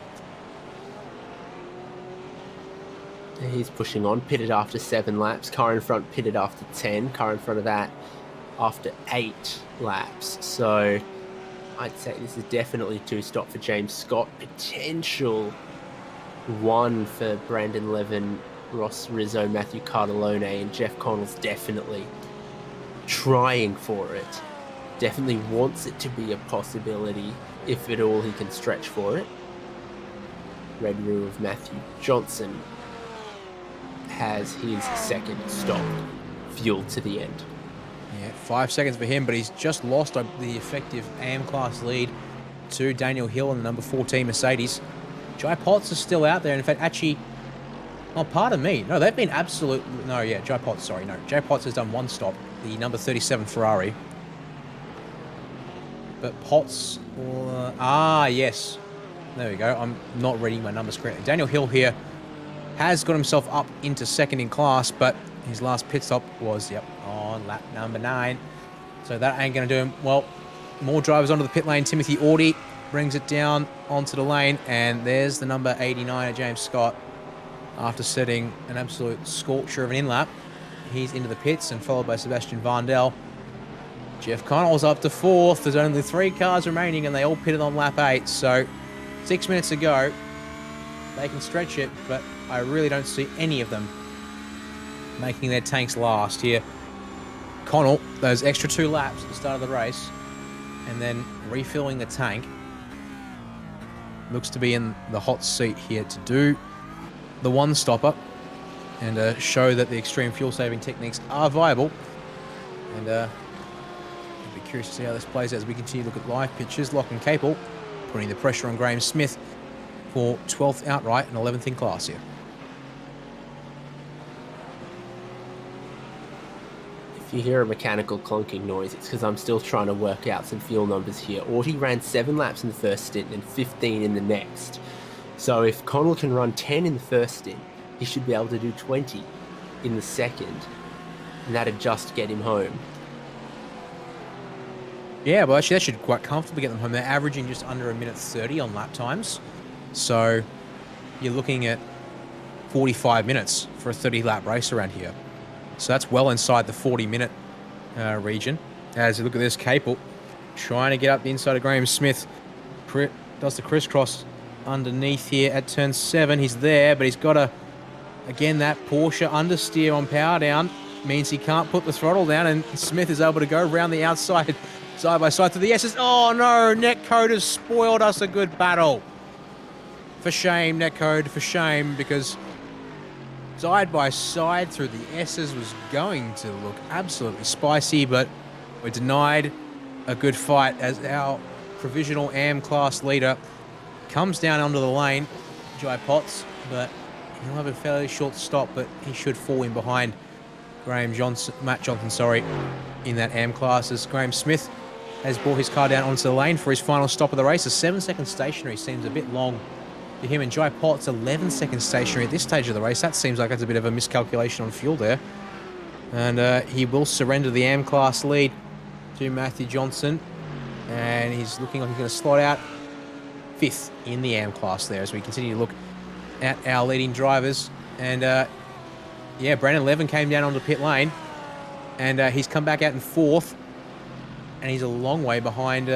He's pushing on, pitted after 7 laps. Car in front pitted after 10. Car in front of that after 8 laps. So I'd say this is definitely 2 stop for James Scott. Potential 1 for Brandon Levin, Ross Rizzo, Matthew Cardellone, and Jeff Connell's definitely trying for it. Definitely wants it to be a possibility, if at all he can stretch for it. Red Roo of Matthew Johnson has his second stop fueled to the end. Yeah, 5 seconds for him, but he's just lost the effective AM class lead to Daniel Hill in the number 14 Mercedes. Jai Potts is still out there. In fact, actually, oh, pardon me. No, they've been absolute. No, yeah, Jai Potts, sorry. No, Jai Potts has done one stop, the number 37 Ferrari. But Potts, yes. There we go. I'm not reading my numbers correctly. Daniel Hill here has got himself up into second in class, but his last pit stop was, on lap number 9. So that ain't going to do him. Well, more drivers onto the pit lane. Timothy Audi brings it down onto the lane, and there's the number 89 of James Scott. After setting an absolute scorcher of an in-lap, he's into the pits and followed by Sebastian Varndell. Jeff Connell's up to 4th. There's only 3 cars remaining, and they all pitted on lap 8. So 6 minutes to go. They can stretch it, but I really don't see any of them making their tanks last here. Connell, those extra 2 laps at the start of the race, and then refilling the tank. Looks to be in the hot seat here to do the one stopper and show that the extreme fuel saving techniques are viable. And I'll be curious to see how this plays out as we continue to look at live pictures. Lock and Capel putting the pressure on Graham Smith for 12th outright and 11th in class here. If you hear a mechanical clunking noise, it's because I'm still trying to work out some fuel numbers here. Audi ran 7 laps in the first stint and 15 in the next. So if Connell can run 10 in the first stint, he should be able to do 20 in the second. And that'd just get him home. Yeah, well, actually, that should quite comfortably get them home. They're averaging just under 1:30 on lap times. So you're looking at 45 minutes for a 30-lap race around here. So that's well inside the 40-minute region. As you look at this, Capel trying to get up the inside of Graham Smith. Does the crisscross underneath here at turn 7. He's there, but he's got again, that Porsche understeer on power down means he can't put the throttle down, and Smith is able to go around the outside, side by side to the S's. Oh no, Netcode has spoiled us a good battle. For shame, Netcode, for shame, because side by side through the S's was going to look absolutely spicy, but we're denied a good fight as our provisional AM class leader comes down onto the lane, Jai Potts, but he'll have a fairly short stop, but he should fall in behind Matt Johnson, in that AM class, as Graham Smith has brought his car down onto the lane for his final stop of the race. A 7-second stationary seems a bit long for him, and Jai Potts 11 seconds stationary at this stage of the race. That seems like that's a bit of a miscalculation on fuel there. And he will surrender the AM class lead to Matthew Johnson, and he's looking like he's going to slot out 5th in the AM class there as we continue to look at our leading drivers. And Brandon Levin came down onto pit lane, and he's come back out in 4th, and he's a long way behind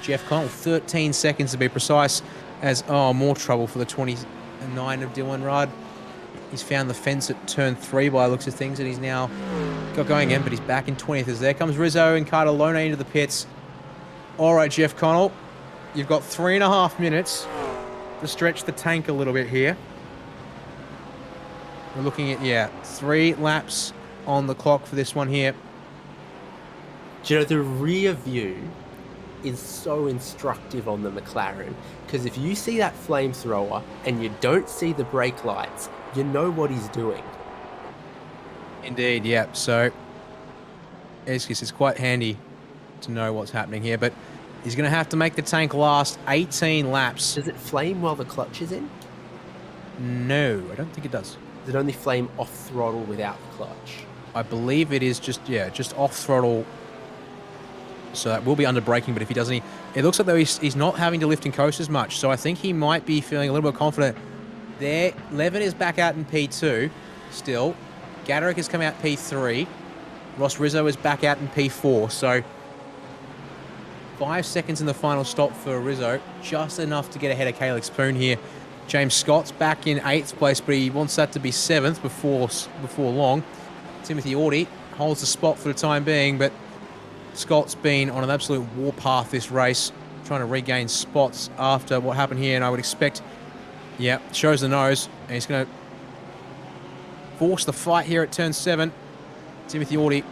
Jeff Connell, 13 seconds to be precise, as more trouble for the 29 of Dylan Rudd. He's found the fence at turn 3 by the looks of things, and he's now got going again, but he's back in 20th as there comes Rizzo and Cardellone into the pits. All right, Jeff Connell, you've got 3.5 minutes to stretch the tank a little bit here. We're looking at, 3 laps on the clock for this one here. Do you know, the rear view is so instructive on the McLaren, because if you see that flamethrower and you don't see the brake lights, you know what he's doing. Indeed, yeah. So it's quite handy to know what's happening here, but he's going to have to make the tank last 18 laps. Does it flame while the clutch is in? No, I don't think it does. Does it only flame off throttle without the clutch? I believe it is just off throttle. So that will be under braking, but if he doesn't, it looks like though he's not having to lift and coast as much. So I think he might be feeling a little bit confident there. Levin is back out in P2 still. Gaderick has come out P3. Ross Rizzo is back out in P4. So 5 seconds in the final stop for Rizzo, just enough to get ahead of Calix Poon here. James Scott's back in 8th place, but he wants that to be 7th before long. Timothy Audi holds the spot for the time being, but Scott's been on an absolute warpath this race, trying to regain spots after what happened here, and I would expect, shows the nose, and he's going to force the fight here at turn 7. Timothy Audi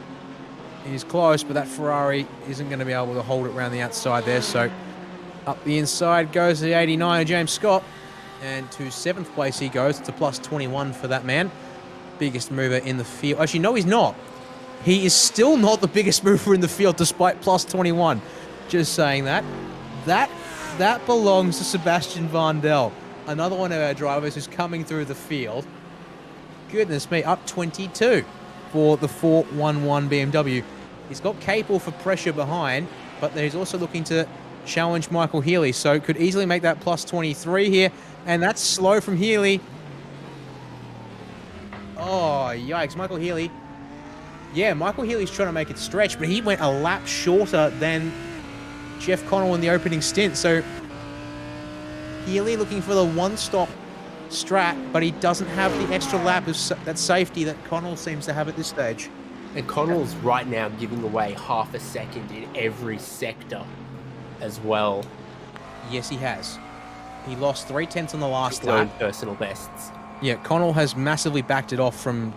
is close, but that Ferrari isn't going to be able to hold it around the outside there. So up the inside goes the 89 of James Scott. And to 7th place he goes. It's a plus 21 for that man. Biggest mover in the field. Actually, no, he's not. He is still not the biggest mover in the field despite plus 21. Just saying that. That belongs to Sebastian Vandel. Another one of our drivers who's coming through the field. Goodness me, up 22 for the 411 BMW. He's got Capel for pressure behind, but he's also looking to challenge Michael Healy, so could easily make that plus 23 here. And that's slow from Healy. Oh, yikes. Michael Healy. Yeah, Michael Healy's trying to make it stretch, but he went a lap shorter than Jeff Connell in the opening stint. So Healy looking for the one-stop strat, but he doesn't have the extra lap of that safety that Connell seems to have at this stage. And Connell's right now giving away half a second in every sector as well. Yes, he has. He lost 3/10 on the last His own lap. personal bests. Yeah, Connell has massively backed it off from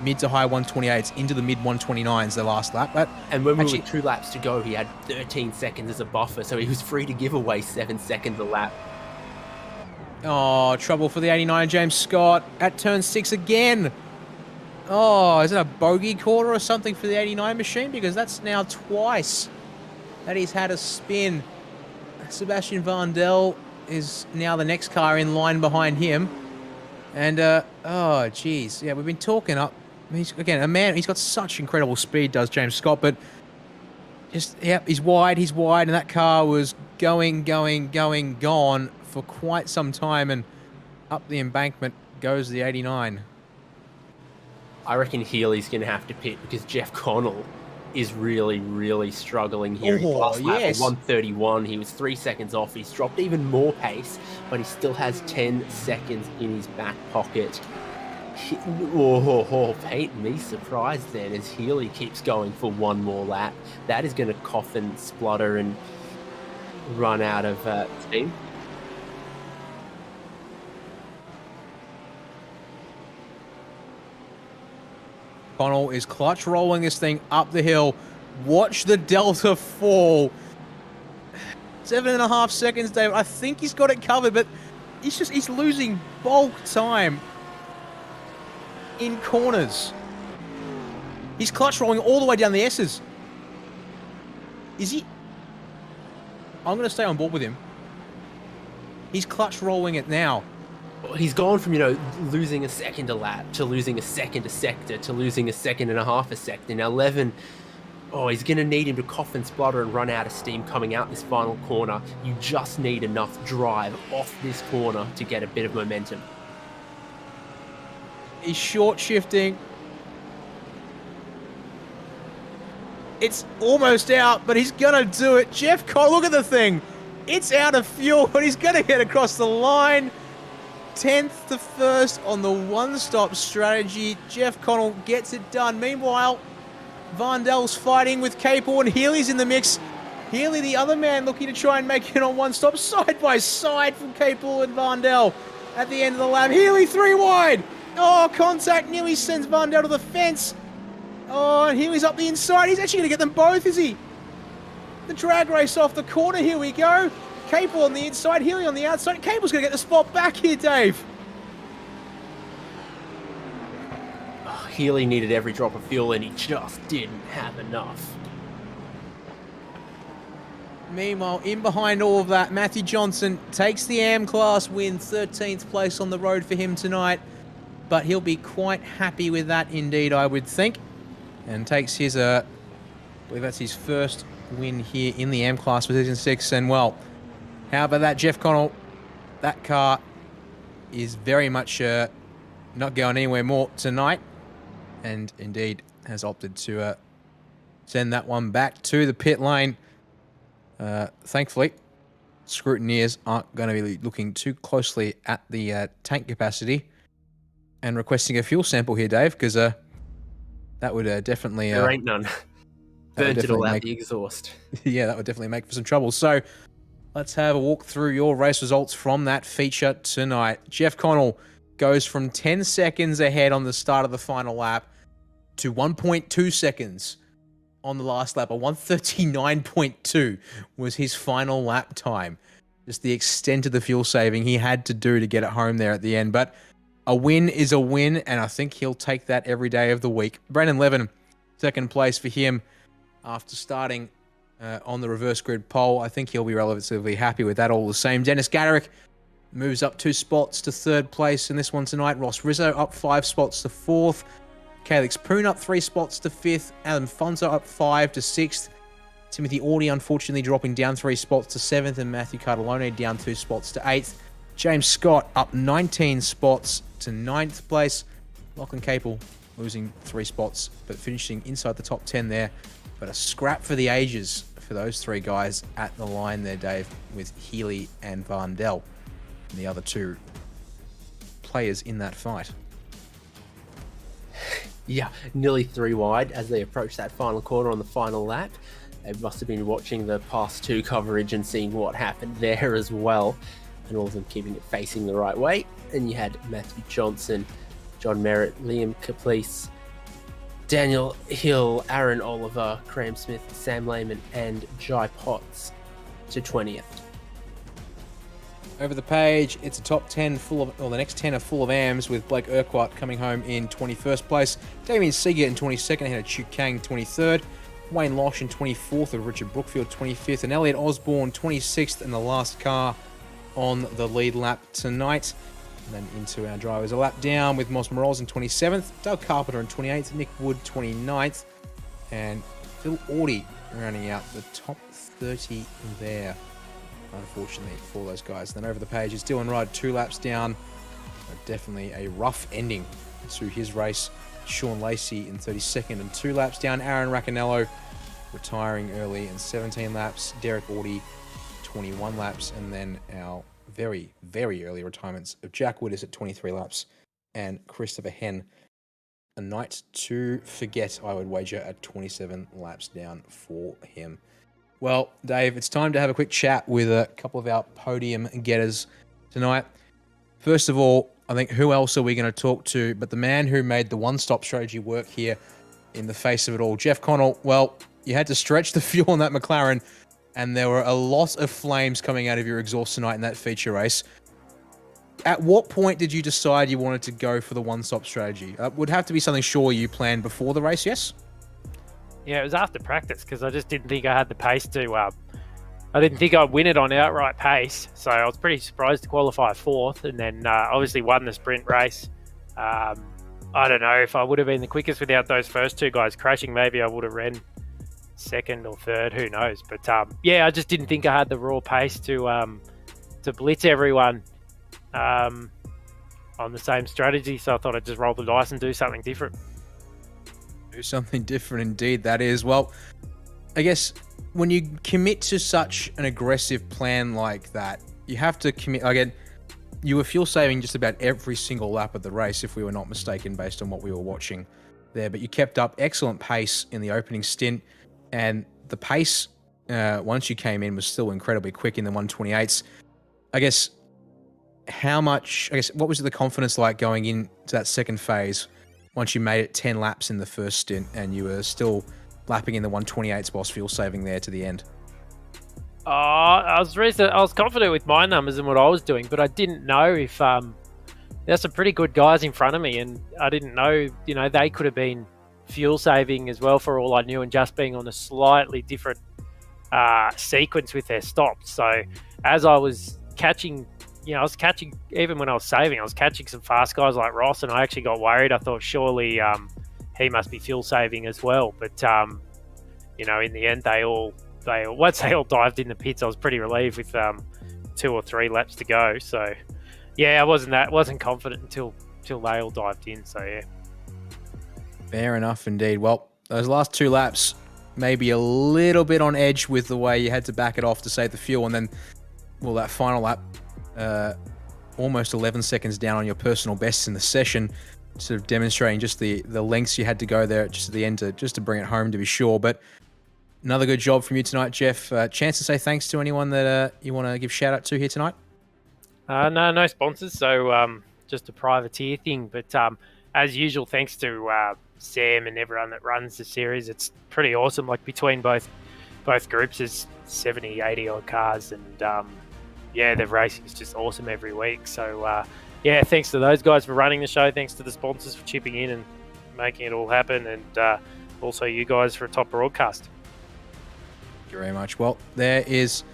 mid to high 128s into the mid 129s the last lap. But And when we actually, were 2 laps to go, he had 13 seconds as a buffer, so he was free to give away 7 seconds a lap. oh, trouble for the 89 James Scott at turn 6 again. Oh, is it a bogey quarter or something for the 89 machine? Because that's now twice that he's had a spin. Sebastian Vandel is now the next car in line behind him. And, oh, geez. Yeah, we've been talking up. He's, again, a man, he's got such incredible speed, does James Scott, but just, yep, he's wide, and that car was gone for quite some time, and up the embankment goes the 89. I reckon Healy's going to have to pit because Jeff Connell is really, really struggling here. Oh, Last lap yes. at 131, he was 3 seconds off. He's dropped even more pace, but he still has 10 seconds in his back pocket. Paint me surprised then as Healy keeps going for one more lap. That is going to cough and splutter and run out of steam. Connell is clutch rolling this thing up the hill. Watch the delta fall. 7.5 seconds, David. I think he's got it covered, but he's losing bulk time in corners. He's clutch rolling all the way down the S's. Is he? I'm going to stay on board with him. He's clutch rolling it now. He's gone from, losing a second a lap to losing a second a sector to losing a second and a half a sector. Now, 11, he's going to need him to cough and splutter and run out of steam coming out this final corner. You just need enough drive off this corner to get a bit of momentum. He's short shifting. It's almost out, but he's going to do it. Jeff Connell, look at the thing. It's out of fuel, but he's going to get across the line. 10th to 1st on the one-stop strategy. Jeff Connell gets it done. Meanwhile, Vandel's fighting with Capel and Healy's in the mix. Healy, the other man, looking to try and make it on one stop, side by side from Capel and Vandel at the end of the lap. Healy 3 wide. Oh, contact nearly sends Vandel to the fence. Oh, and Healy's up the inside. He's actually going to get them both, is he? The drag race off the corner. Here we go. Capel on the inside, Healy on the outside. Capel's going to get the spot back here, Dave. Healy needed every drop of fuel and he just didn't have enough. Meanwhile, in behind all of that, Matthew Johnson takes the AM class win, 13th place on the road for him tonight. But he'll be quite happy with that indeed, I would think. And takes his, I believe that's his first win here in the AM class for Season 6. And well, how about that, Jeff Connell? That car is very much not going anywhere more tonight. And indeed has opted to send that one back to the pit lane. Thankfully, scrutineers aren't going to be looking too closely at the tank capacity and requesting a fuel sample here, Dave, because that would definitely... there ain't none. Burnt it all out the exhaust. Yeah, that would definitely make for some trouble. So let's have a walk through your race results from that feature tonight. Jeff Connell goes from 10 seconds ahead on the start of the final lap to 1.2 seconds on the last lap. A 139.2 was his final lap time. Just the extent of the fuel saving he had to do to get it home there at the end. But a win is a win, and I think he'll take that every day of the week. Brandon Levin, second place for him after starting on the reverse grid pole. I think he'll be relatively happy with that all the same. Dennis Gaderick moves up 2 spots to third place in this one tonight. Ross Rizzo up 5 spots to fourth. Calix Poon up 3 spots to 5th. Adam Fonzo up 5 to 6th. Timothy Audi unfortunately dropping down 3 spots to 7th. And Matthew Cardellone down 2 spots to 8th. James Scott up 19 spots to 9th place. Lachlan Capel losing 3 spots, but finishing inside the top 10 there. But a scrap for the ages for those 3 guys at the line there, Dave, with Healy and Varndell, and the other 2 players in that fight. Yeah, nearly 3 wide as they approach that final corner on the final lap. They must have been watching the past 2 coverage and seeing what happened there as well, and all of them keeping it facing the right way. And you had Matthew Johnson, John Merritt, Liam Caplice, Daniel Hill, Aaron Oliver, Graham Smith, Sam Lehman, and Jai Potts to 20th. Over the page, it's a top 10 full of, well, the next 10 are full of AMs, with Blake Urquhart coming home in 21st place, Damien Seeger in 22nd, ahead of Chu Kang 23rd, Wayne Losh in 24th, with Richard Brookfield 25th, and Elliot Osborne 26th in the last car on the lead lap tonight. And then into our drivers, a lap down with Moss Morales in 27th, Doug Carpenter in 28th, Nick Wood 29th, and Phil Audi rounding out the top 30 there, unfortunately, for those guys. Then over the page is Dylan Rudd, 2 laps down. Definitely a rough ending to his race. Sean Lacey in 32nd and 2 laps down. Aaron Raccanello retiring early in 17 laps. Derek Audi, 21 laps. And then our very, very early retirements of Jack Woodis at 23 laps and Christopher Henn, a night to forget, I would wager, at 27 laps down for him. Well, Dave, it's time to have a quick chat with a couple of our podium getters tonight. First of all, I think who else are we going to talk to but the man who made the one-stop strategy work here in the face of it all? Jeff Connell, well, you had to stretch the fuel on that McLaren, and there were a lot of flames coming out of your exhaust tonight in that feature race. At what point did you decide you wanted to go for the one-stop strategy? Would have to be something sure you planned before the race, yes? Yeah, it was after practice because I just didn't think I had the pace to. I didn't think I'd win it on outright pace, so I was pretty surprised to qualify 4th, and then obviously won the sprint race. I don't know if I would have been the quickest without those first 2 guys crashing. Maybe I would have ran 2nd or 3rd, who knows? But yeah, I just didn't think I had the raw pace to blitz everyone on the same strategy. So I thought I'd just roll the dice and do something different. Do something different indeed, that is. Well, I guess when you commit to such an aggressive plan like that, you have to commit. Again, you were fuel saving just about every single lap of the race, if we were not mistaken, based on what we were watching there. But you kept up excellent pace in the opening stint, and the pace once you came in was still incredibly quick in the 128s. I guess what was the confidence like going into that second phase once you made it 10 laps in the first stint and you were still lapping in the 128s whilst fuel saving there to the end? I was confident with my numbers and what I was doing, but I didn't know if there's some pretty good guys in front of me, and I didn't know, they could have been fuel saving as well for all I knew, and just being on a slightly different sequence with their stops. So as I was catching, even when I was saving, I was catching some fast guys like Ross, and I actually got worried. I thought surely he must be fuel saving as well. But, in the end, once they all dived in the pits, I was pretty relieved with 2 or 3 laps to go. So, yeah, I wasn't confident until they all dived in. So, yeah. Fair enough indeed. Well, those last 2 laps, maybe a little bit on edge with the way you had to back it off to save the fuel. And then, that final lap, almost 11 seconds down on your personal best in the session, sort of demonstrating just the lengths you had to go there just at the end to bring it home, to be sure. But another good job from you tonight, Jeff. Chance to say thanks to anyone that you want to give shout out to here tonight? No sponsors. So just a privateer thing. But as usual, thanks to Sam and everyone that runs the series, it's pretty awesome. Like between both groups, there's 70, 80 odd cars, and the racing is just awesome every week. So thanks to those guys for running the show. Thanks to the sponsors for chipping in and making it all happen, and also you guys for a top broadcast. Thank you very much. Well, there is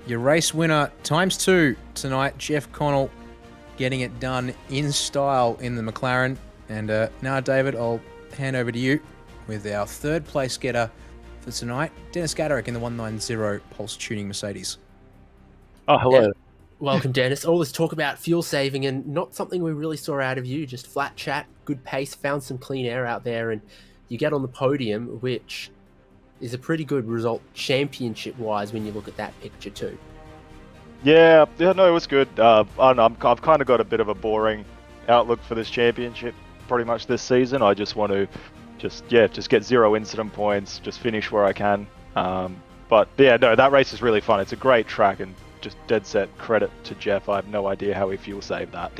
your race winner ×2 tonight, Jeff Connell, getting it done in style in the McLaren. And now, David, I'll hand over to you with our third place getter for tonight, Dennis Gaderick in the 190 Pulse Tuning Mercedes. Oh, hello. Yeah. Welcome, Dennis. All this talk about fuel saving and not something we really saw out of you. Just flat chat, good pace, found some clean air out there, and you get on the podium, which is a pretty good result championship-wise when you look at that picture too. Yeah, no, it was good. I don't know, I've kind of got a bit of a boring outlook for this championship pretty much this season. I just want to just get 0 incident points, just finish where I can. But yeah, no, that race is really fun. It's a great track, and just dead set credit to Jeff. I have no idea how he fuel saved that.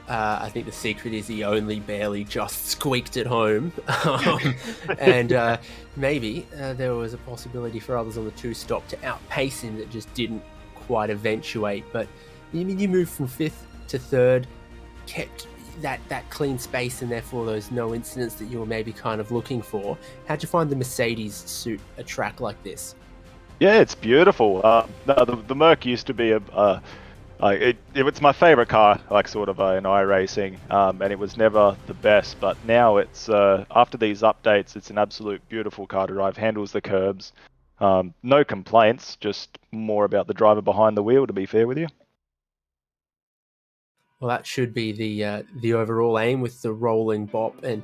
I think the secret is he only barely just squeaked it home. And maybe there was a possibility for others on the 2-stop to outpace him that just didn't quite eventuate. But you moved from 5th to 3rd, kept that clean space, and therefore those no incidents that you were maybe kind of looking for. How'd you find the Mercedes suit a track like this? Yeah, it's beautiful. The Merc used to be it's my favorite car, like sort of in iRacing, and it was never the best. But now it's after these updates, it's an absolute beautiful car to drive. Handles the curbs, no complaints. Just more about the driver behind the wheel, to be fair with you. Well, that should be the overall aim with the rolling bop and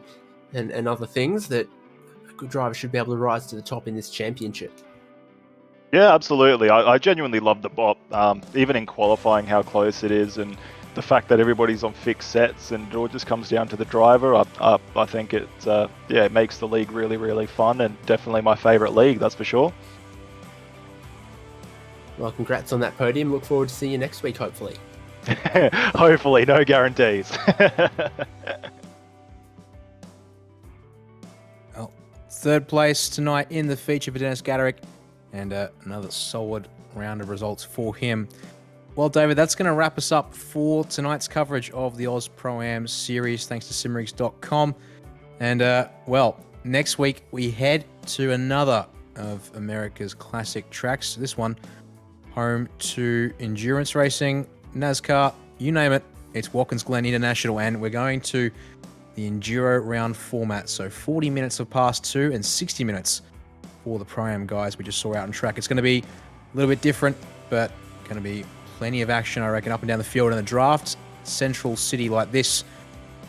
other things, that a good driver should be able to rise to the top in this championship. Yeah, absolutely. I genuinely love the bop, even in qualifying, how close it is, and the fact that everybody's on fixed sets and it all just comes down to the driver. I think it makes the league really, really fun, and definitely my favourite league, that's for sure. Well, congrats on that podium. Look forward to seeing you next week, hopefully. Hopefully, no guarantees. Well, third place tonight in the feature for Dennis Gaderick, and another solid round of results for him. Well, David, that's going to wrap us up for tonight's coverage of the Oz Pro-Am series, thanks to simrigs.com. And, next week we head to another of America's classic tracks. This one home to endurance racing, NASCAR, you name it. It's Watkins Glen International, and we're going to the Enduro round format. So 40 minutes of Pass 2 and 60 minutes for the Pro-Am guys we just saw out on track. It's going to be a little bit different, but going to be plenty of action, I reckon, up and down the field. And the draft central city like this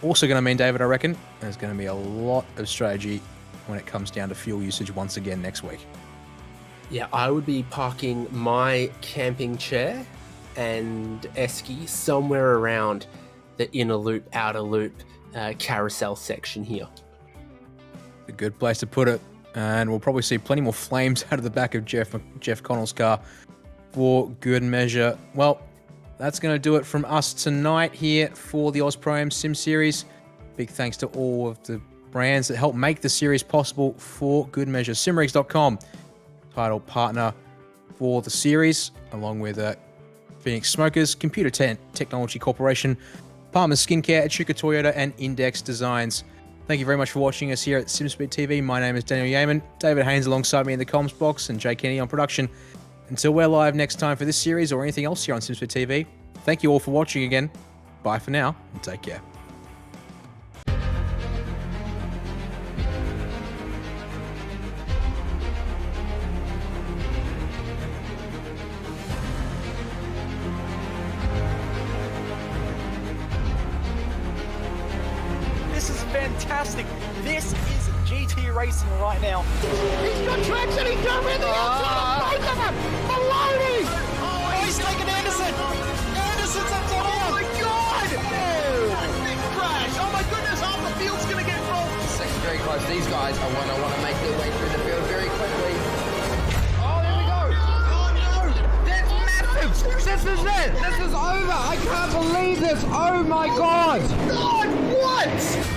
also going to mean, David, I reckon, there's going to be a lot of strategy when it comes down to fuel usage once again next week. Yeah, I would be parking my camping chair and esky somewhere around the inner loop, outer loop carousel section here. A good place to put it. And we'll probably see plenty more flames out of the back of Jeff Connell's car for good measure. Well, that's going to do it from us tonight here for the Oz Pro-Am Sim Series. Big thanks to all of the brands that help make the series possible for good measure. Simrigs.com, title partner for the series, along with Phoenix Smokers, Computer Technology Corporation, Palmer's Skincare, Echuca Toyota, and Index Designs. Thank you very much for watching us here at SimSpeed TV. My name is Daniel Yeaman, David Haynes alongside me in the comms box, and Jay Kenny on production. Until we're live next time for this series or anything else here on SimSpeed TV, thank you all for watching again. Bye for now, and take care. This is fantastic. This is GT racing right now. He's got traction, he's got rid of the outside of both of them! Maloney! Oh, he's taking Anderson. Anderson's up top. Oh my god! Oh! Big crash! Oh my goodness, half the field's gonna get rolled! Second very close. These guys I want to make their way through the field very quickly. Oh, here we go. Oh no! That's massive! This is it! This is over! I can't believe this! Oh my god! God, what?